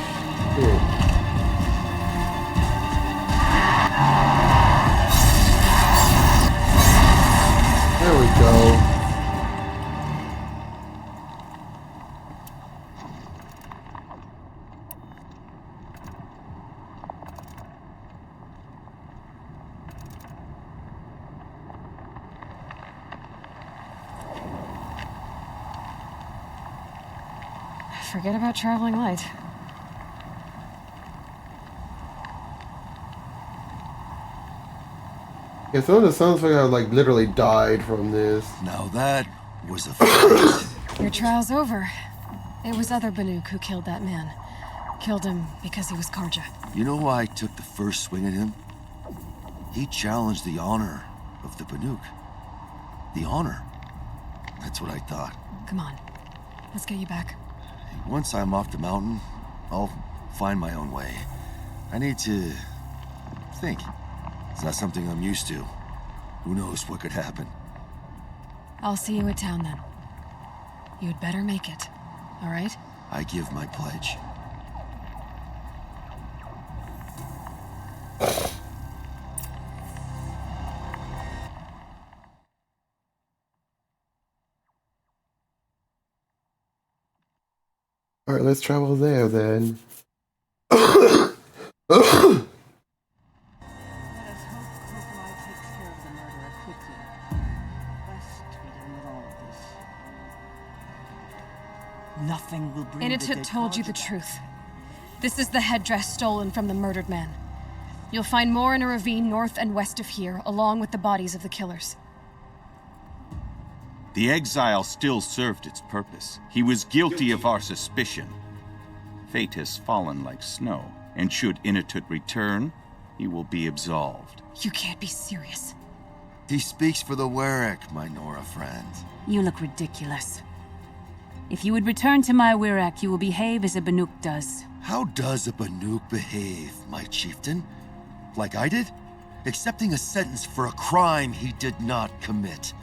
shit. There we go. Forget about traveling light. Yeah, some of the sounds like I like literally died from this. Now that was a fight. Your trial's over. It was other Banuk who killed that man. Killed him because he was Karja. You know why I took the first swing at him? He challenged the honor of the Banuk. The honor. That's what I thought. Come on. Let's get you back. Once I'm off the mountain, I'll find my own way. I need to think. It's not something I'm used to. Who knows what could happen? I'll see you at town then. You'd better make it. All right? I give my pledge. Alright, let's travel there then. Nothing will bring Initit told you the truth. This is the headdress stolen from the murdered man. You'll find more in a ravine north and west of here, along with the bodies of the killers. The exile still served its purpose. He was guilty of our suspicion. Fate has fallen like snow, and should Inatut return, he will be absolved. You can't be serious. He speaks for the Warwick, my Nora friend. You look ridiculous. If you would return to my Wirak, you will behave as a Banuk does. How does a Banuk behave, my chieftain? Like I did? Accepting a sentence for a crime he did not commit.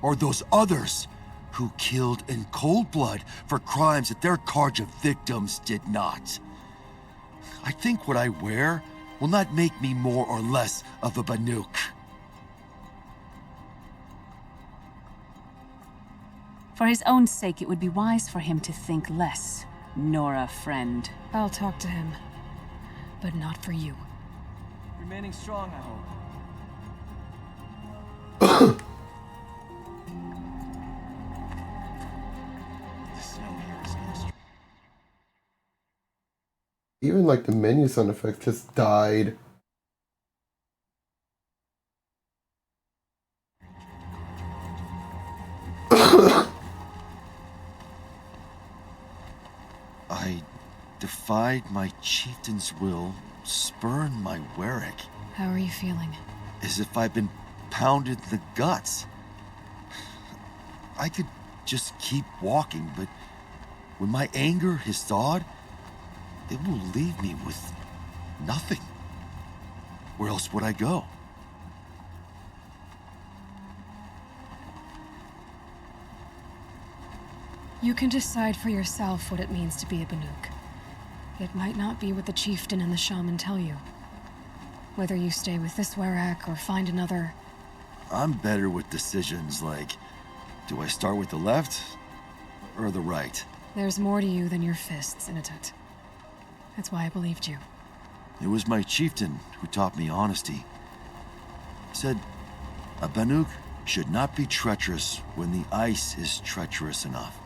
Or those others who killed in cold blood for crimes that their Karja victims did not. I think what I wear will not make me more or less of a Banuk. For his own sake, it would be wise for him to think less. Nora, friend. I'll talk to him. But not for you. Remaining strong, I hope. Even like the menu sound effects just died. I defied my chieftain's will, spurned my Warwick. How are you feeling? As if I've been pounded in the guts. I could just keep walking, but when my anger has thawed, it will leave me with nothing. Where else would I go? You can decide for yourself what it means to be a Banuk. It might not be what the chieftain and the shaman tell you. Whether you stay with this Warwick or find another... I'm better with decisions like, do I start with the left or the right? There's more to you than your fists, Inatut. That's why I believed you. It was my chieftain who taught me honesty. He said, a Banuk should not be treacherous when the ice is treacherous enough.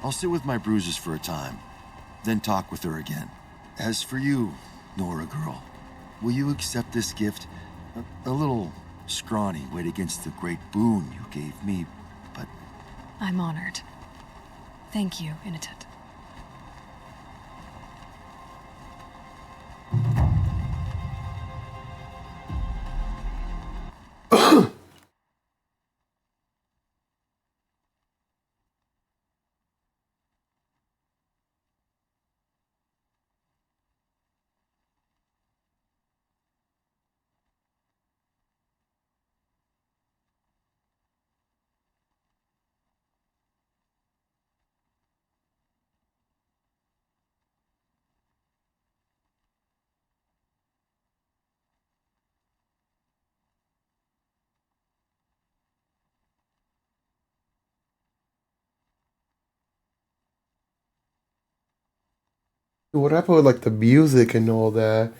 I'll sit with my bruises for a time, then talk with her again. As for you, Nora girl, will you accept this gift? A little scrawny weighed against the great boon you gave me, but... I'm honored. Thank you, Inatut. What happened with like the music and all that?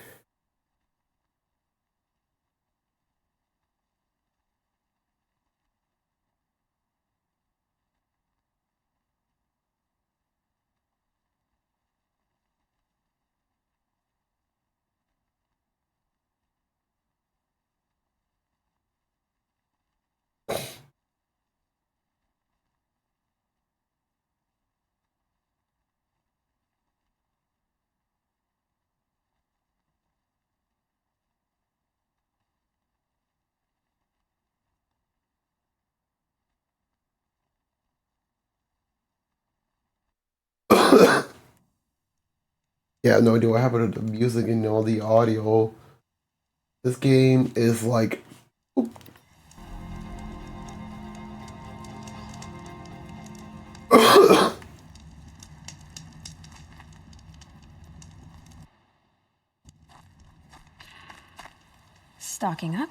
Yeah, no idea what happened to the music and all the audio. This game is like. Stocking up.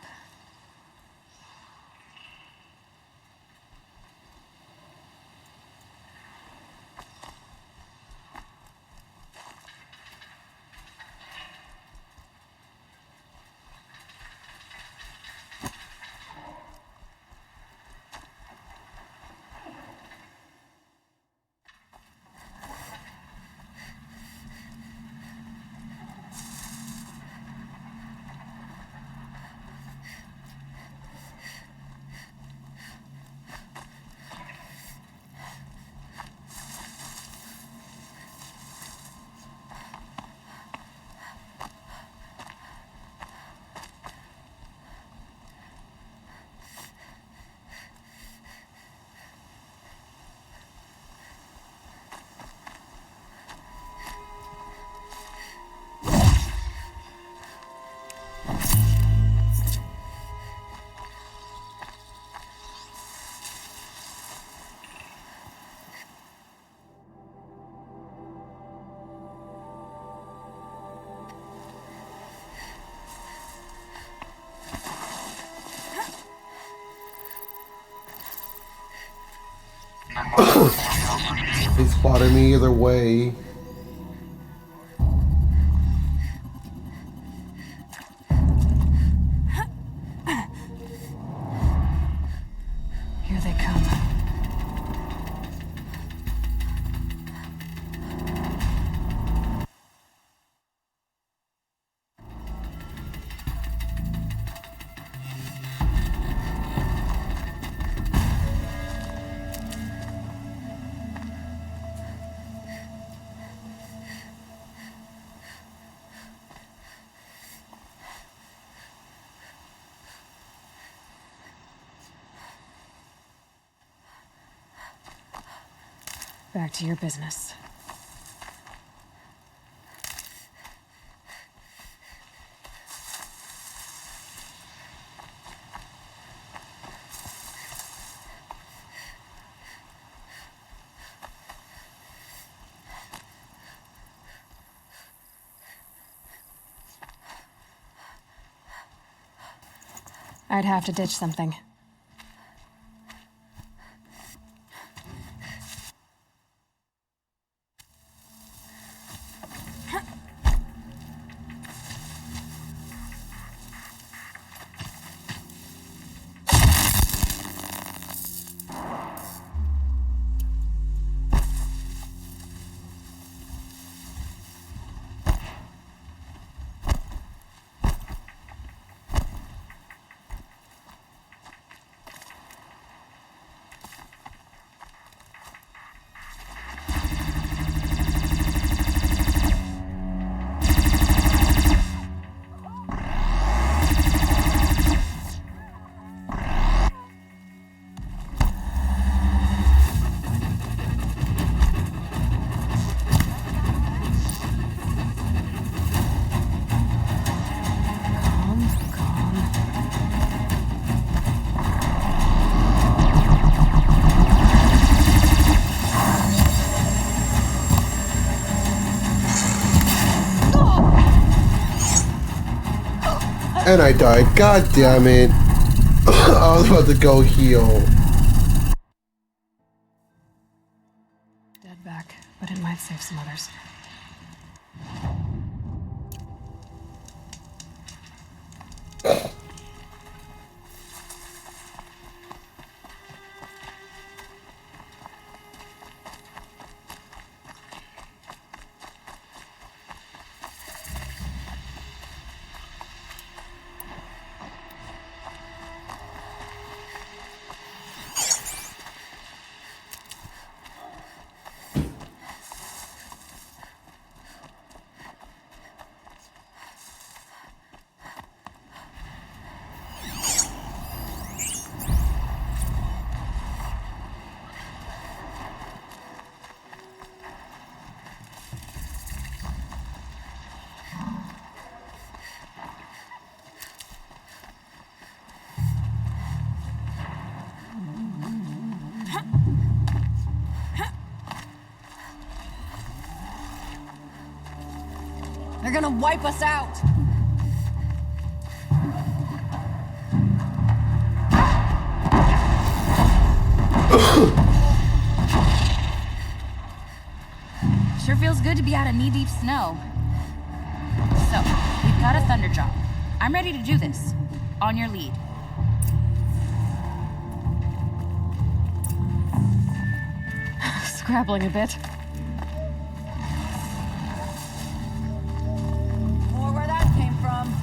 They spotted me either way. Here they come. Back to your business. I'd have to ditch something. And I died. God damn it. I was about to go heal. Dead back, but it might save some others. They're gonna wipe us out! Sure feels good to be out of knee-deep snow. So, we've got a thunder drop. I'm ready to do this. On your lead. Scrabbling a bit. More where that came from.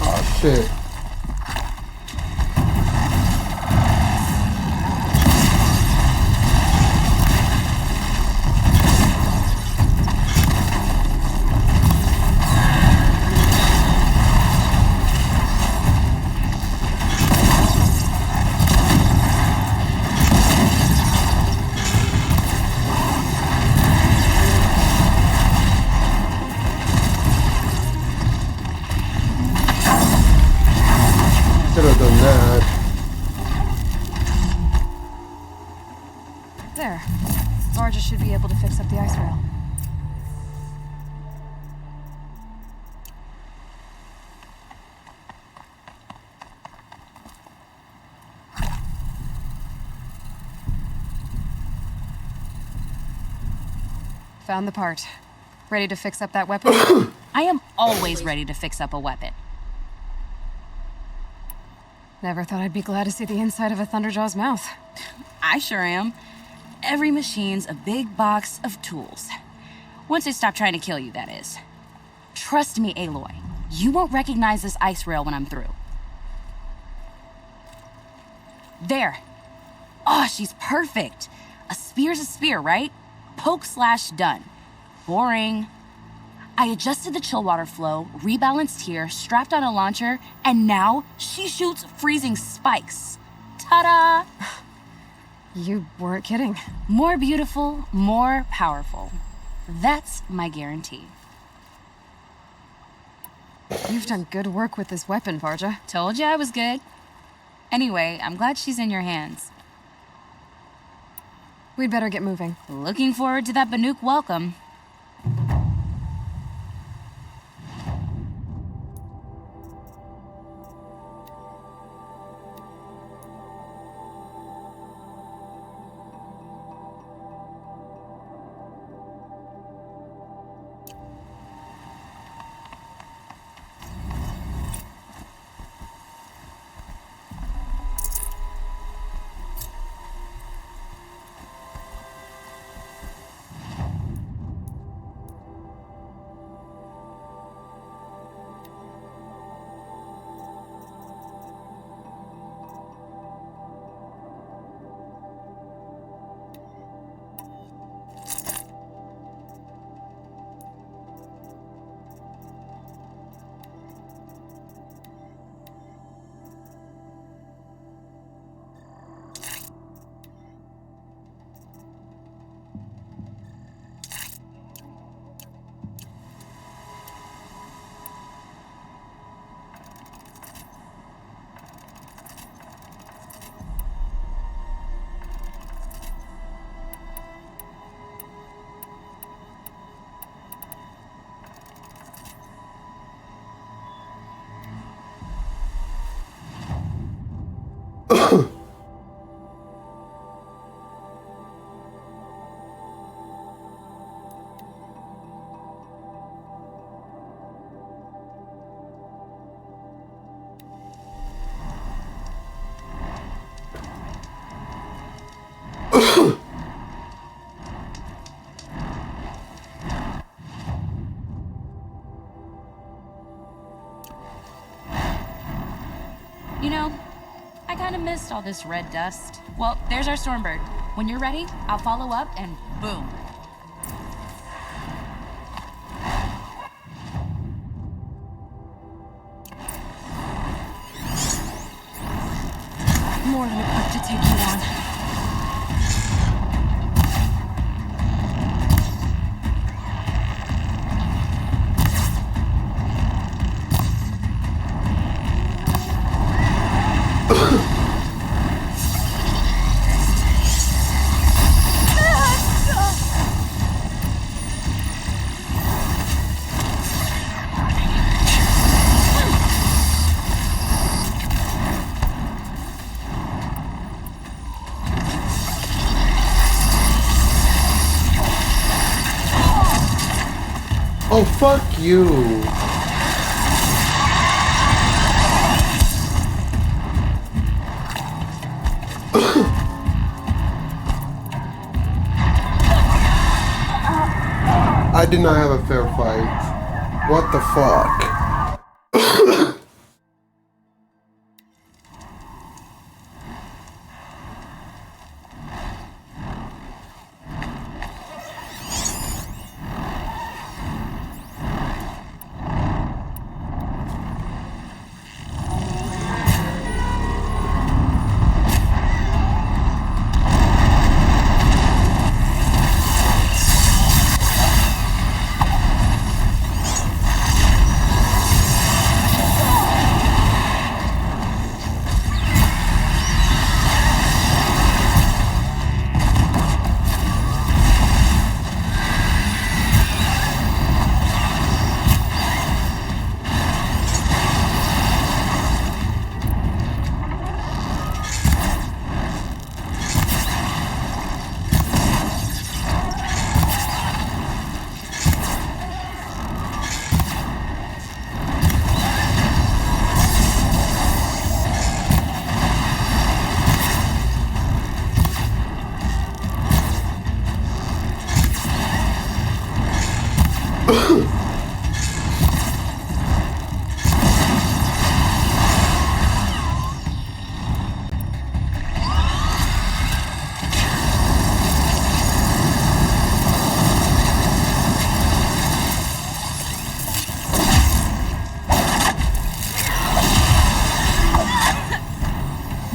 Oh shit. Could have done that. There. Varja should be able to fix up the ice rail. Found the part. Ready to fix up that weapon? I am always ready to fix up a weapon. Never thought I'd be glad to see the inside of a Thunderjaw's mouth. I sure am. Every machine's a big box of tools. Once they stop trying to kill you, that is. Trust me, Aloy. You won't recognize this ice rail when I'm through. There. Oh, she's perfect. A spear's a spear, right? Poke slash done. Boring. I adjusted the chill water flow, rebalanced here, strapped on a launcher, and now she shoots freezing spikes. Ta-da! You weren't kidding. More beautiful, more powerful. That's my guarantee. You've done good work with this weapon, Varja. Told you I was good. Anyway, I'm glad she's in your hands. We'd better get moving. Looking forward to that Banuk welcome. You know, I kind of missed all this red dust. Well, there's our Stormbird. When you're ready, I'll follow up and boom. More than equipped to take you on. Oh, fuck you. I did not have a fair fight. What the fuck?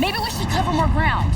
Maybe we should cover more ground.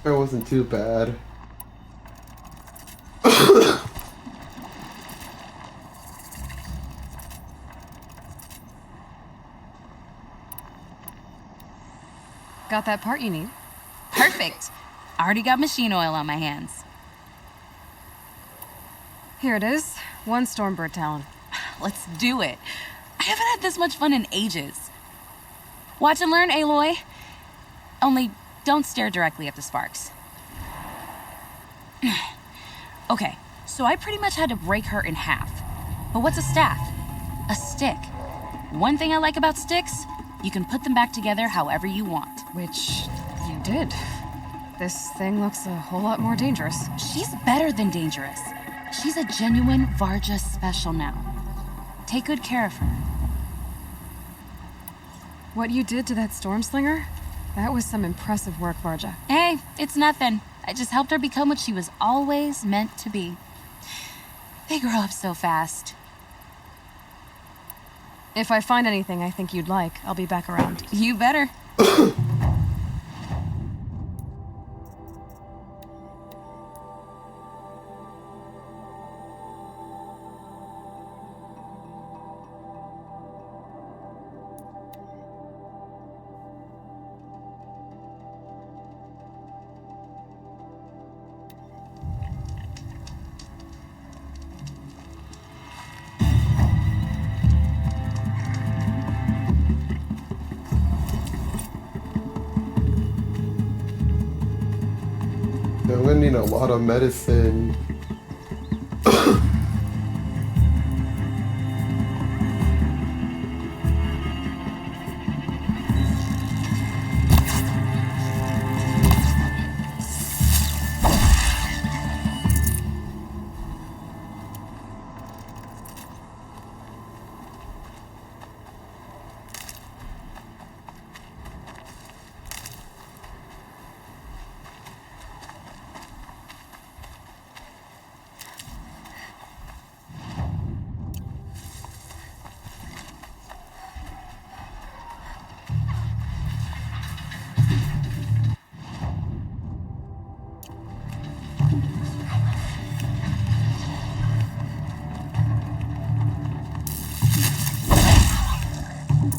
That wasn't too bad. got that part you need. Perfect. I already got machine oil on my hands. Here it is. 1 Stormbird Talon. Let's do it. I haven't had this much fun in ages. Watch and learn, Aloy. Only don't stare directly at the sparks. Okay, so I pretty much had to break her in half. But what's a staff? A stick. One thing I like about sticks, you can put them back together however you want. Which you did. This thing looks a whole lot more dangerous. She's better than dangerous. She's a genuine Varja special now. Take good care of her. What you did to that Stormslinger? That was some impressive work, Varja. Hey, it's nothing. I just helped her become what she was always meant to be. They grow up so fast. If I find anything I think you'd like, I'll be back around. You better. I'm gonna need a lot of medicine.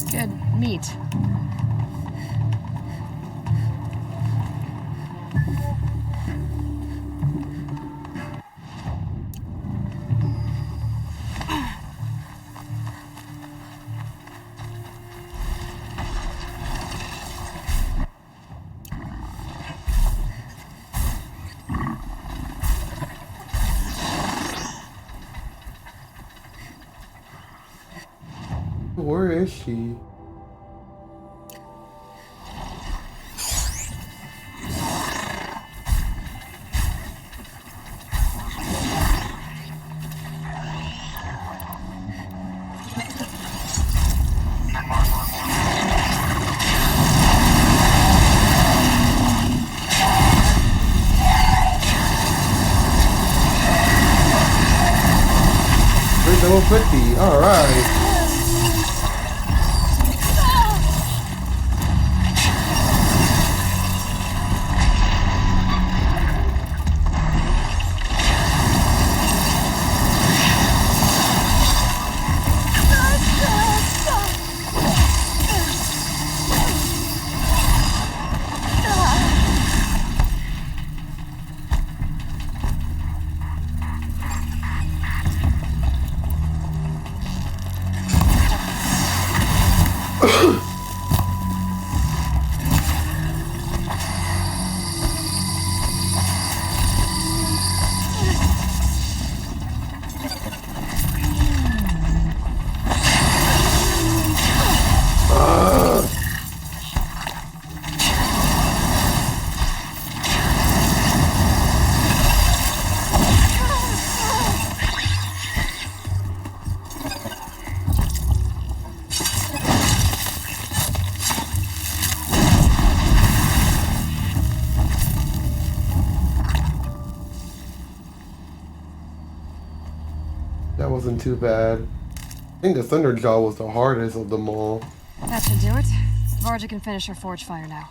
Good meat. Where is she? Where's level 50? Alright. That wasn't too bad. I think the Thunderjaw was the hardest of them all. That should do it. Varja can finish her forge fire now.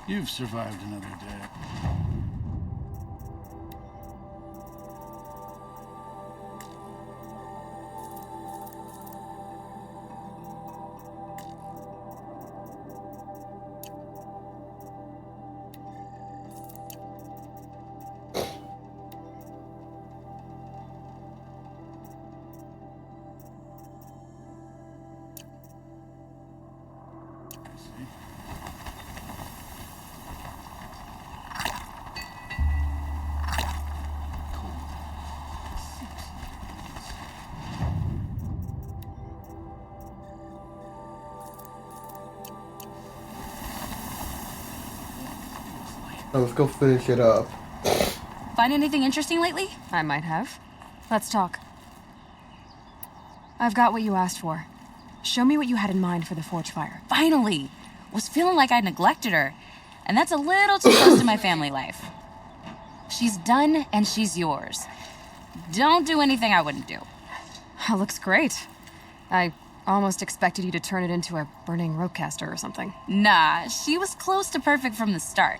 You've survived another day. Now let's go finish it up. Find anything interesting lately? I might have. Let's talk. I've got what you asked for. Show me what you had in mind for the forge fire. Finally! Was feeling like I neglected her. And that's a little too close to my family life. She's done and she's yours. Don't do anything I wouldn't do. That looks great. I almost expected you to turn it into a burning ropecaster or something. Nah, she was close to perfect from the start.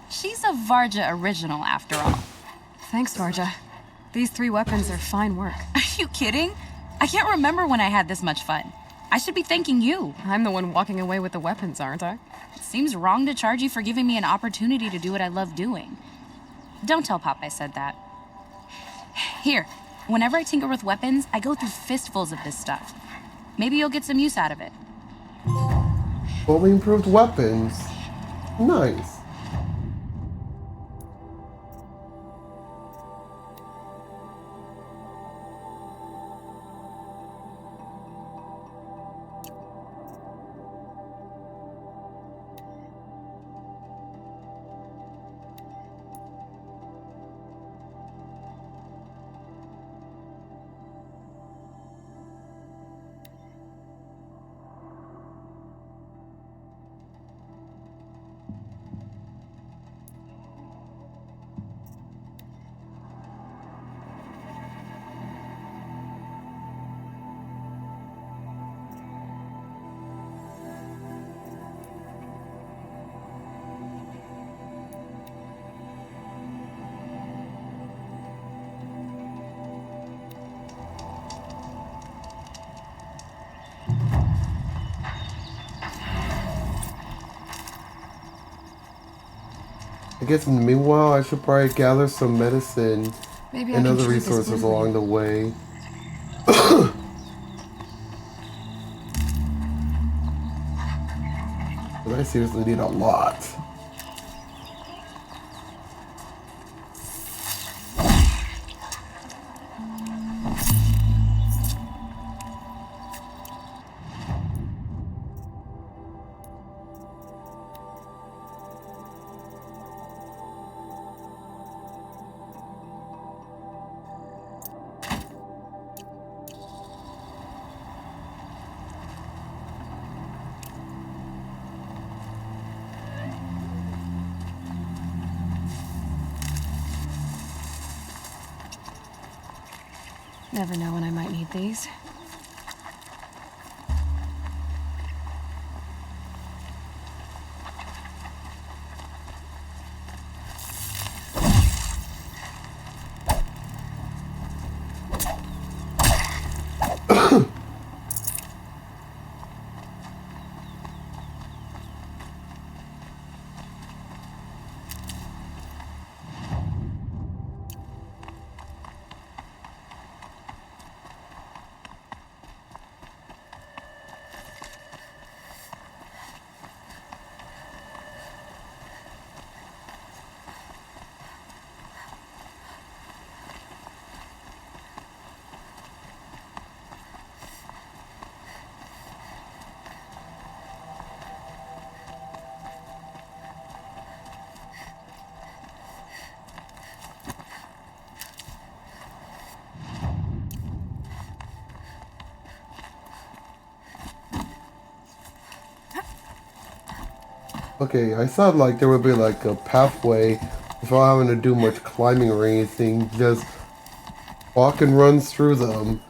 She's a Varja original after all. Thanks, Varja. These 3 weapons are fine work. Are you kidding? I can't remember when I had this much fun. I should be thanking you. I'm the one walking away with the weapons, aren't I? It seems wrong to charge you for giving me an opportunity to do what I love doing. Don't tell Pop I said that. Here, whenever I tinker with weapons, I go through fistfuls of this stuff. Maybe you'll get some use out of it. Fully improved weapons. Nice. I guess meanwhile I should probably gather some medicine and other resources along the way. But I seriously need a lot. Never know when I might need these. Okay, I thought like there would be like a pathway without having to do much climbing or anything, just walk and run through them.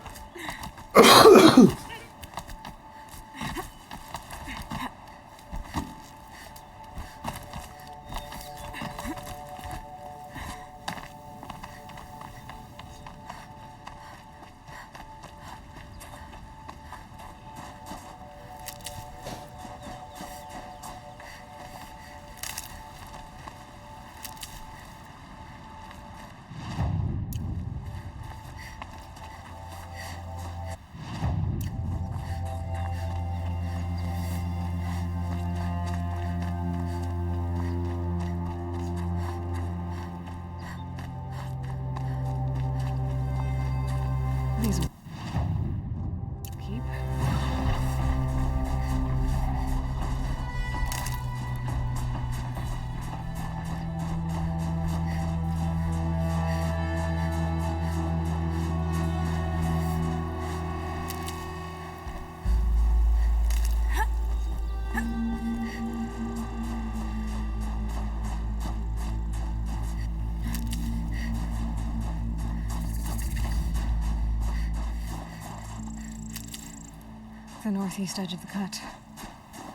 The northeast edge of the cut.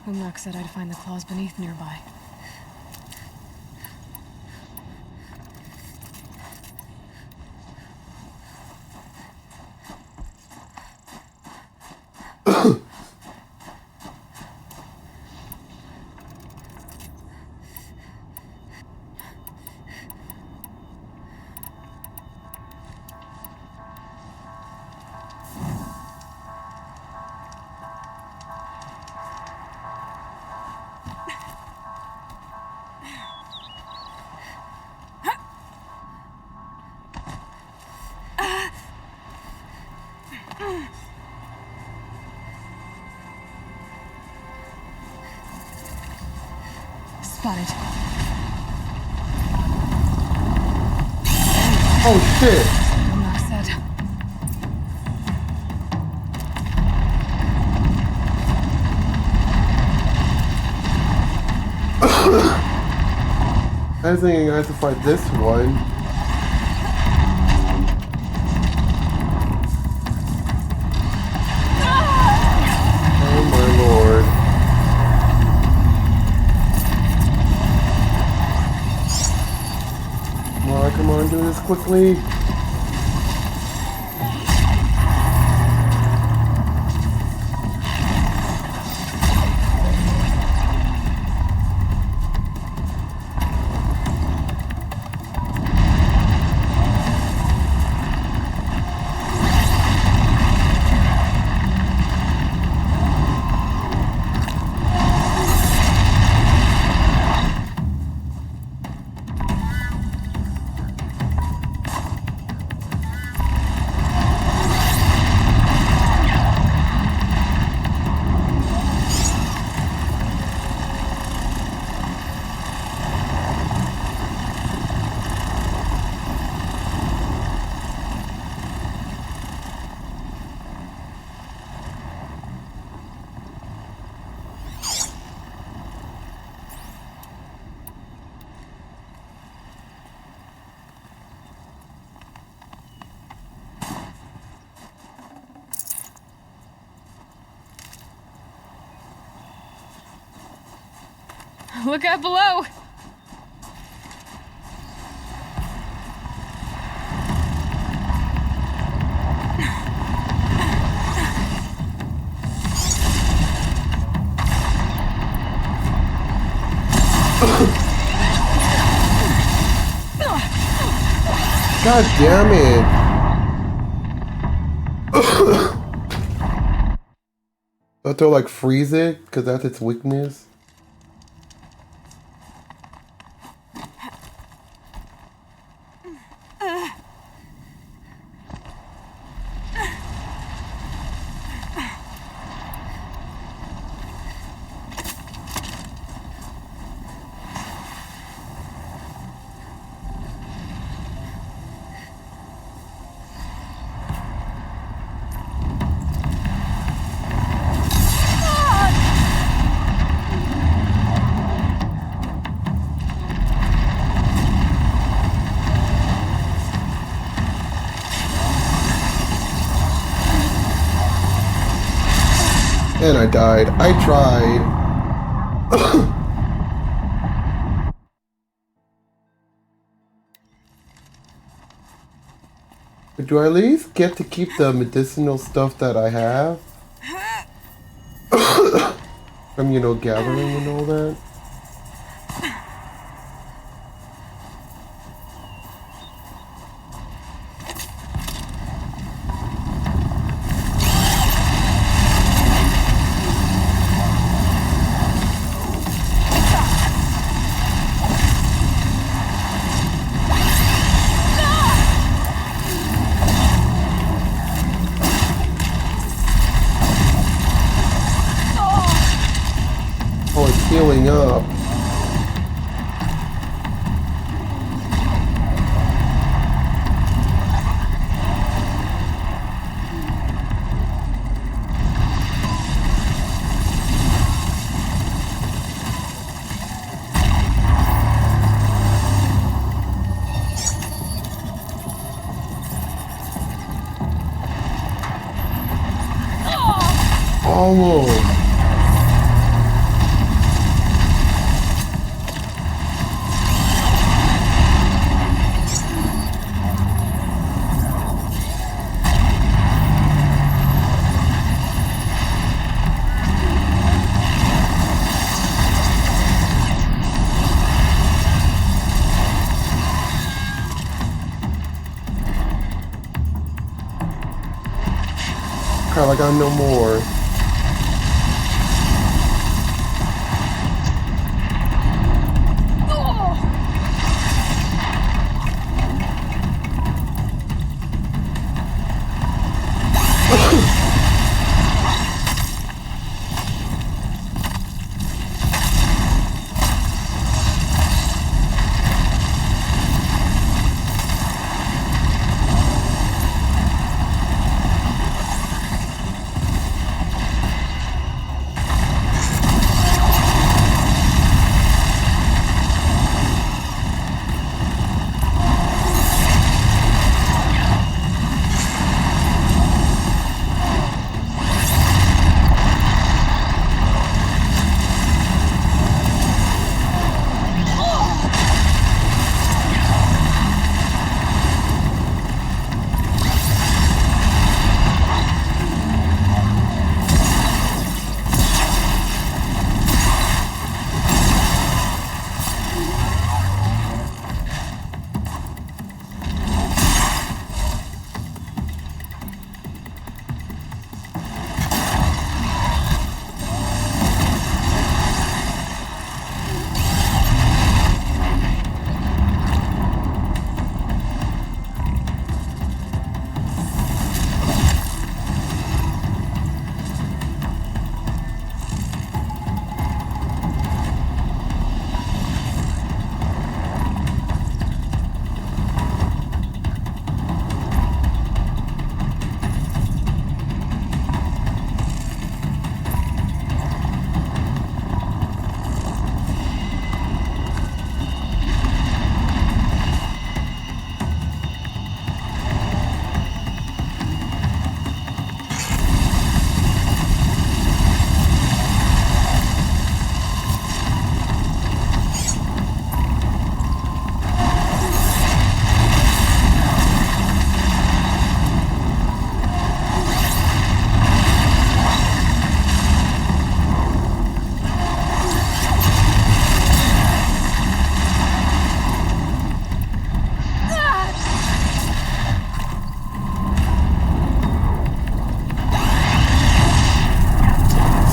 Umnak said I'd find the claws beneath nearby. Spotted. Oh shit! Umnak said. I was thinking I have to fight this one. Oh my lord. Come on, do this quickly. Look out below! God damn it! Don't they like freeze it? Because that's its weakness? And I died. I tried. But do I at least get to keep the medicinal stuff that I have? From, you know, gathering and all that? Healing up. Almost. Crap, I got no more.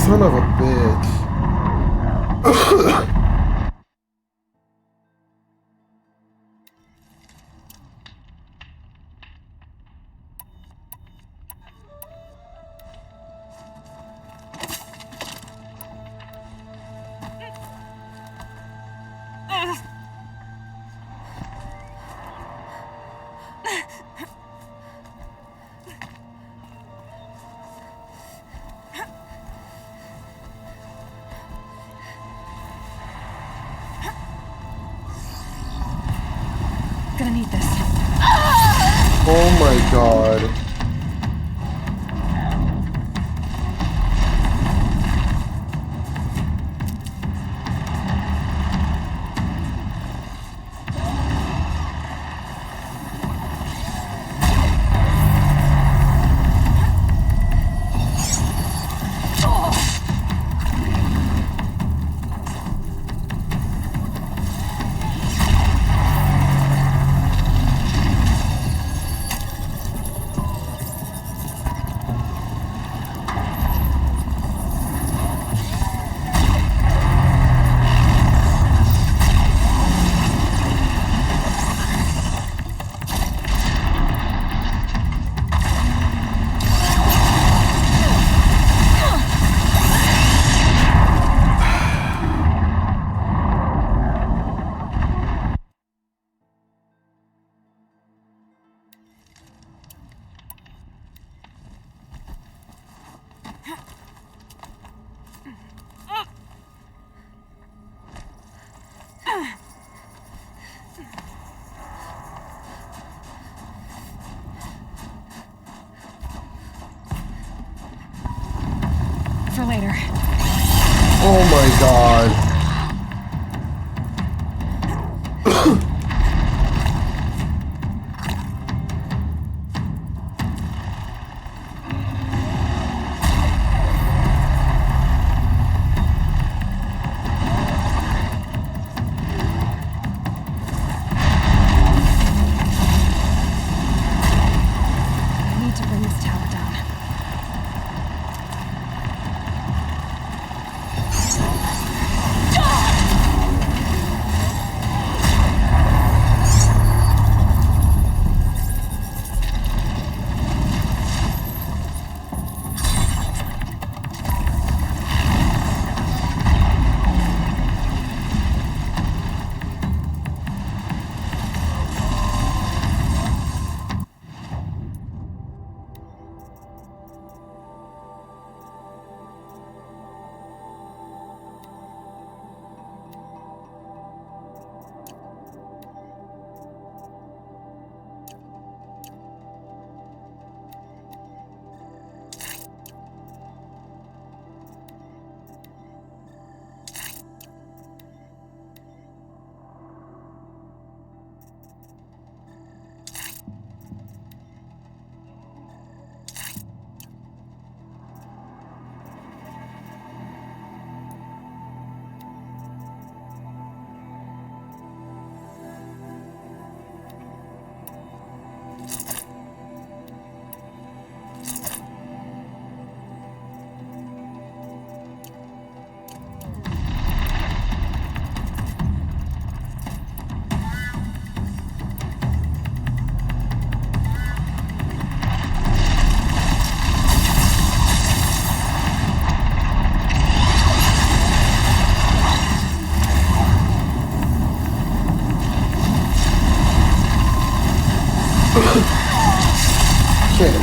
Son of a bitch. Gonna need this. Oh my god. for later. Oh my god. I need to bring this tower down. Shit.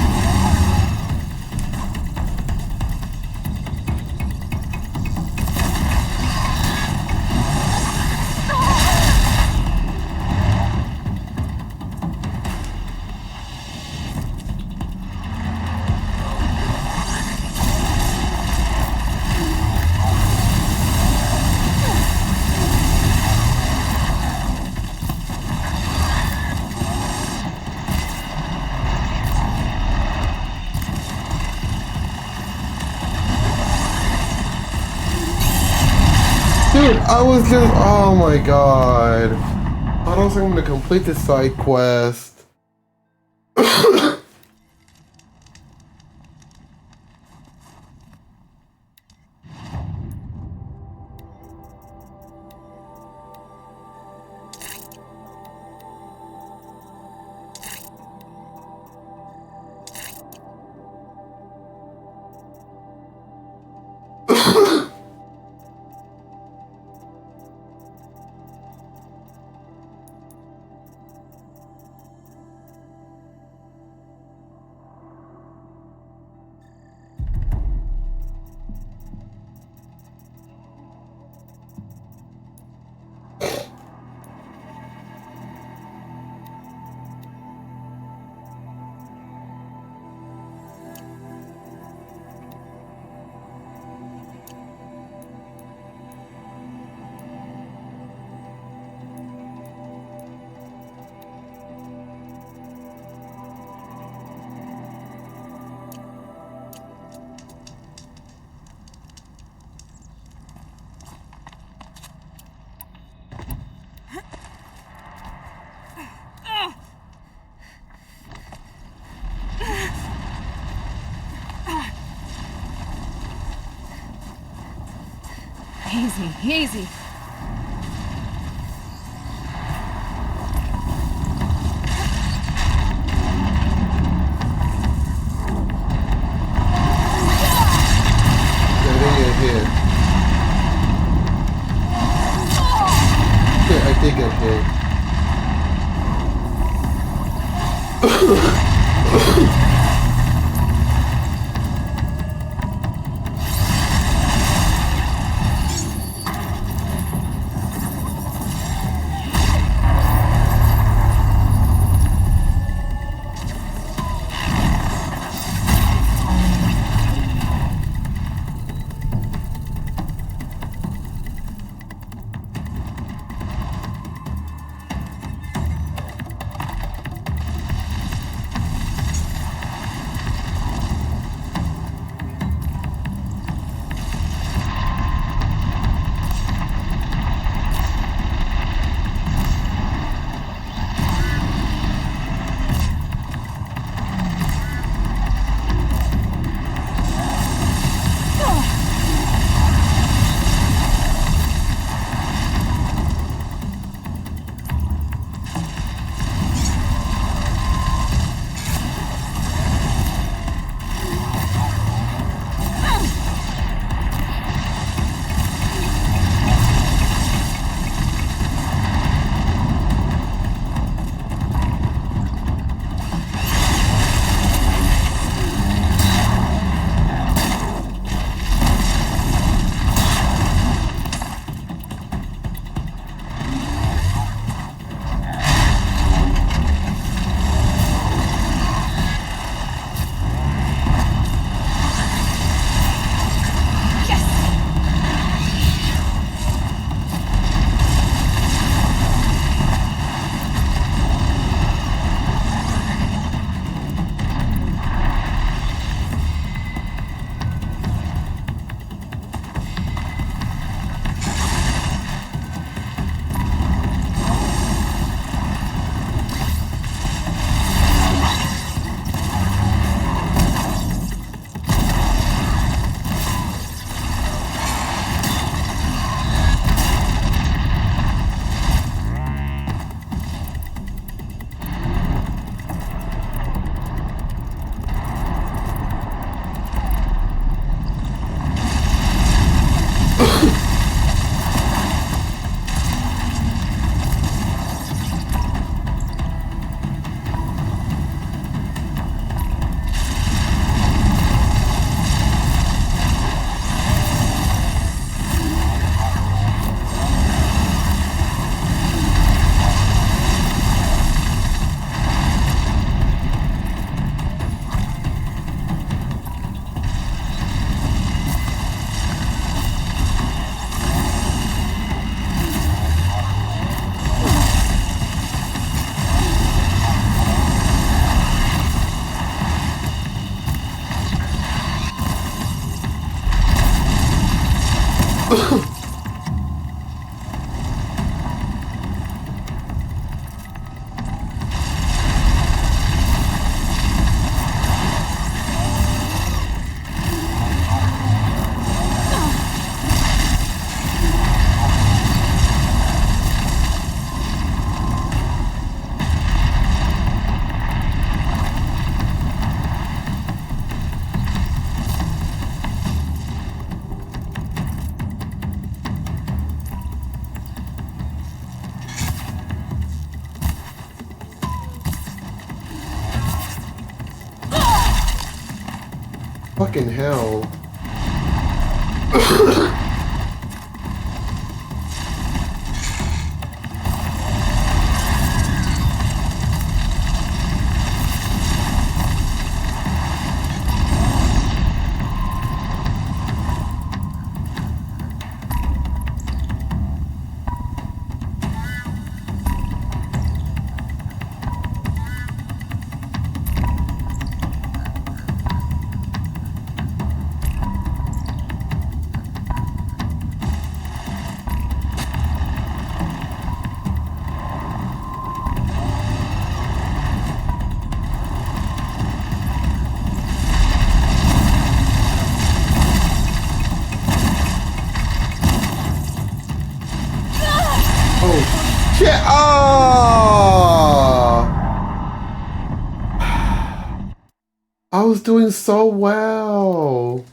Dude, I was just, oh my god. I was going to complete the side quest. Easy, easy. I did get hit. Fucking hell. Shit! Oh! I was doing so well.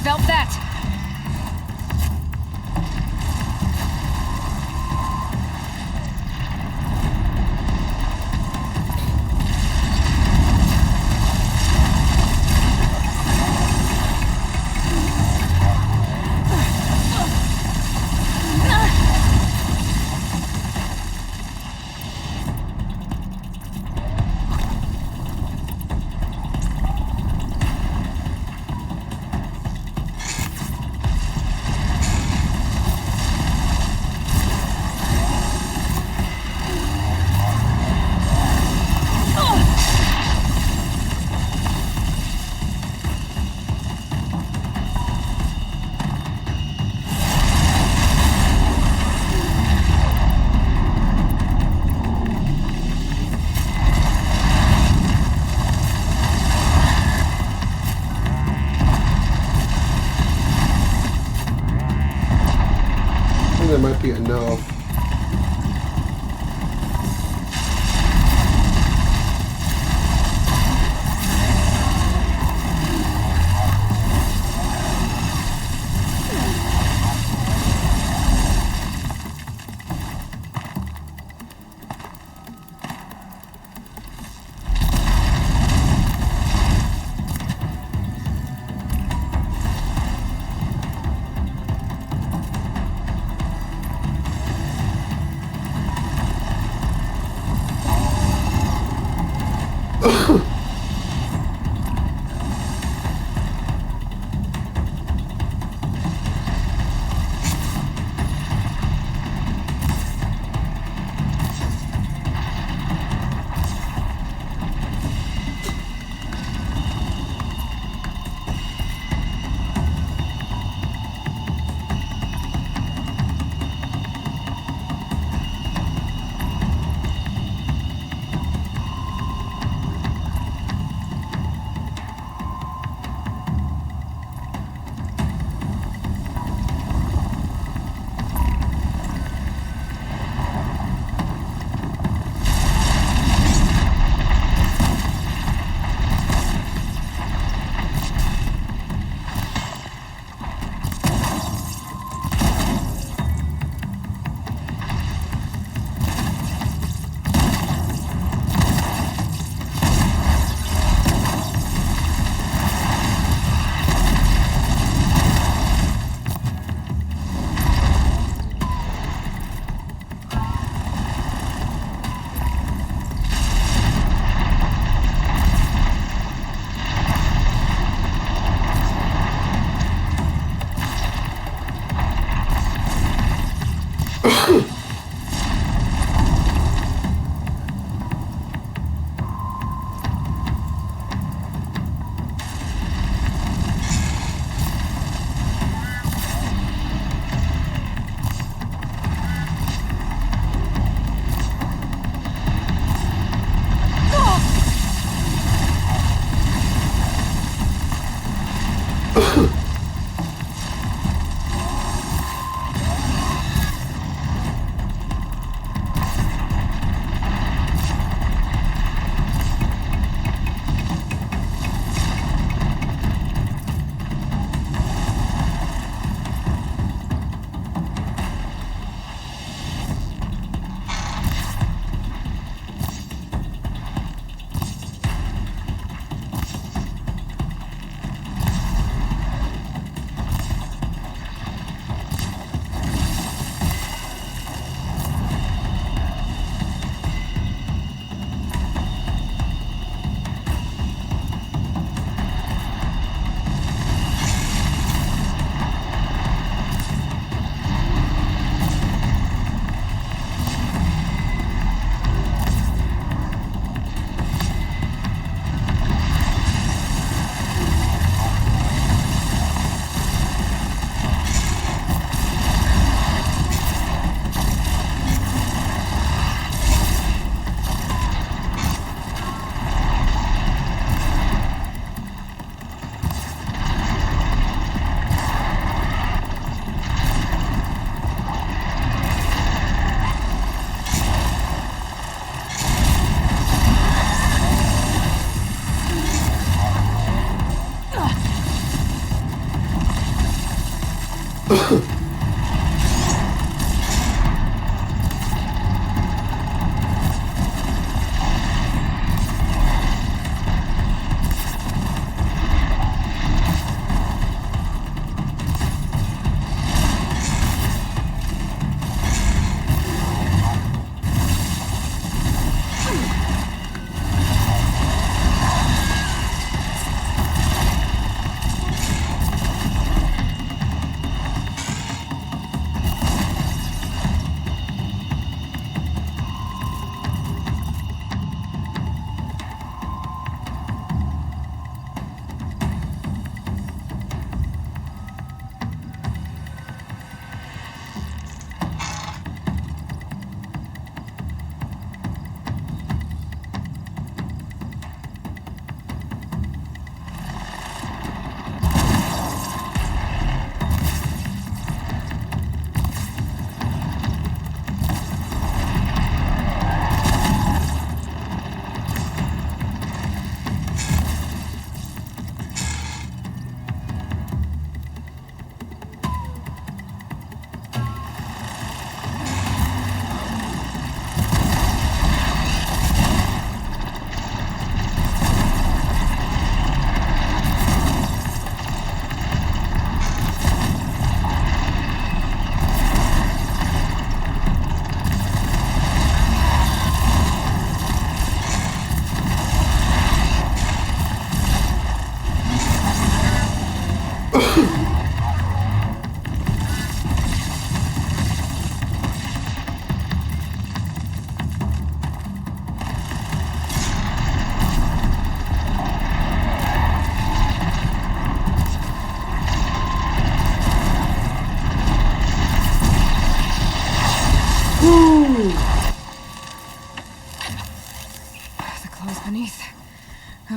Felt that. That might be enough.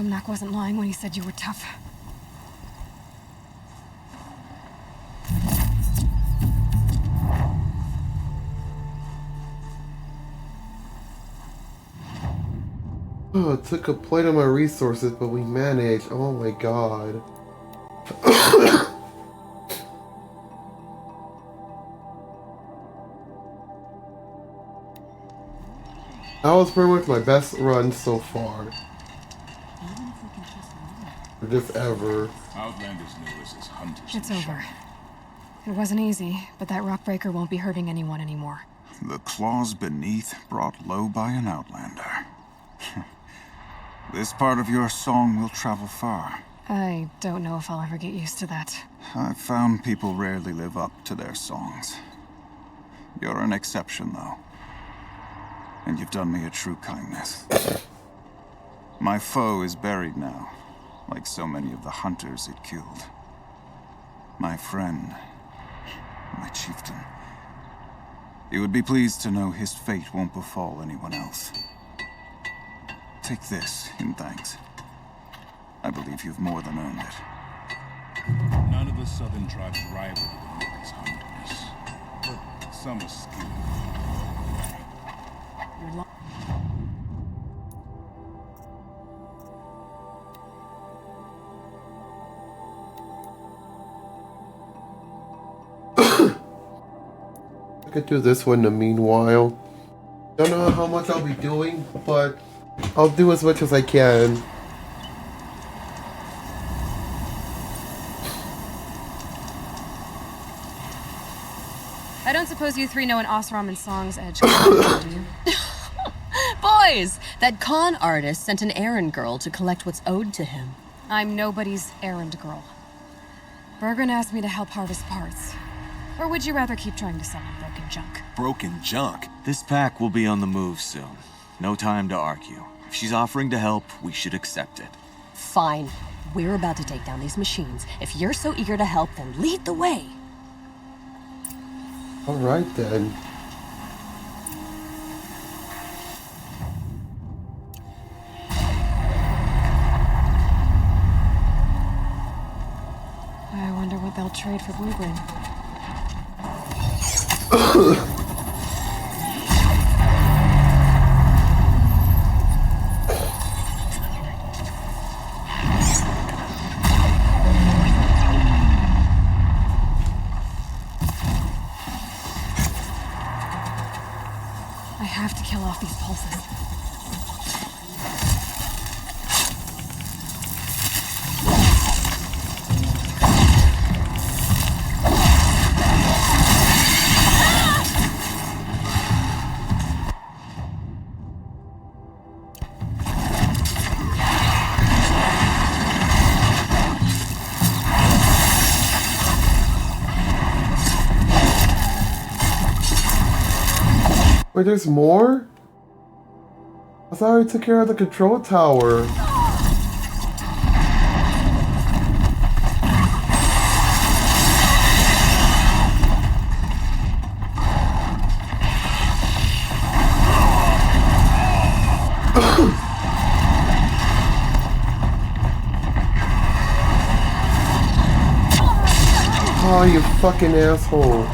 Mac wasn't lying when he said you were tough. Oh, it took a plate of my resources, but we managed. Oh my god. That was pretty much my best run so far. Just ever. Outlanders know us as hunters. It's over. It wasn't easy, but that rockbreaker won't be hurting anyone anymore. The claws beneath, brought low by an outlander. This part of your song will travel far. I don't know if I'll ever get used to that. I've found people rarely live up to their songs. You're an exception, though. And you've done me a true kindness. My foe is buried now, like so many of the hunters it killed. My friend, my chieftain. He would be pleased to know his fate won't befall anyone else. Take this in thanks. I believe you've more than earned it. None of the southern tribes rival the North's hunters, but some are skilled. I could do this one in the meanwhile. Don't know how much I'll be doing, but I'll do as much as I can. I don't suppose you three know an Oseram and Song's edge, do you? Boys, that con artist sent an errand girl to collect what's owed to him. I'm nobody's errand girl. Bergren asked me to help harvest parts. Or would you rather keep trying to sell me broken junk? Broken junk? This pack will be on the move soon. No time to argue. If she's offering to help, we should accept it. Fine. We're about to take down these machines. If you're so eager to help, then lead the way. Alright then. I wonder what they'll trade for Blue-Green. I have to kill off these pulses. Wait, there's more? I thought I took care of the control tower. Oh, you fucking asshole.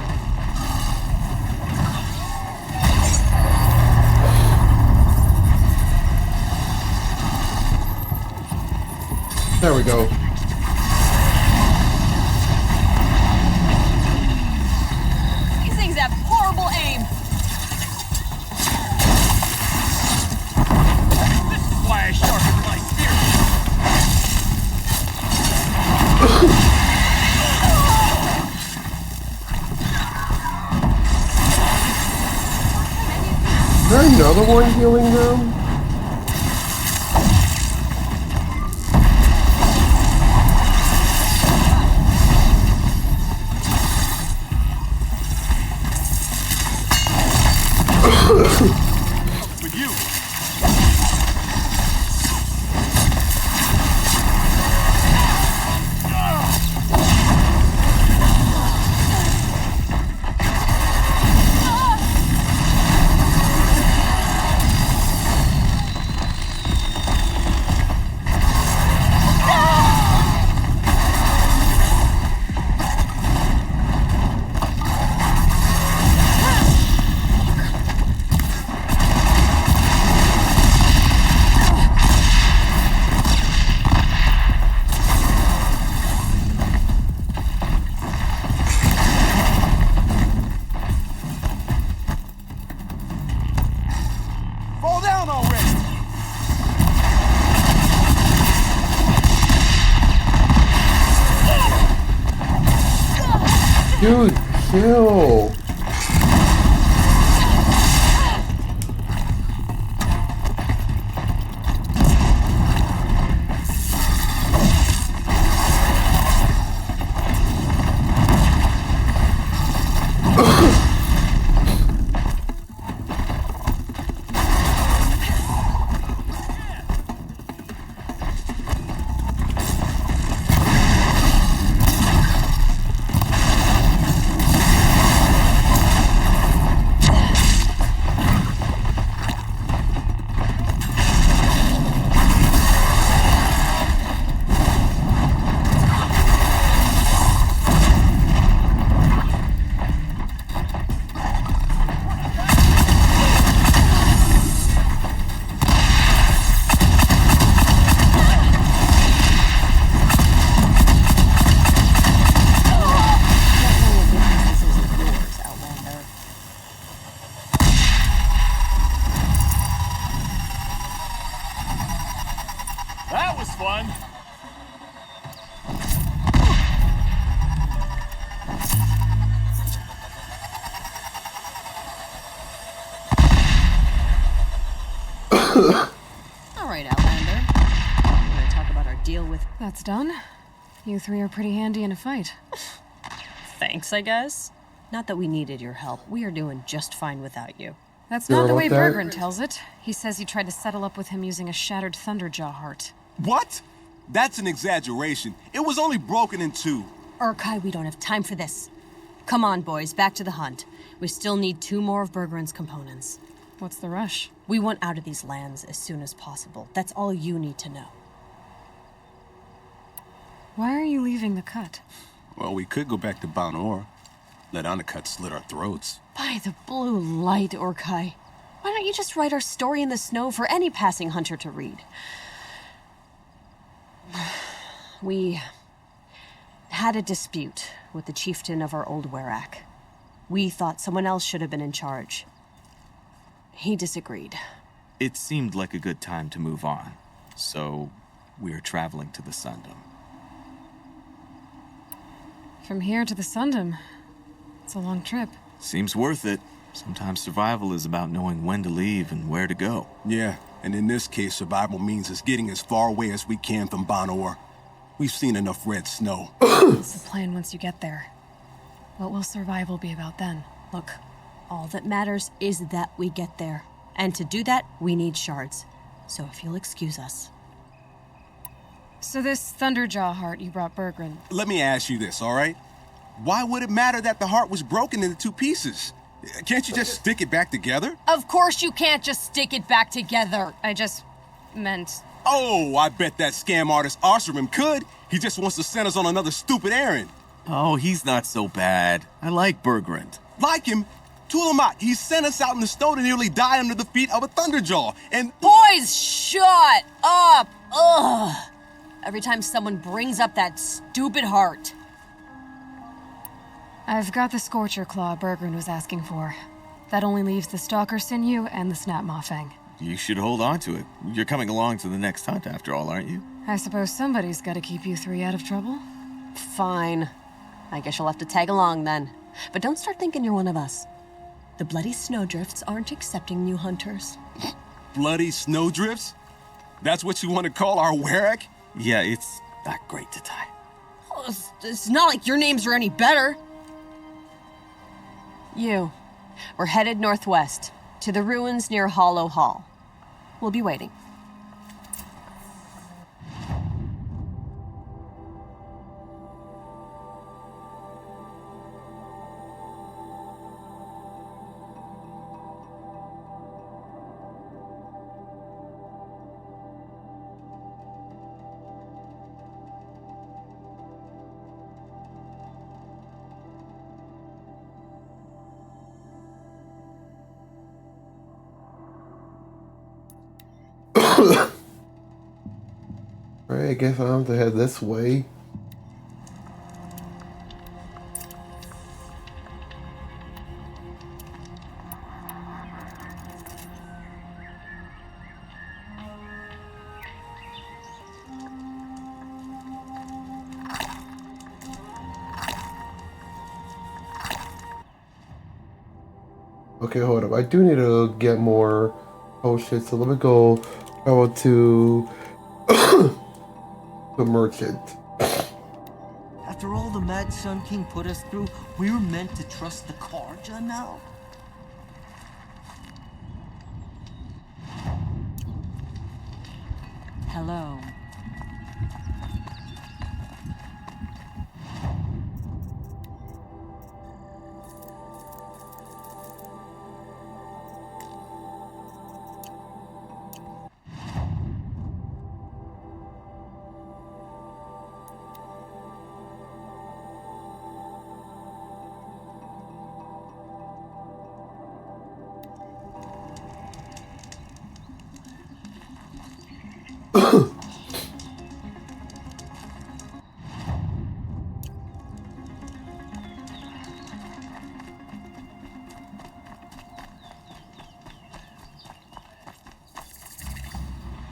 There we go. These things have horrible aim. This is why I sharpened my spear. Is there another one healing them? With you. Fall down already! Dude, kill. deal with... That's done. You three are pretty handy in a fight. Thanks, I guess. Not that we needed your help. We are doing just fine without you. That's not the way Berggren tells it. He says you tried to settle up with him using a shattered Thunderjaw heart. What? That's an exaggeration. It was only broken in two. Urkai, we don't have time for this. Come on, boys, back to the hunt. We still need 2 more of Berggren's components. What's the rush? We want out of these lands as soon as possible. That's all you need to know. Why are you leaving the cut? Well, we could go back to Banor. Let Undercut slit our throats. By the blue light, Urkai. Why don't you just write our story in the snow for any passing hunter to read? We had a dispute with the chieftain of our old Werak. We thought someone else should have been in charge. He disagreed. It seemed like a good time to move on, so we're traveling to the Sundom. From here to the Sundom. It's a long trip. Seems worth it. Sometimes survival is about knowing when to leave and where to go. Yeah, and in this case, survival means us getting as far away as we can from Banor. We've seen enough red snow. What's the plan once you get there? What will survival be about then? Look, all that matters is that we get there. And to do that, we need shards. So if you'll excuse us. So this Thunderjaw heart you brought Berggren. Let me ask you this, all right? Why would it matter that the heart was broken into 2 pieces? Can't you just stick it back together? Of course you can't just stick it back together. I just meant... Oh, I bet that scam artist Arsarim could. He just wants to send us on another stupid errand. Oh, he's not so bad. I like Berggren. Like him? Tulamat, he sent us out in the snow to nearly die under the feet of a Thunderjaw, and... Boys, shut up! Ugh! Every time someone brings up that stupid heart. I've got the Scorcher Claw Berggren was asking for. That only leaves the Stalker Sinew and the Snap Fang. You should hold on to it. You're coming along to the next hunt after all, aren't you? I suppose somebody's got to keep you 3 out of trouble. Fine. I guess you'll have to tag along then. But don't start thinking you're one of us. The Bloody Snowdrifts aren't accepting new hunters. Bloody Snowdrifts? That's what you want to call our Werak? Yeah, it's not great to tie. Oh, it's not like your names are any better. We're headed northwest, to the ruins near Hollow Hall. We'll be waiting. Alright, I guess I'll have to head this way. Okay, hold up. I do need to get more potions, so let me go travel to the merchant. After all the Mad Sun King put us through, we were meant to trust the Karja now? Hello.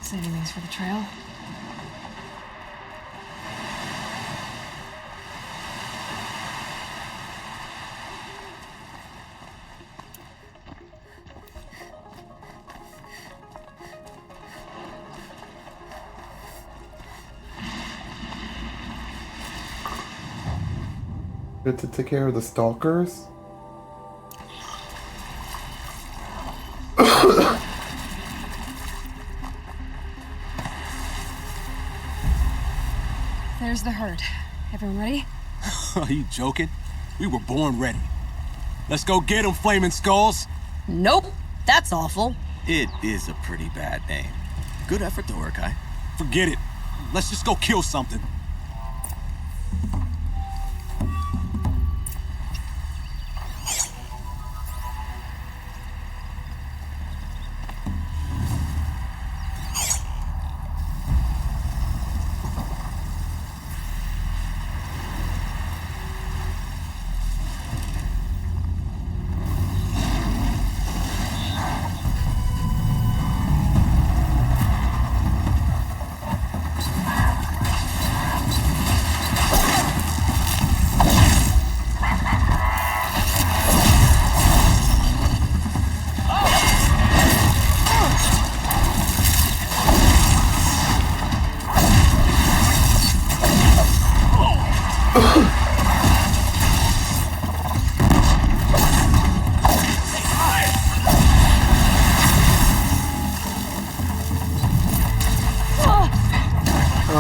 Saving these for the trail. Good to take care of the stalkers. There's the herd. Everyone ready? Are you joking? We were born ready. Let's go get them, Flaming Skulls! Nope, that's awful. It is a pretty bad name. Good effort though, Urkai. Forget it. Let's just go kill something.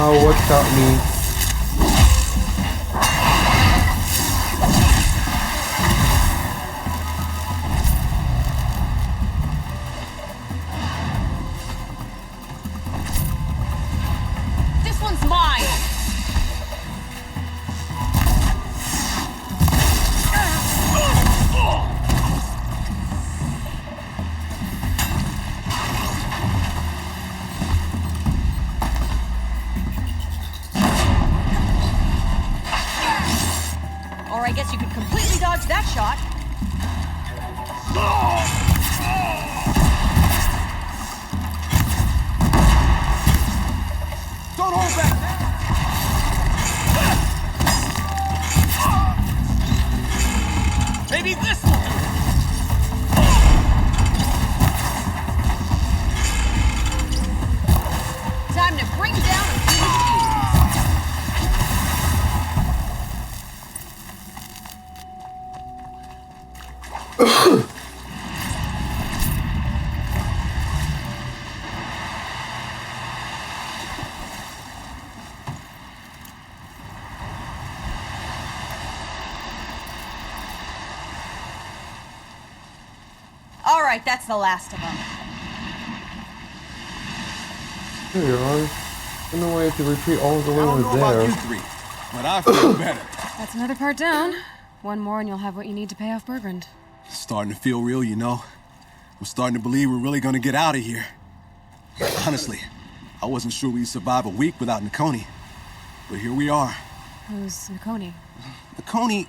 Oh, what got me? This one's mine. Or I guess you could completely dodge that shot. Don't hold back! Maybe this will do it! Time to bring down a few machines. All right, that's the last of them. There you are. And the way to retreat all the way I don't over know about there. you three, but I feel better. That's another part down. One more and you'll have what you need to pay off Bergrand. Starting to feel real, you know. I'm starting to believe we're really gonna get out of here. Honestly, I wasn't sure we'd survive a week without Nakoni. But here we are. Who's Nakoni? Nakoni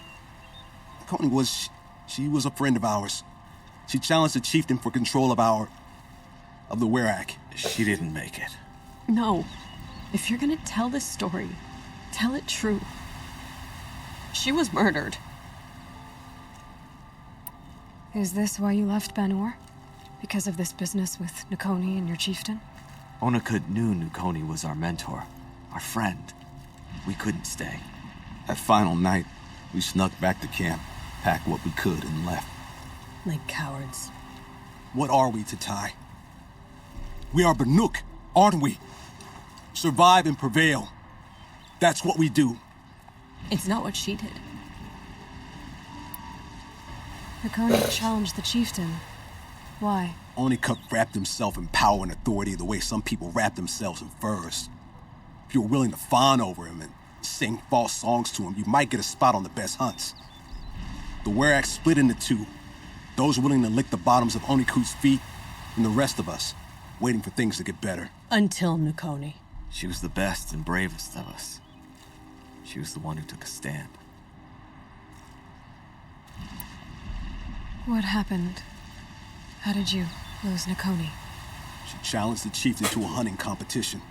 was... She was a friend of ours. She challenged the chieftain for control of the Werak. She didn't make it. No. If you're gonna tell this story, tell it true. She was murdered. Is this why you left Banor? Because of this business with Nakoni and your chieftain? Onakut knew Nakoni was our mentor, our friend. We couldn't stay. That final night, we snuck back to camp, packed what we could, and left. Like cowards. What are we, Tatai? We are Banuk, aren't we? Survive and prevail. That's what we do. It's not what she did. Nakoni challenged the chieftain. Why? Onikup wrapped himself in power and authority the way some people wrap themselves in furs. If you were willing to fawn over him and sing false songs to him, you might get a spot on the best hunts. The Werak split into two. Those willing to lick the bottoms of Onikut's feet, and the rest of us, waiting for things to get better. Until Nakoni. She was the best and bravest of us. She was the one who took a stand. What happened? How did you lose Nakoni? She challenged the chieftain to a hunting competition.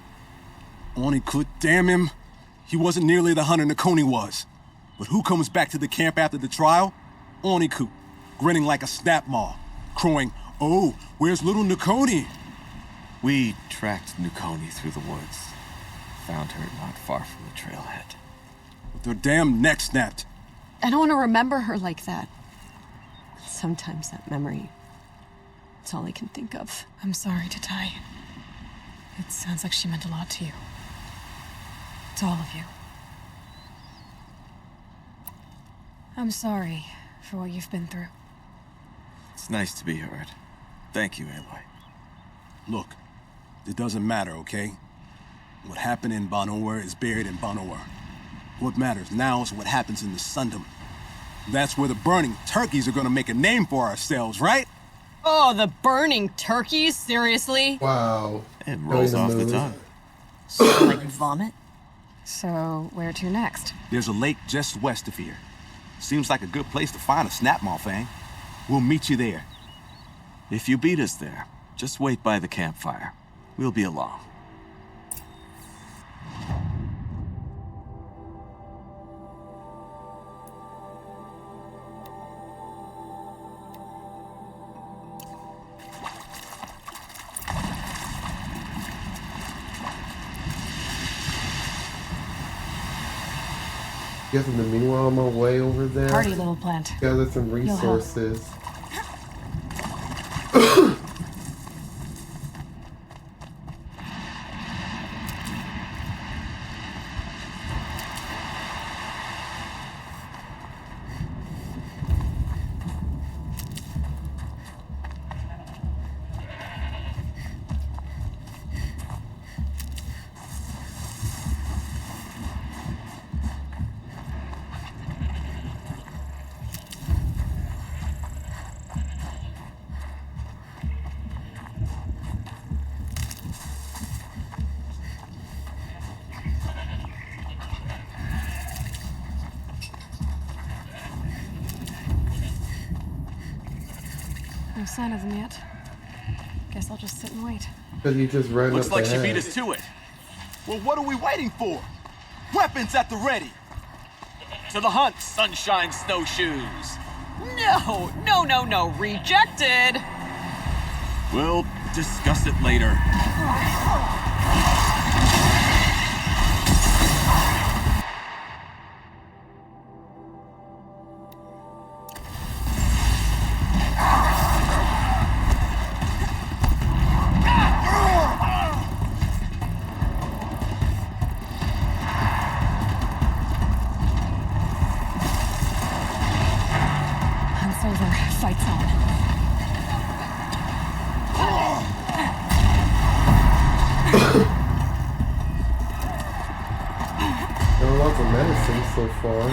Onikut, damn him! He wasn't nearly the hunter Nakoni was. But who comes back to the camp after the trial? Onikut, grinning like a snap maw, crowing, "Oh, where's little Nakoni?" We tracked Nakoni through the woods. Found her not far from the trailhead. With her damn neck snapped. I don't want to remember her like that. Sometimes that memory, it's all I can think of. I'm sorry, Tatai. It sounds like she meant a lot to you. To all of you. I'm sorry for what you've been through. It's nice to be heard. Thank you, Aloy. Look, it doesn't matter, okay? What happened in Banowar is buried in Banowar. What matters now is what happens in the Sundom. That's where the burning turkeys are gonna make a name for ourselves, right? Oh, the burning turkeys? Seriously? Wow. It rolls off the tongue. So, like vomit? So, where to next? There's a lake just west of here. Seems like a good place to find a snapmaw fang. We'll meet you there. If you beat us there, just wait by the campfire. We'll be along. Guess in the meanwhile, on my way over there. Party, little plant. Gather some resources. No sign of them yet. Guess I'll just sit and wait. Because you just ran Looks up like the she head. beat us to it. Well, what are we waiting for? Weapons at the ready. To the hunt, sunshine snowshoes. No, rejected. We'll discuss it later. Hunt's over. Fight's on. There are lots of medicine so far.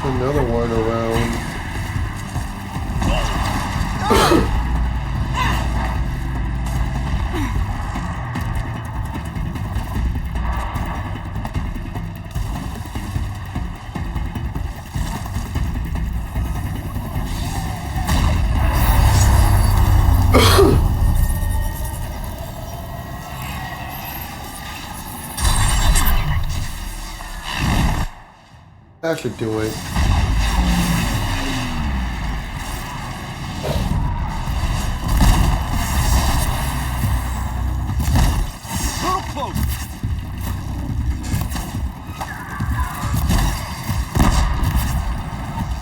Another one around. That should do it.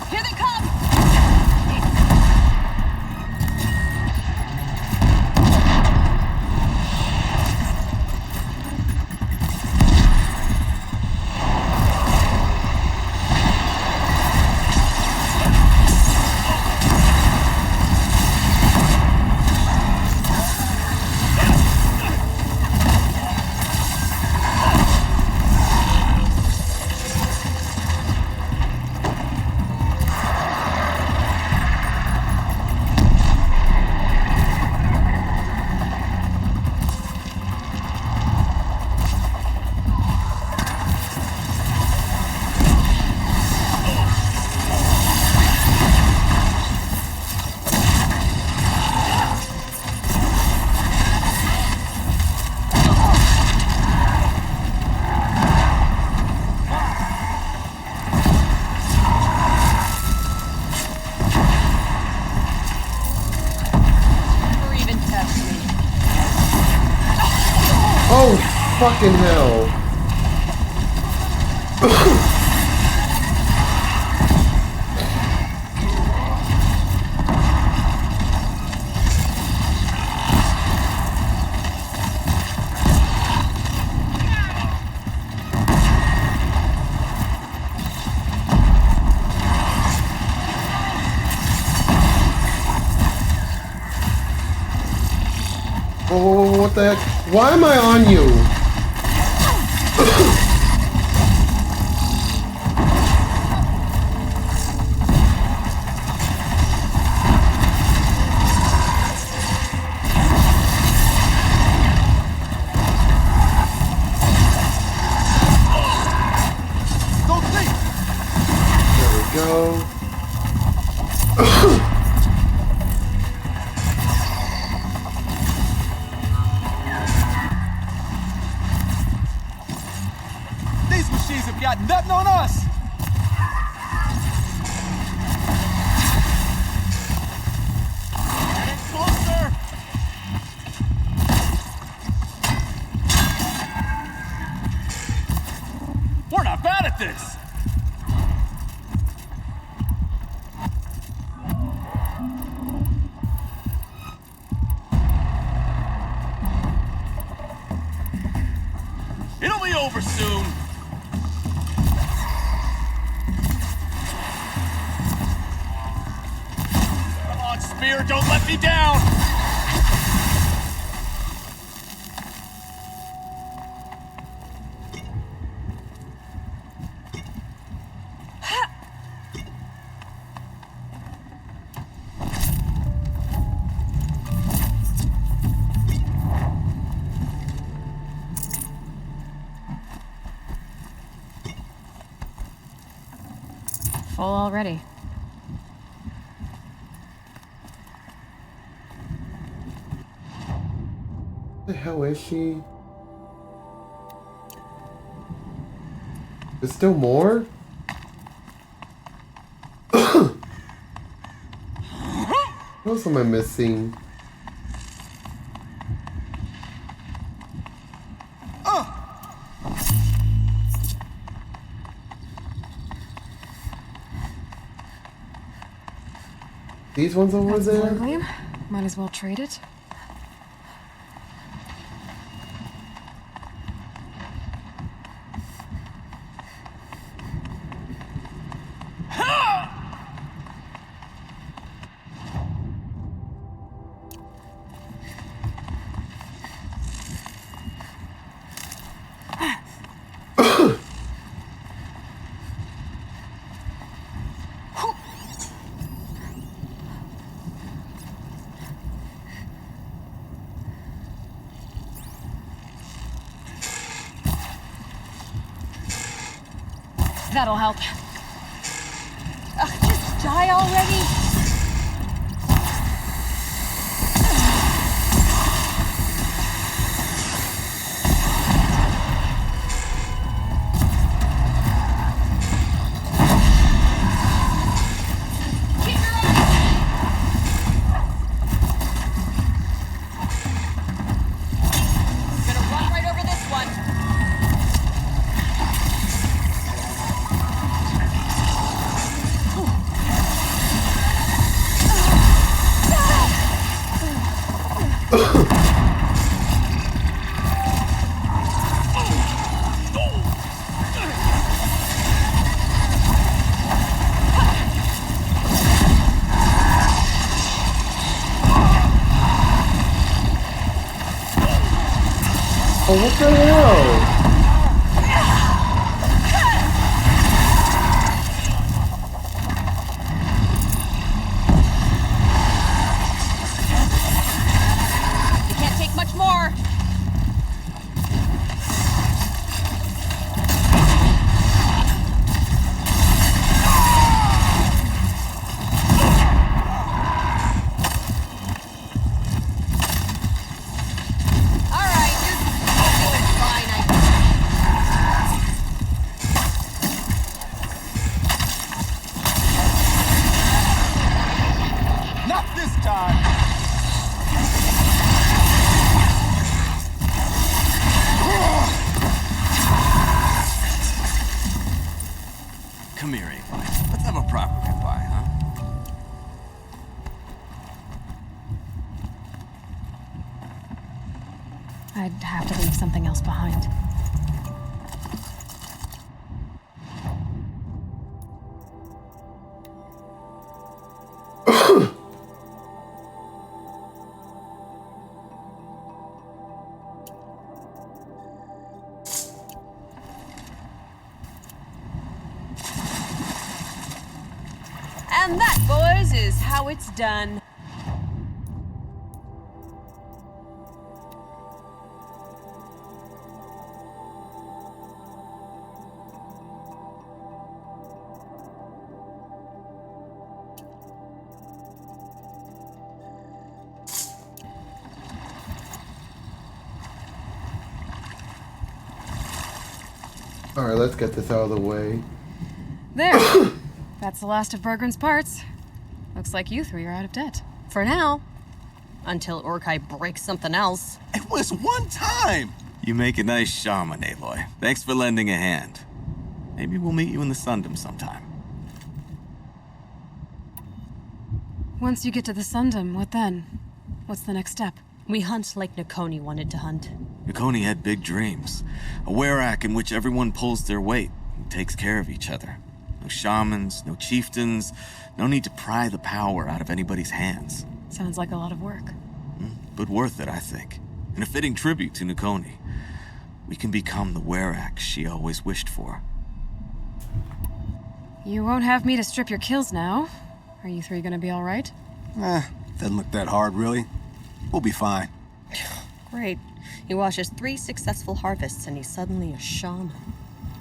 Here they come! Oh, fucking hell. Oh, what the heck? Why am I on you? Don't think! There we go. These machines have got nothing on us! Get closer! We're not bad at this! It'll be over soon! Come on, Spear, don't let me down! Full already. What the hell is she? There's still more? What else am I missing? These ones over That's there? one gleam. Might as well trade it. That'll help. Ugh, just die already. Gonna run right over this one. Oh, what the hell? You can't take much more. All right, you're doing fine, I I'd have to leave something else behind. And that, boys, is how it's done. Alright, let's get this out of the way. There! That's the last of Bergren's parts. Looks like you three are out of debt. For now. Until Urkai breaks something else. It was one time! You make a nice shaman, Aloy. Thanks for lending a hand. Maybe we'll meet you in the Sundom sometime. Once you get to the Sundom, what then? What's the next step? We hunt like Nakoni wanted to hunt. Nakoni had big dreams. A werak in which everyone pulls their weight and takes care of each other. No shamans, no chieftains, no need to pry the power out of anybody's hands. Sounds like a lot of work. But worth it, I think. And a fitting tribute to Nakoni. We can become the werak she always wished for. You won't have me to strip your kills now. Are you three gonna be alright? Doesn't look that hard, really. We'll be fine. Great. He watches 3 successful harvests and he's suddenly a shaman.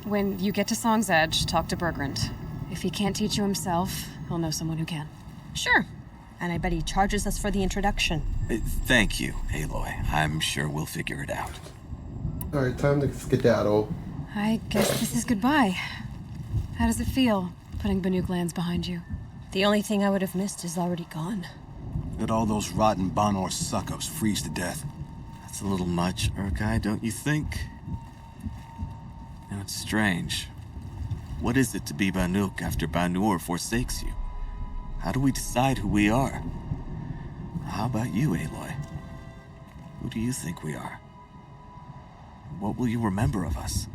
When you get to Song's Edge, talk to Bergrand. If he can't teach you himself, he'll know someone who can. Sure. And I bet he charges us for the introduction. Thank you, Aloy. I'm sure we'll figure it out. Alright, time to skedaddle. I guess this is goodbye. How does it feel, putting Banuk lands behind you? The only thing I would have missed is already gone. Let all those rotten Banor suck-ups freeze to death. That's a little much, Urkai, don't you think? It's strange. What is it to be Banuk after Banur forsakes you? How do we decide who we are? How about you, Aloy? Who do you think we are? What will you remember of us?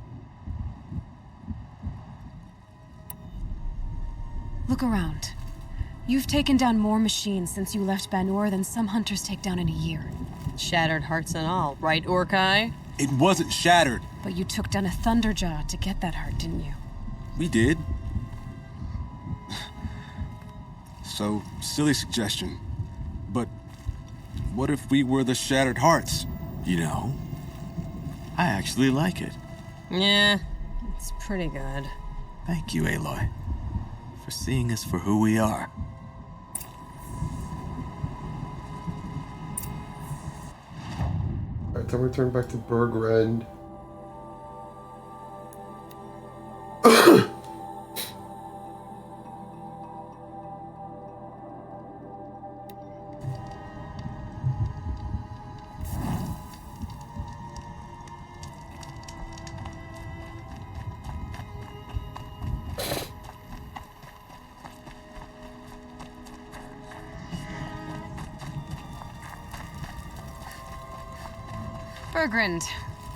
Look around. You've taken down more machines since you left Banur than some hunters take down in a year. Shattered hearts and all, right, Urkai? It wasn't shattered. But you took down a Thunderjaw to get that heart, didn't you? We did. So, silly suggestion. But what if we were the Shattered Hearts? You know, I actually like it. Yeah, it's pretty good. Thank you, Aloy, for seeing us for who we are. Alright, time to return back to Bergrand. Bergrand,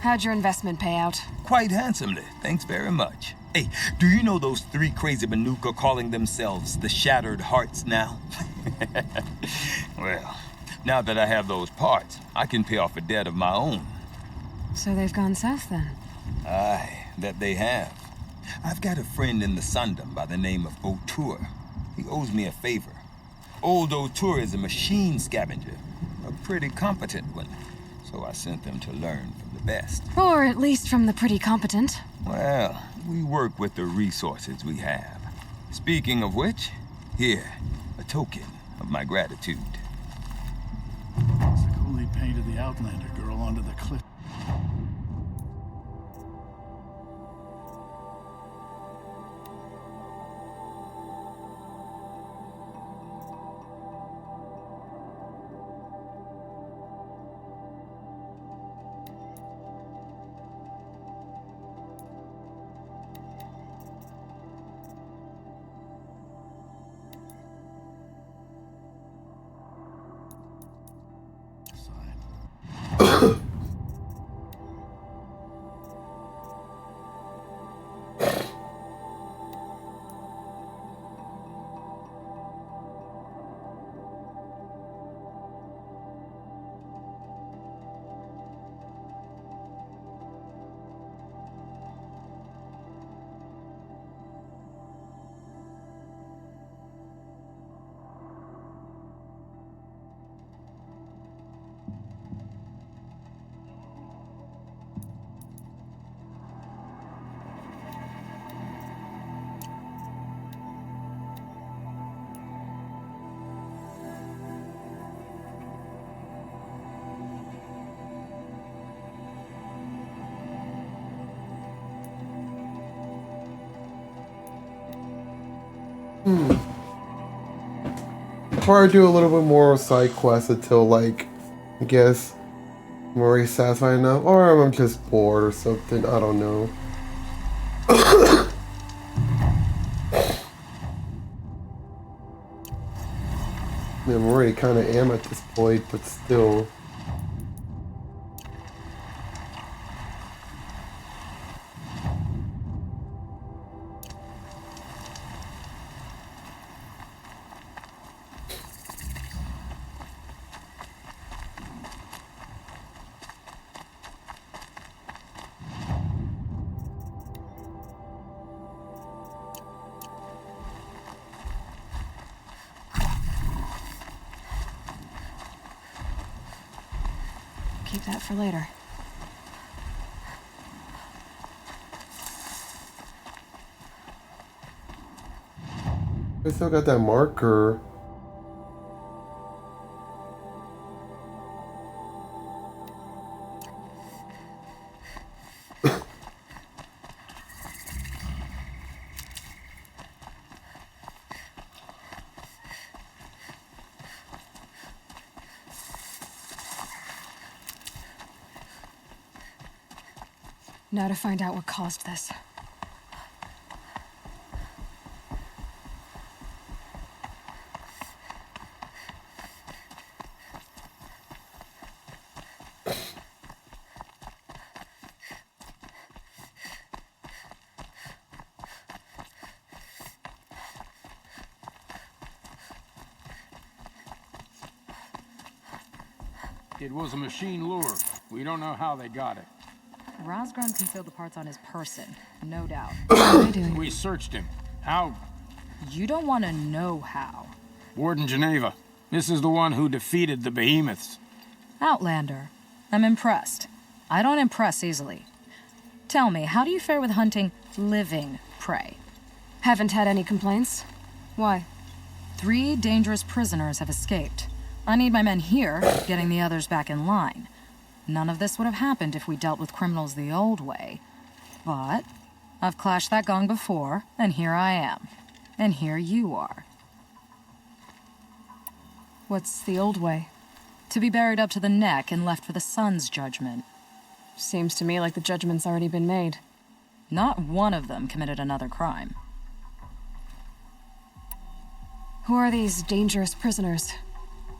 how'd your investment pay out? Quite handsomely, thanks very much. Hey, do you know those 3 crazy Banuk are calling themselves the Shattered Hearts now? Well, now that I have those parts, I can pay off a debt of my own. So they've gone south then? Aye, that they have. I've got a friend in the Sundom by the name of O'Toole. He owes me a favor. Old O'Toole is a machine scavenger, a pretty competent one. So I sent them to learn from the best. Or at least from the pretty competent. Well, we work with the resources we have. Speaking of which, here, a token of my gratitude. It's like only painted the Outlander girl onto the cliff. Hmm. Probably do a little bit more side quests until, like, I guess, I'm already satisfied enough, or I'm just bored or something. I don't know. I'm already kind of am at this point, but still. Keep that for later. I still got that marker. Now to find out what caused this. It was a machine lure. We don't know how they got it. Rosgren concealed the parts on his person, no doubt. We searched him. How? You don't want to know how. Warden Geneva. This is the one who defeated the behemoths. Outlander. I'm impressed. I don't impress easily. Tell me, how do you fare with hunting living prey? Haven't had any complaints. Why? 3 dangerous prisoners have escaped. I need my men here, getting the others back in line. None of this would have happened if we dealt with criminals the old way. But I've clashed that gong before, and here I am. And here you are. What's the old way? To be buried up to the neck and left for the sun's judgment. Seems to me like the judgment's already been made. Not one of them committed another crime. Who are these dangerous prisoners?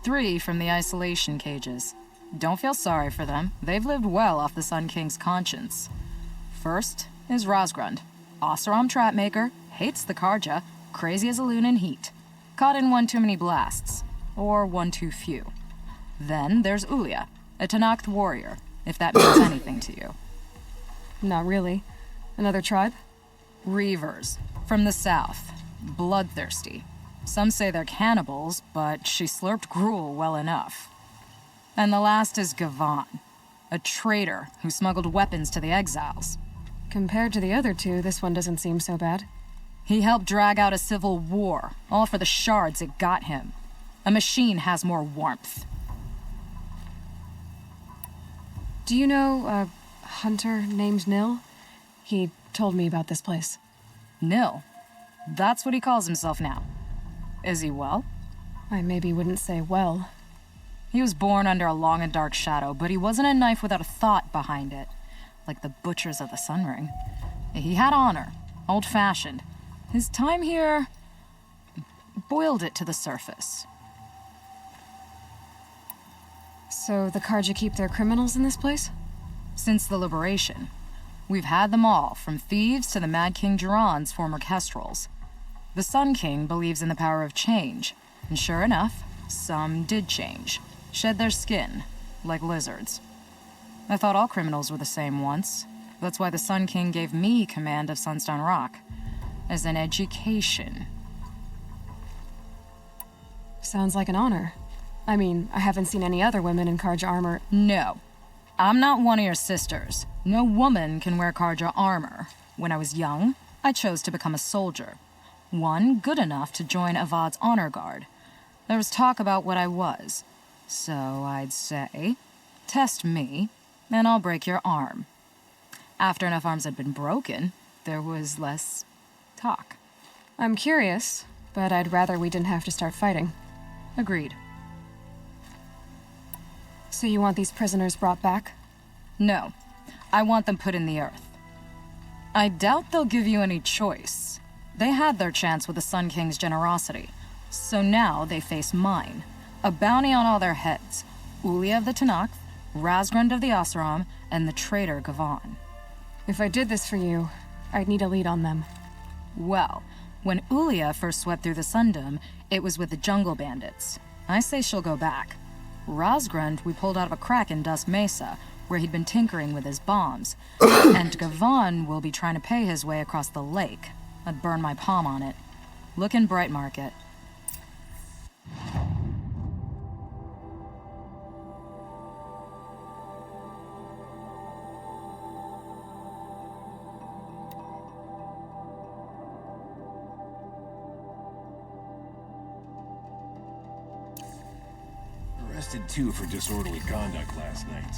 3 from the isolation cages. Don't feel sorry for them. They've lived well off the Sun King's conscience. First is Rosgrund. Oseram trapmaker, hates the Karja, crazy as a loon in heat. Caught in one too many blasts. Or one too few. Then there's Ulia, a Tanakh warrior, if that means anything to you. Not really. Another tribe? Reavers, from the south. Bloodthirsty. Some say they're cannibals, but she slurped gruel well enough. And the last is Gavan, a traitor who smuggled weapons to the exiles. Compared to the other 2, this one doesn't seem so bad. He helped drag out a civil war, all for the shards it got him. A machine has more warmth. Do you know a hunter named Nil? He told me about this place. Nil? That's what he calls himself now. Is he well? I maybe wouldn't say well. He was born under a long and dark shadow, but he wasn't a knife without a thought behind it. Like the butchers of the Sun Ring. He had honor, old-fashioned. His time here boiled it to the surface. So the Karja keep their criminals in this place? Since the liberation. We've had them all, from thieves to the Mad King Duran's former kestrels. The Sun King believes in the power of change, and sure enough, some did change. Shed their skin, like lizards. I thought all criminals were the same once. That's why the Sun King gave me command of Sunstone Rock. As an education. Sounds like an honor. I mean, I haven't seen any other women in Karja armor. No. I'm not one of your sisters. No woman can wear Karja armor. When I was young, I chose to become a soldier. One good enough to join Avad's honor guard. There was talk about what I was. So I'd say, test me, and I'll break your arm. After enough arms had been broken, there was less talk. I'm curious. but I'd rather we didn't have to start fighting. Agreed. So you want these prisoners brought back? No. I want them put in the earth. I doubt they'll give you any choice. They had their chance with the Sun King's generosity. So now they face mine. A bounty on all their heads. Ulia of the Tanakh, Razgrund of the Oseram, and the traitor Gavan. If I did this for you, I'd need a lead on them. Well, when Ulia first swept through the Sundom, it was with the jungle bandits. I say she'll go back. Razgrund we pulled out of a crack in Dusk Mesa, where he'd been tinkering with his bombs. And Gavan will be trying to pay his way across the lake. I'd burn my palm on it. Look in Bright Market. Arrested 2 for disorderly conduct last night.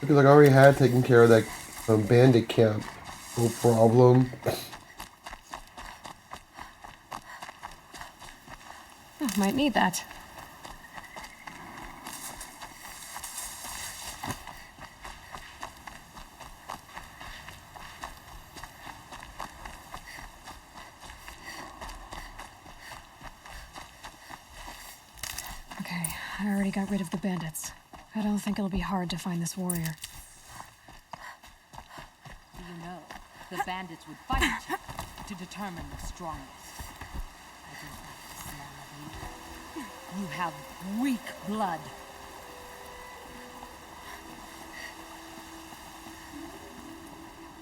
Because I already had taken care of that bandit camp. No problem. Oh, might need that. Okay, I already got rid of the bandits. I don't think it'll be hard to find this warrior. Do you know, the bandits would fight each other to determine the strongest. I don't like the smell of you. You have weak blood.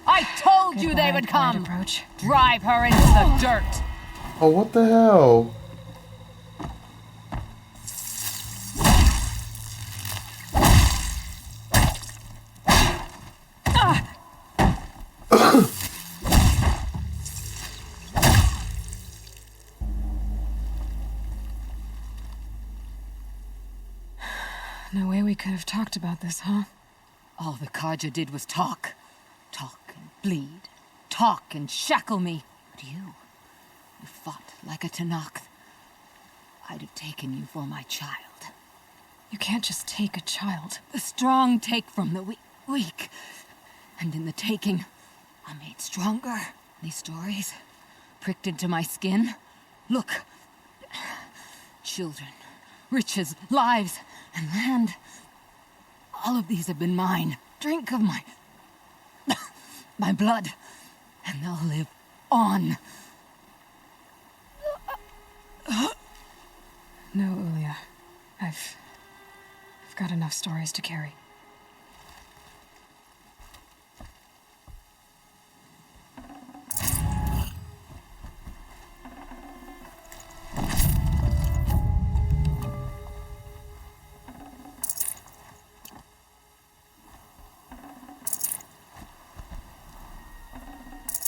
I told you they would come! Approach. Drive her into the dirt! Oh, what the hell? No way we could have talked about this, huh? All the Karja did was talk. Talk and bleed. Talk and shackle me. But you fought like a Tanakh. I'd have taken you for my child. You can't just take a child. The strong take from the weak. And in the taking, I'm made stronger. These stories pricked into my skin. Look. Children, riches, lives, and land. All of these have been mine. Drink of my blood, and they'll live on. No, Ulia. I've got enough stories to carry.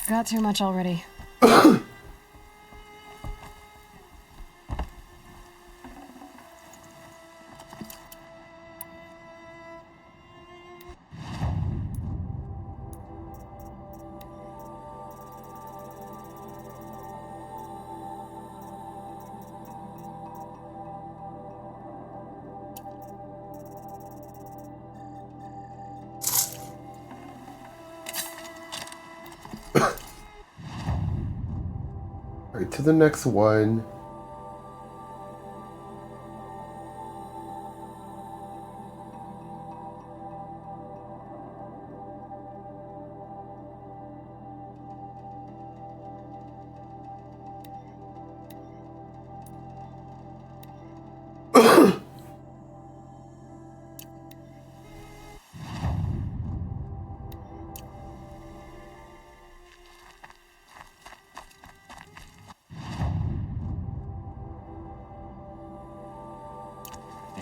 Got too much already. Alright, to the next one.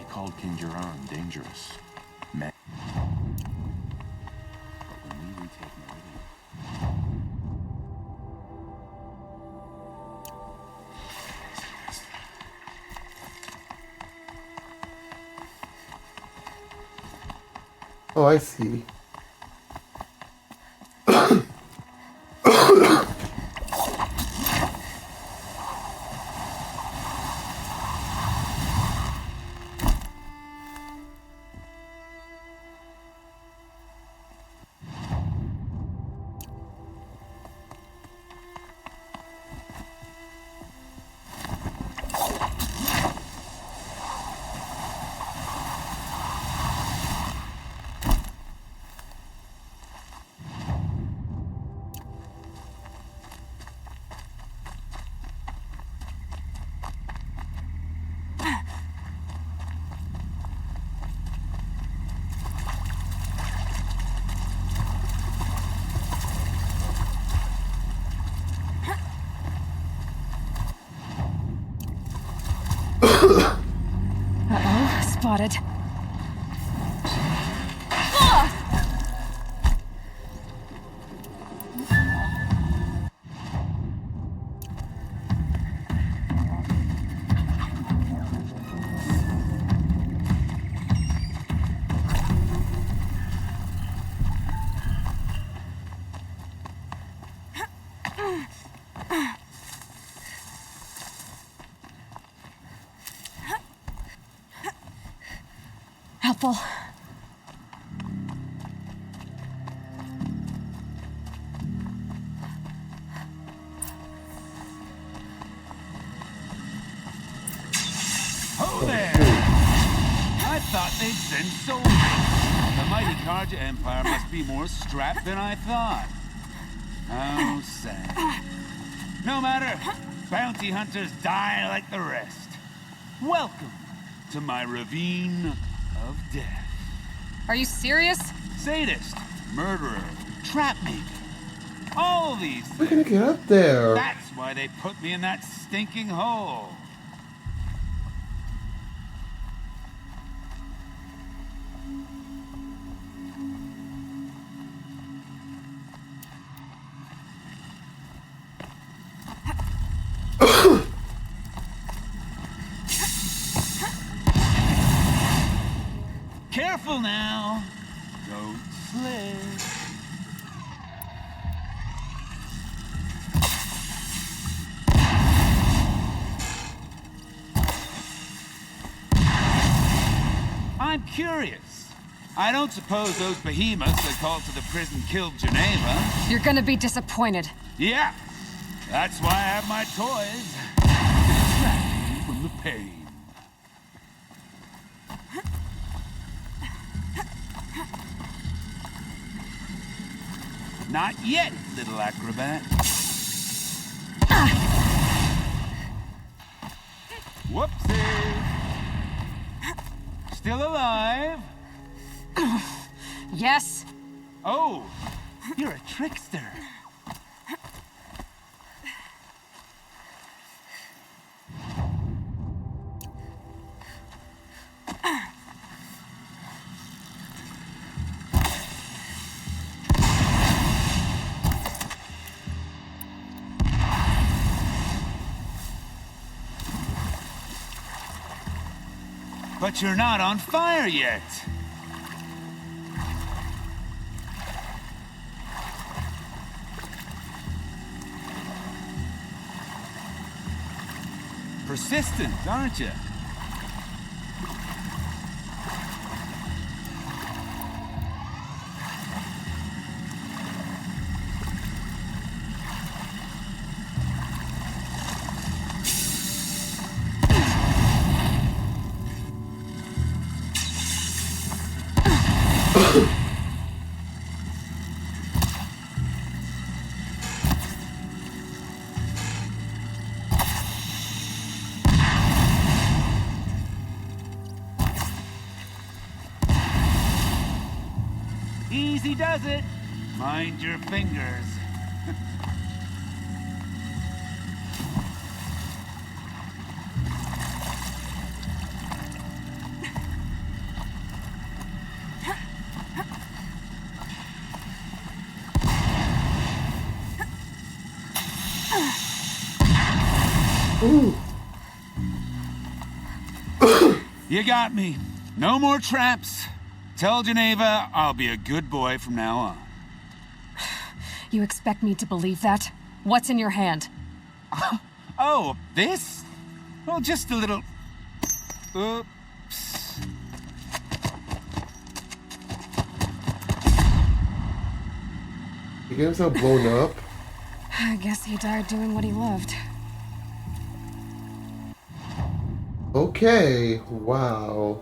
called King Jiran dangerous. But when we retake Meridian... Oh, I see. Uh-oh, spotted. Helpful. Ho there! I thought they'd send soldiers. The mighty Karja Empire must be more strapped than I thought. How sad. No matter, bounty hunters die like the rest. Welcome to my ravine of death. Are you serious? Sadist, murderer, trapmaker. All these things. We're gonna get up there. That's why they put me in that stinking hole. Careful now. Don't slip. I'm curious. I don't suppose those behemoths that called to the prison killed Geneva. You're gonna be disappointed. Yeah. That's why I have my toys. To distract you from the pain. Not yet, little acrobat. Whoopsie. Still alive? Yes. Oh, you're a trickster. But you're not on fire yet. Persistent, aren't you? Easy does it. Mind your fingers. You got me. No more traps. Tell Geneva I'll be a good boy from now on. You expect me to believe that? What's in your hand? Oh, this? Well, just a little... Oops. He get himself blown up. I guess he died doing what he loved. Okay, wow.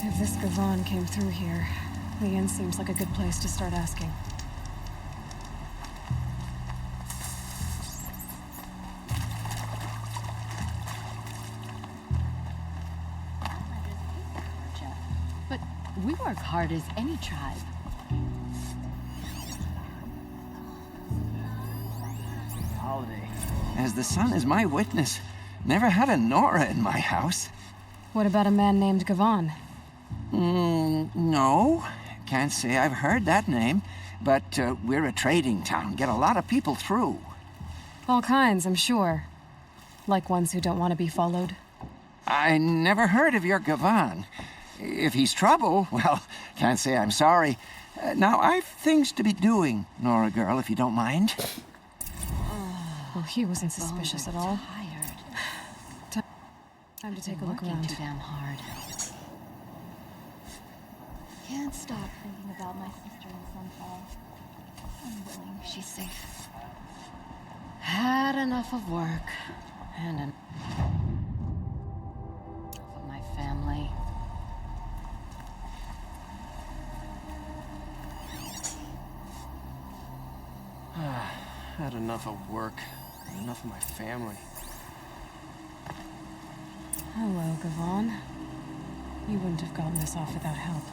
If this Gavon came through here, the inn seems like a good place to start asking. But we work hard as any tribe. Holiday. As the sun is my witness, never had a Nora in my house. What about a man named Gavon? No. Can't say I've heard that name, but we're a trading town. Get a lot of people through. All kinds, I'm sure. Like ones who don't want to be followed. I never heard of your Gavon. If he's trouble, well, can't say I'm sorry. Now, I've things to be doing, Nora girl, if you don't mind. Well, he wasn't suspicious at all. Time to take a look around. Too damn hard. Can't stop thinking about my sister in Sunfall. I'm willing she's safe. Had enough of work and enough of my family. Had enough of work and enough of my family. Hello, Gavon. You wouldn't have gotten this off without help.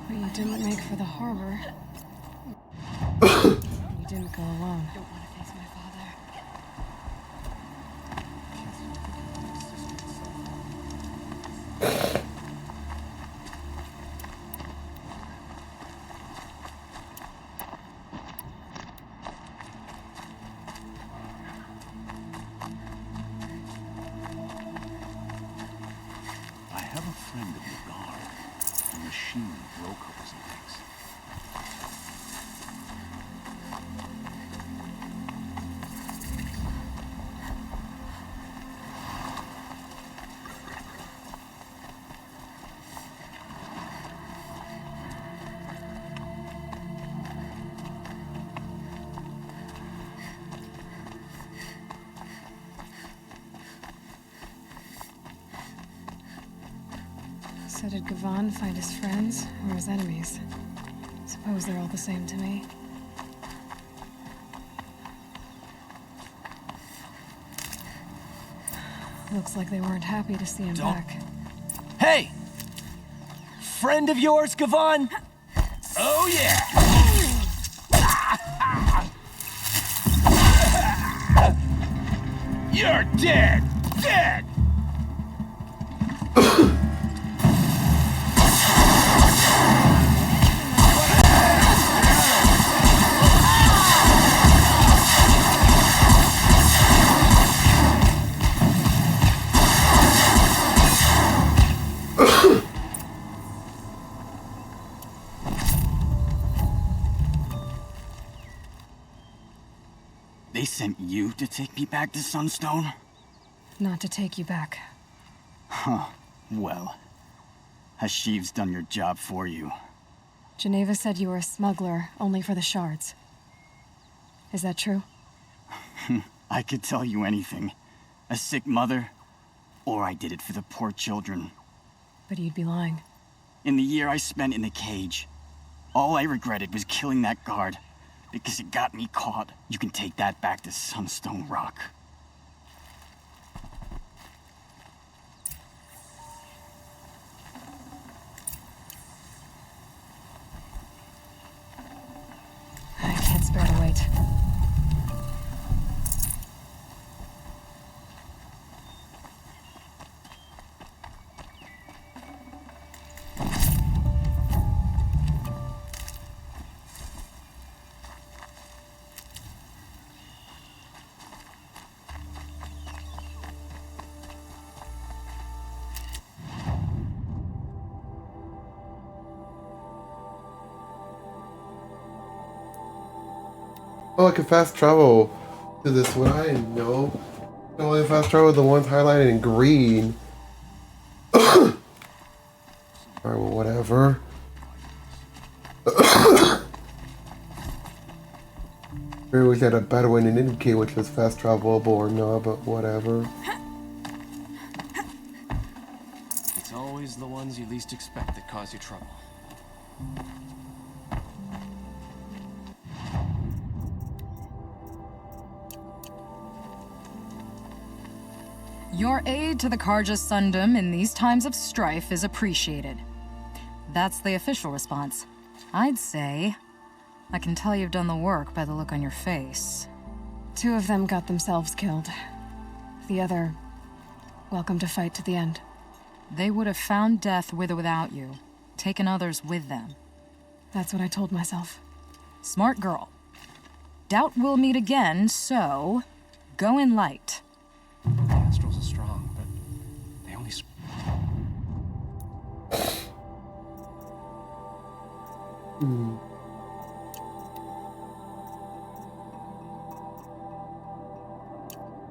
But you didn't make for the harbor. You didn't go alone. I don't want to face my father. I have a friend in the guard. The machine broke his legs. So did Gavon find his friends or his enemies? Suppose they're all the same to me. Looks like they weren't happy to see him back. Hey! Friend of yours, Gavon? Oh, yeah! You're dead! Dead! They sent you to take me back to Sunstone? Not to take you back. Huh. Well, Hashiv's done your job for you. Geneva said you were a smuggler, only for the shards. Is that true? I could tell you anything. A sick mother, or I did it for the poor children. But you'd be lying. In the year I spent in the cage, all I regretted was killing that guard. Because it got me caught. You can take that back to Sunstone Rock. I can't spare to wait. Oh, I can fast travel to this one. I didn't know. I can only fast travel the ones highlighted in green. Alright, well, whatever. Maybe we had a better way to indicate which was fast travelable or not, but whatever. It's always the ones you least expect that cause you trouble. Your aid to the Karja Sundom in these times of strife is appreciated. That's the official response. I'd say I can tell you've done the work by the look on your face. 2 of them got themselves killed. The other, welcome to fight to the end. They would have found death with or without you, taken others with them. That's what I told myself. Smart girl. Doubt we'll meet again, so go in light. The Astrals are strong, but they only...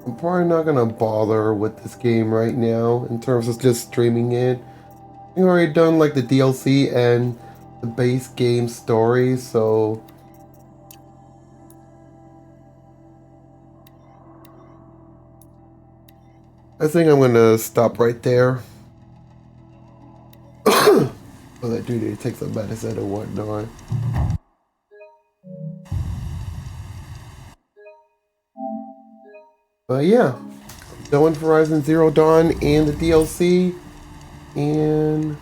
I'm probably not gonna bother with this game right now in terms of just streaming it. I've already done like the DLC and the base game story, so I think I'm gonna stop right there. Well, that dude take some medicine or whatnot. But yeah, done with Horizon Zero Dawn and the DLC, and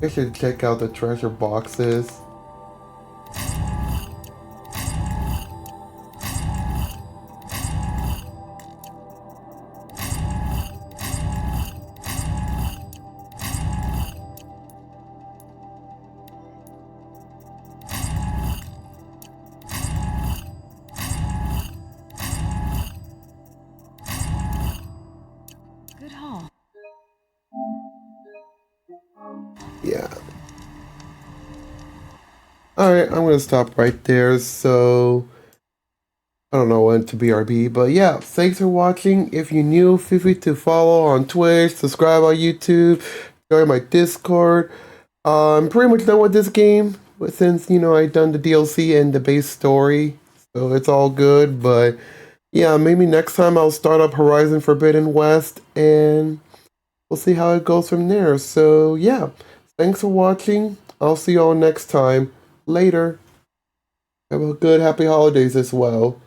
I should check out the treasure boxes. Good haul. Yeah. Alright, I'm gonna stop right there, so I don't know when to BRB, but yeah, thanks for watching. If you're new, feel free to follow on Twitch, subscribe on YouTube, join my Discord. I'm pretty much done with this game, but since, you know, I done the DLC and the base story, so it's all good, but yeah, maybe next time I'll start up Horizon Forbidden West, and we'll see how it goes from there. So yeah, thanks for watching. I'll see you all next time. Later. Have a good happy holidays as well.